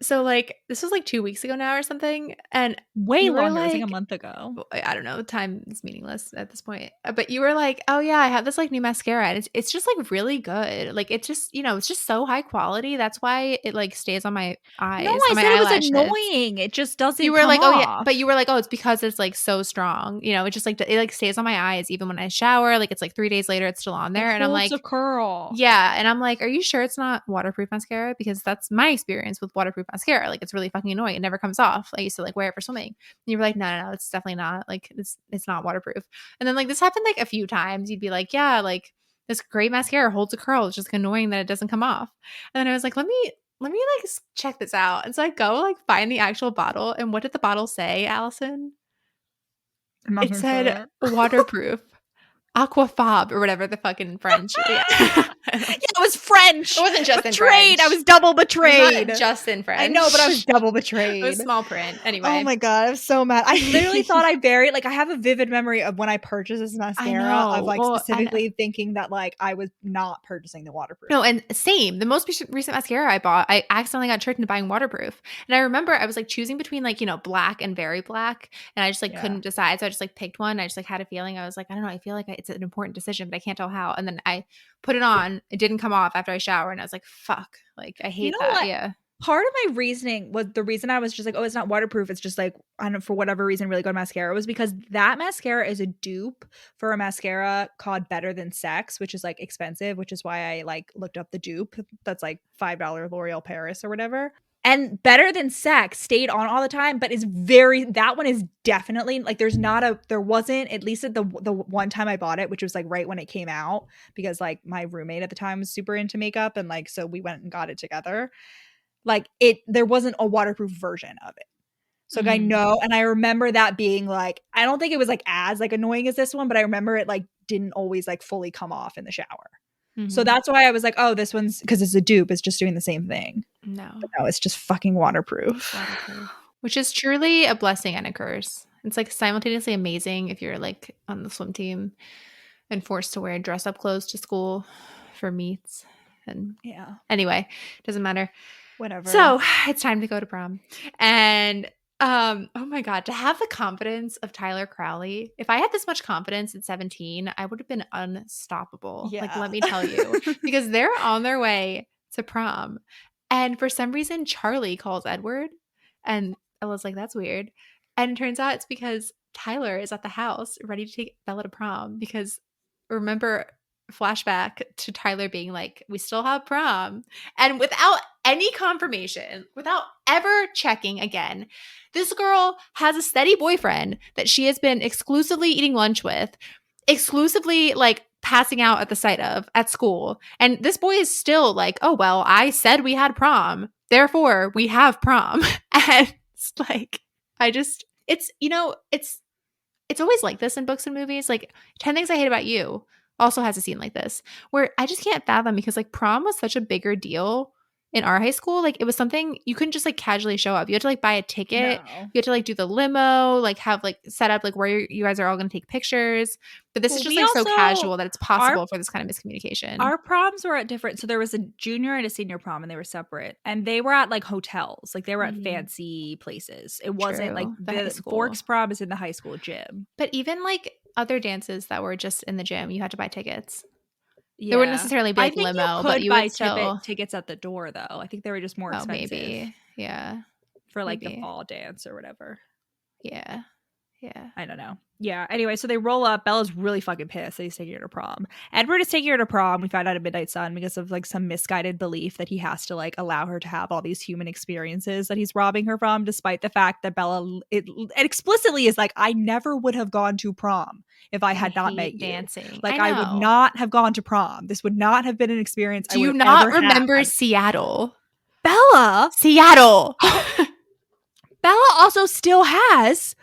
Speaker 2: So like this was like 2 weeks ago now or something. And
Speaker 3: way longer.
Speaker 2: Like,
Speaker 3: it was like a month ago.
Speaker 2: I don't know. Time is meaningless at this point. But you were like, oh yeah, I have this like new mascara. And it's just like really good. Like it's just, you know, it's just so high quality. That's why it like stays on my eyes.
Speaker 3: No, I said it was annoying. It just doesn't
Speaker 2: You were
Speaker 3: come
Speaker 2: like,
Speaker 3: off.
Speaker 2: oh yeah. But you were like, oh, it's because it's like so strong. You know, it just like, it like stays on my eyes even when I shower. Like it's like 3 days later, it's still on there. And I'm like,
Speaker 3: a curl.
Speaker 2: Yeah. And I'm like, are you sure it's not waterproof mascara? Because that's my experience with waterproof mascara. Like it's really fucking annoying. It never comes off. I used to like wear it for swimming. And you were like, no, it's definitely not. Like it's not waterproof. And then like this happened like a few times. You'd be like, yeah, like this great mascara holds a curl. It's just annoying that it doesn't come off. And then I was like, let me like check this out. And so I go like find the actual bottle. And what did the bottle say, Alison? It said waterproof. Aquafab or whatever the fucking French. Yeah.
Speaker 3: It was French.
Speaker 2: It wasn't just
Speaker 3: betrayed.
Speaker 2: In French.
Speaker 3: I was double betrayed.
Speaker 2: It was not just in French.
Speaker 3: I know, but I was double betrayed.
Speaker 2: It was small print. Anyway.
Speaker 3: Oh my God, I was so mad. I literally thought I I have a vivid memory of when I purchased this mascara of like specifically thinking that like I was not purchasing the waterproof.
Speaker 2: No, and same. The most recent mascara I bought, I accidentally got tricked into buying waterproof. And I remember I was like choosing between like, you know, black and very black. And I just like couldn't decide. So I just like picked one. I just like had a feeling. I was like, I don't know. I feel like it's an important decision, but I can't tell how. And then I put it on. It didn't come off after I showered. And I was like, fuck. Like, I hate that.
Speaker 3: What?
Speaker 2: Yeah.
Speaker 3: Part of my reasoning was the reason I was just like, oh, it's not waterproof. It's just like, I don't know, for whatever reason, really good mascara was because that mascara is a dupe for a mascara called Better Than Sex, which is like expensive, which is why I like looked up the dupe. That's like $5 L'Oreal Paris or whatever. And Better Than Sex stayed on all the time, but that one is definitely like there wasn't, at least at the one time I bought it, which was like right when it came out, because like my roommate at the time was super into makeup and like, so we went and got it together. Like there wasn't a waterproof version of it. So like, I know, and I remember that being like, I don't think it was like as like annoying as this one, but I remember it like didn't always like fully come off in the shower. So that's why I was like, oh, this one's, because it's a dupe, it's just doing the same thing.
Speaker 2: No,
Speaker 3: it's just fucking waterproof.
Speaker 2: Which is truly a blessing and a curse. It's like simultaneously amazing if you're like on the swim team and forced to wear dress up clothes to school for meets. And anyway, doesn't matter.
Speaker 3: Whatever.
Speaker 2: So it's time to go to prom. And oh my God, to have the confidence of Tyler Crowley. If I had this much confidence at 17, I would have been unstoppable.
Speaker 3: Yeah.
Speaker 2: Like, let me tell you, because they're on their way to prom. And for some reason, Charlie calls Edward. And Ella's like, that's weird. And it turns out it's because Tyler is at the house ready to take Bella to prom. Because remember, flashback to Tyler being like, we still have prom. And without any confirmation, without ever checking again, this girl has a steady boyfriend that she has been exclusively eating lunch with, exclusively like passing out at the sight of at school. And this boy is still like, oh, well, I said we had prom, therefore we have prom. And it's like, it's, you know, it's always like this in books and movies. Like 10 Things I Hate About You also has a scene like this where I just can't fathom, because like prom was such a bigger deal in our high school. Like it was something you couldn't just like casually show up. You had to like buy a ticket. No. You had to like do the limo, like have like set up like where you guys are all going to take pictures. But this is just like so casual that it's possible for this kind of miscommunication.
Speaker 3: Our proms were at different. So there was a junior and a senior prom, and they were separate. And they were at like hotels. Like they were at fancy places. It wasn't like the Forks prom is in the high school gym.
Speaker 2: But even like other dances that were just in the gym, you had to buy tickets. Yeah. There wouldn't necessarily be like limo, but you would still
Speaker 3: tickets at the door though. I think they were just more expensive.
Speaker 2: Maybe. Yeah.
Speaker 3: For like the fall dance or whatever.
Speaker 2: Yeah. Yeah.
Speaker 3: I don't know. Yeah. Anyway, so they roll up. Bella's really fucking pissed that he's taking her to prom. Edward is taking her to prom. We find out at Midnight Sun because of like some misguided belief that he has to like allow her to have all these human experiences that he's robbing her from, despite the fact that Bella it explicitly is like, I never would have gone to prom if I had not met you.
Speaker 2: Dancing.
Speaker 3: Like I would not have gone to prom. This would not have been an experience.
Speaker 2: Do you not remember Seattle?
Speaker 3: Bella.
Speaker 2: Seattle.
Speaker 3: Bella also still has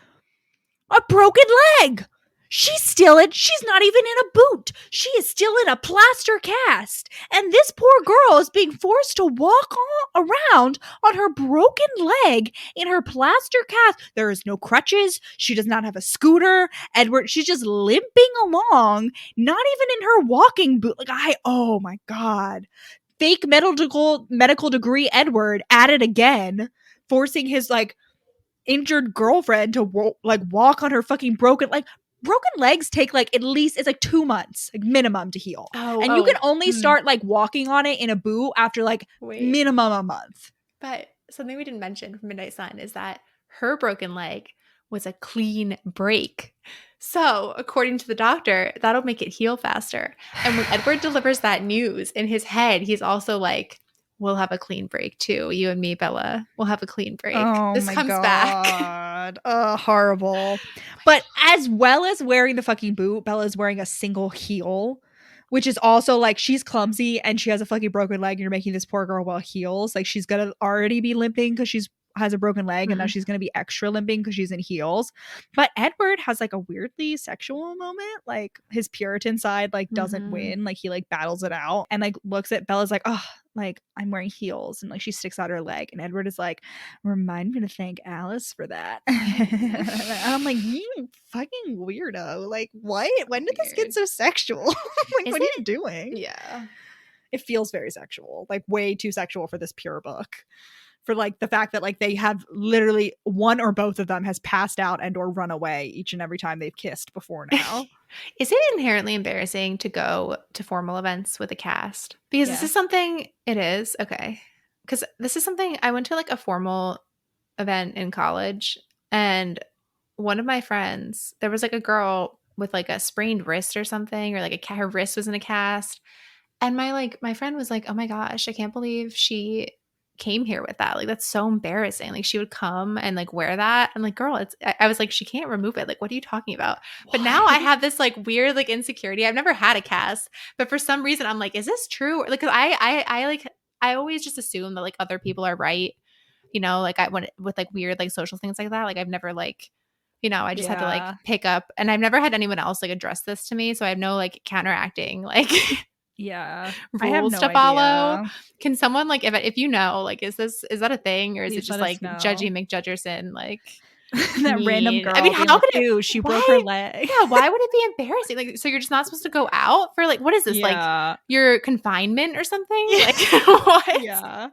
Speaker 3: a broken leg. She's not even in a boot. She is still in a plaster cast. And this poor girl is being forced to walk around on her broken leg in her plaster cast. There is no crutches. She does not have a scooter. Edward, she's just limping along, not even in her walking boot. Like, oh my God. Fake medical degree Edward at it again, forcing his like injured girlfriend to walk on her fucking broken legs take like at least it's like 2 months like minimum to heal. And you can only start like walking on it in a boot after like minimum a month.
Speaker 2: But something we didn't mention from Midnight Sun is that her broken leg was a clean break. So according to the doctor, that'll make it heal faster. And when Edward delivers that news in his head, he's also like, we'll have a clean break too. You and me, Bella, we'll have a clean break.
Speaker 3: Oh,
Speaker 2: this
Speaker 3: my
Speaker 2: comes
Speaker 3: God.
Speaker 2: back.
Speaker 3: Horrible. But as well as wearing the fucking boot, Bella's wearing a single heel, which is also like she's clumsy and she has a fucking broken leg and you're making this poor girl wear heels. Like she's going to already be limping because she's has a broken leg and now she's going to be extra limping because she's in heels. But Edward has like a weirdly sexual moment. Like his Puritan side like doesn't win. Like he like battles it out and like looks at Bella's like, oh, like I'm wearing heels, and like she sticks out her leg and Edward is like, remind me to thank Alice for that. And I'm like, you fucking weirdo. Like what? When did this get so sexual? Like what are you doing?
Speaker 2: Yeah.
Speaker 3: It feels very sexual, like way too sexual for this pure book. For like the fact that like they have literally one or both of them has passed out and or run away each and every time they've kissed before now.
Speaker 2: Is it inherently embarrassing to go to formal events with a cast? Because this is something it is. Okay. Because this is something I went to like a formal event in college and one of my friends, there was like a girl with like a sprained wrist or something, or like her wrist was in a cast. And my friend was like, oh my gosh, I can't believe she came here with that. Like that's so embarrassing. Like she would come and like wear that. I'm like, girl, I was like, she can't remove it. Like, what are you talking about? But now I have this like weird like insecurity. I've never had a cast, but for some reason I'm like, is this true? Like, cause I always just assume that like other people are right. You know, like I went with like weird like social things like that. Like I've never like, you know, I just had to like pick up, and I've never had anyone else like address this to me. So I have no like counteracting like rules to follow. Can someone like if you know like is that a thing, or is it just like Judgy McJudgerson like
Speaker 3: that random girl?
Speaker 2: I mean, how could
Speaker 3: she broke her leg?
Speaker 2: Yeah, why would it be embarrassing? Like, so you're just not supposed to go out for like what is this like your confinement or something? Like what?
Speaker 3: Yeah.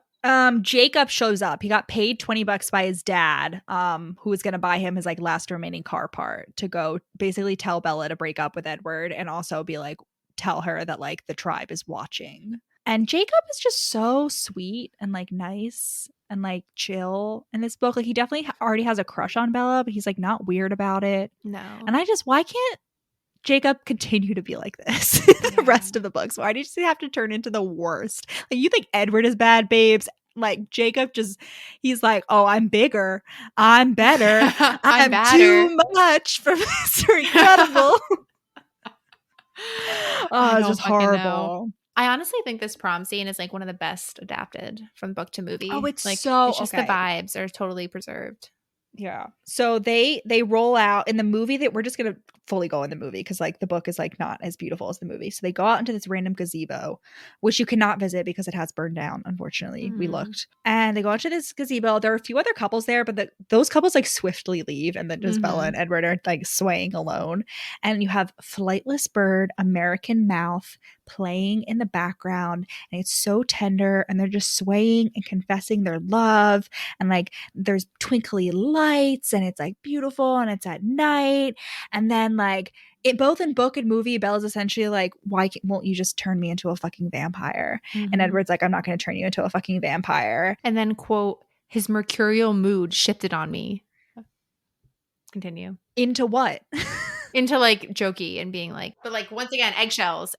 Speaker 3: Jacob shows up. He got paid $20 by his dad, who was going to buy him his like last remaining car part to go basically tell Bella to break up with Edward and also be like tell her that like the tribe is watching. And Jacob is just so sweet and like nice and like chill in this book. Like he definitely already has a crush on Bella, but he's like not weird about it.
Speaker 2: No.
Speaker 3: And why can't Jacob continue to be like this the rest of the books? Why did you have to turn into the worst? Like you think Edward is bad, babes? Like Jacob he's like, oh, I'm bigger, I'm better, I'm too much for Mr. Incredible. Oh, it's just horrible.
Speaker 2: I honestly think this prom scene is like one of the best adapted from book to movie.
Speaker 3: Oh, it's
Speaker 2: like
Speaker 3: so
Speaker 2: it's just the vibes are totally preserved.
Speaker 3: Yeah. So they roll out in the movie that we're just going to fully go in the movie because like the book is like not as beautiful as the movie. So they go out into this random gazebo, which you cannot visit because it has burned down. Unfortunately, we looked, and they go into this gazebo. There are a few other couples there, but those couples like swiftly leave, and then just Bella and Edward are like swaying alone. And you have Flightless Bird, American Mouth playing in the background, and it's so tender, and they're just swaying and confessing their love, and like there's twinkly lights, and it's like beautiful, and it's at night. And then like it both in book and movie, Bella's essentially like, why won't you just turn me into a fucking vampire? And Edward's like, I'm not going to turn you into a fucking vampire.
Speaker 2: And then quote, his mercurial mood shifted on me. Continue.
Speaker 3: Into what?
Speaker 2: Into like jokey and being like, but like once again, eggshells.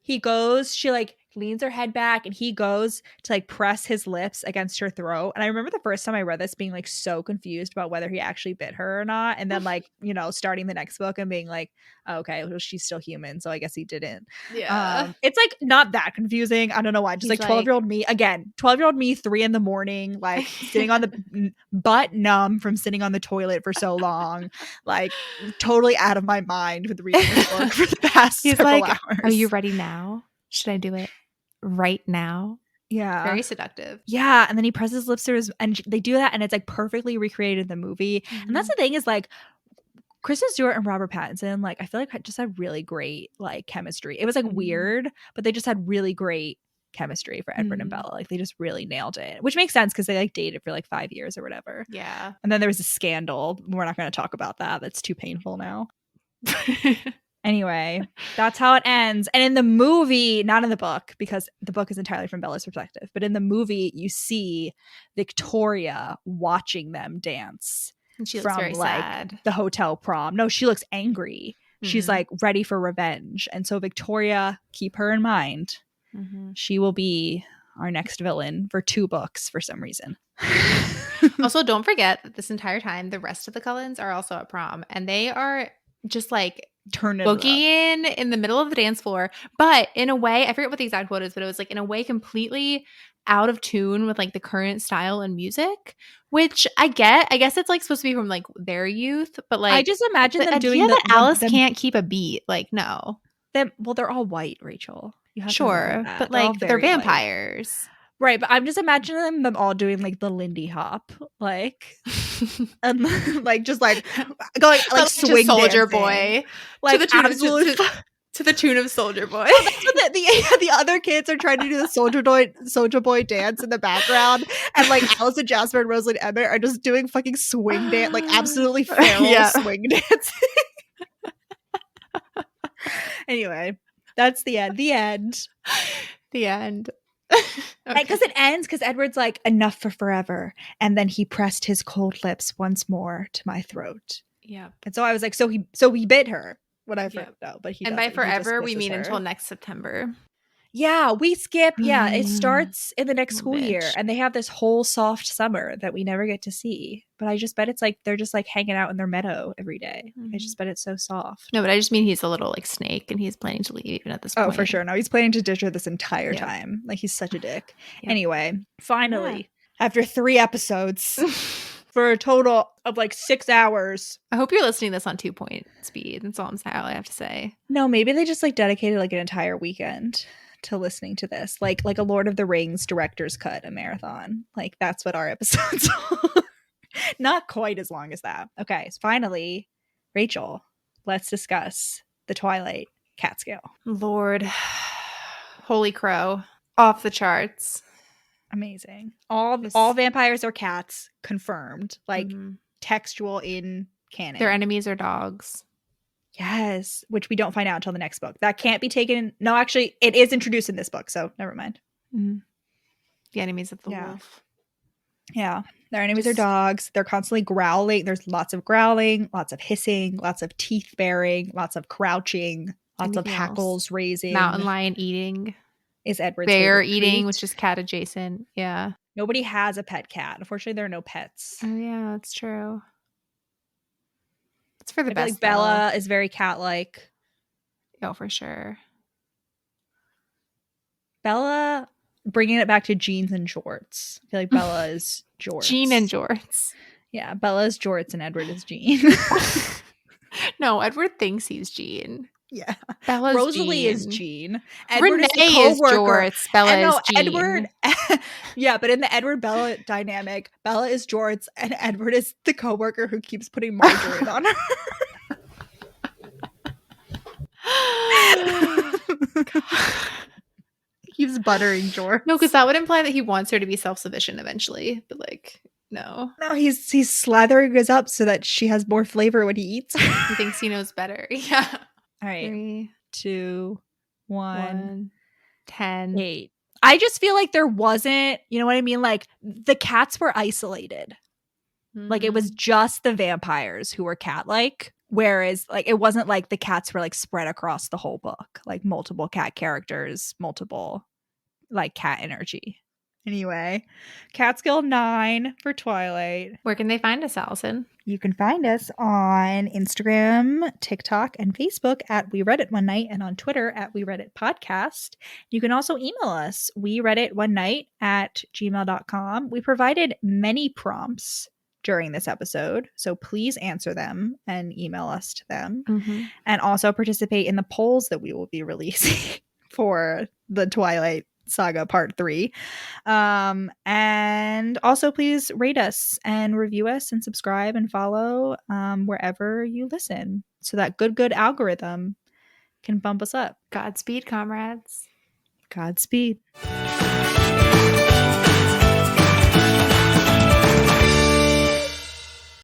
Speaker 3: He goes, she like leans her head back and he goes to like press his lips against her throat. And I remember the first time I read this being like so confused about whether he actually bit her or not. And then like, you know, starting the next book and being like, oh, okay, well, she's still human. So I guess he didn't.
Speaker 2: Yeah.
Speaker 3: It's like not that confusing. I don't know why. Just
Speaker 2: He's
Speaker 3: like 12-year-old me, again, 12-year-old me, 3 a.m, like sitting on the butt numb from sitting on the toilet for so long, like totally out of my mind with reading this book for the past
Speaker 2: He's
Speaker 3: several
Speaker 2: like,
Speaker 3: hours.
Speaker 2: are you ready now? Should I do it right now?
Speaker 3: Yeah.
Speaker 2: Very seductive.
Speaker 3: Yeah. And then he presses lips to his, and they do that, and it's like perfectly recreated in the movie. And that's the thing is like Kristen Stewart and Robert Pattinson, like I feel like just had really great like chemistry. It was like weird, but they just had really great chemistry for Edward and Bella. Like they just really nailed it, which makes sense because they like dated for like 5 years or whatever.
Speaker 2: Yeah.
Speaker 3: And then there was a scandal. We're not going to talk about that. That's too painful now. Anyway, that's how it ends. And in the movie, not in the book, because the book is entirely from Bella's perspective, but in the movie, you see Victoria watching them dance.
Speaker 2: And she looks
Speaker 3: from
Speaker 2: very
Speaker 3: like
Speaker 2: sad.
Speaker 3: the hotel prom. No, she looks angry. She's like ready for revenge. And so Victoria, keep her in mind. She will be our next villain for 2 books for some reason.
Speaker 2: Also, don't forget that this entire time, the rest of the Cullens are also at prom, and they are just like boogieing in the middle of the dance floor. But in a way, I forget what the exact quote is, but it was like in a way completely out of tune with like the current style and music, which I get. I guess it's like supposed to be from like their youth, but like
Speaker 3: I just imagine them doing
Speaker 2: that Alice can't keep a beat. Like no,
Speaker 3: well, they're all white, Rachel. You have
Speaker 2: sure, but like they're vampires.
Speaker 3: White. Right, but I'm just imagining them all doing like the Lindy Hop, like, and like just like going like swing
Speaker 2: Soldier
Speaker 3: dancing.
Speaker 2: Boy,
Speaker 3: like
Speaker 2: to the tune
Speaker 3: absolute
Speaker 2: to the tune of Soldier Boy.
Speaker 3: Oh, that's what the other kids are trying to do the Soldier Boy dance in the background, and like Alice and Jasper and Rosalind Emmett are just doing fucking swing dance, like absolutely feral swing dancing. Anyway, that's the end. The end.
Speaker 2: The end.
Speaker 3: Because it ends because Edward's like, enough for forever, and then he pressed his cold lips once more to my throat.
Speaker 2: Yeah.
Speaker 3: And so I was like, so he bit her. What I forgot, but he.
Speaker 2: And by forever we mean until next September.
Speaker 3: Yeah, we skip. Yeah, it starts in the next school year, and they have this whole soft summer that we never get to see. But I just bet it's like they're just like hanging out in their meadow every day. I just bet it's so soft.
Speaker 2: No, but I just mean he's a little like snake, and he's planning to leave even at this point.
Speaker 3: Oh, for sure. No, he's planning to ditch her this entire time. Like he's such a dick. Anyway, finally, after 3 episodes, for a total of like 6 hours.
Speaker 2: I hope you're listening to this on 2-point speed. That's all I have to say.
Speaker 3: No, maybe they just like dedicated like an entire weekend to listening to this, like a Lord of the Rings director's cut, a marathon. Like that's what our episodes are. Not quite as long as that. Okay, so finally, Rachel, let's discuss the Twilight cat scale.
Speaker 2: Lord, holy crow, off the charts.
Speaker 3: Amazing. All vampires are cats, confirmed. Like textual in canon.
Speaker 2: Their enemies are dogs.
Speaker 3: Yes, which we don't find out until the next book. That can't be taken. No, actually, it is introduced in this book, so never mind.
Speaker 2: The enemies of the wolf.
Speaker 3: Yeah, their enemies are dogs. They're constantly growling. There's lots of growling, lots of hissing, lots of teeth baring, lots of crouching, lots of hackles raising.
Speaker 2: Mountain lion eating.
Speaker 3: Is Edward's
Speaker 2: bear eating, which is cat adjacent. Yeah.
Speaker 3: Nobody has a pet cat. Unfortunately, there are no pets.
Speaker 2: Oh yeah, that's true. It's for the best.
Speaker 3: Like Bella is very cat-like.
Speaker 2: Oh, for sure.
Speaker 3: Bella, bringing it back to jeans and jorts. I feel like Bella is jorts.
Speaker 2: Jean and jorts.
Speaker 3: Yeah, Bella is jorts and Edward is Jean.
Speaker 2: No, Edward thinks he's Jean.
Speaker 3: Yeah.
Speaker 2: Bella's
Speaker 3: Rosalie
Speaker 2: Jean.
Speaker 3: is Jean. Edward
Speaker 2: Renee
Speaker 3: is the coworker.
Speaker 2: Jorts. Bella is Jean.
Speaker 3: Edward. Yeah, but in the Edward-Bella dynamic, Bella is Jorts and Edward is the coworker who keeps putting margarine on her. Keeps buttering Jorts.
Speaker 2: No, because that would imply that he wants her to be self-sufficient eventually. But like, no.
Speaker 3: No, he's slathering his up so that she has more flavor when he eats.
Speaker 2: He thinks he knows better. Yeah.
Speaker 3: All right.
Speaker 2: 3,
Speaker 3: 2, 1,
Speaker 2: 10.
Speaker 3: 8. I just feel like there wasn't, you know what I mean? Like the cats were isolated. Like it was just the vampires who were cat-like, whereas like it wasn't like the cats were like spread across the whole book, like multiple cat characters, multiple like cat energy.
Speaker 1: Anyway, Catskill 9 for Twilight.
Speaker 2: Where can they find us, Alison?
Speaker 1: You can find us on Instagram, TikTok, and Facebook at We Read It One Night, and on Twitter at We Read It Podcast. You can also email us, wereaditonenight@gmail.com. We provided many prompts during this episode, so please answer them and email us to them. And also participate in the polls that we will be releasing for the Twilight Saga Part 3. And also please rate us and review us and subscribe and follow wherever you listen, so that good algorithm can bump us up.
Speaker 2: Godspeed, comrades.
Speaker 1: Godspeed.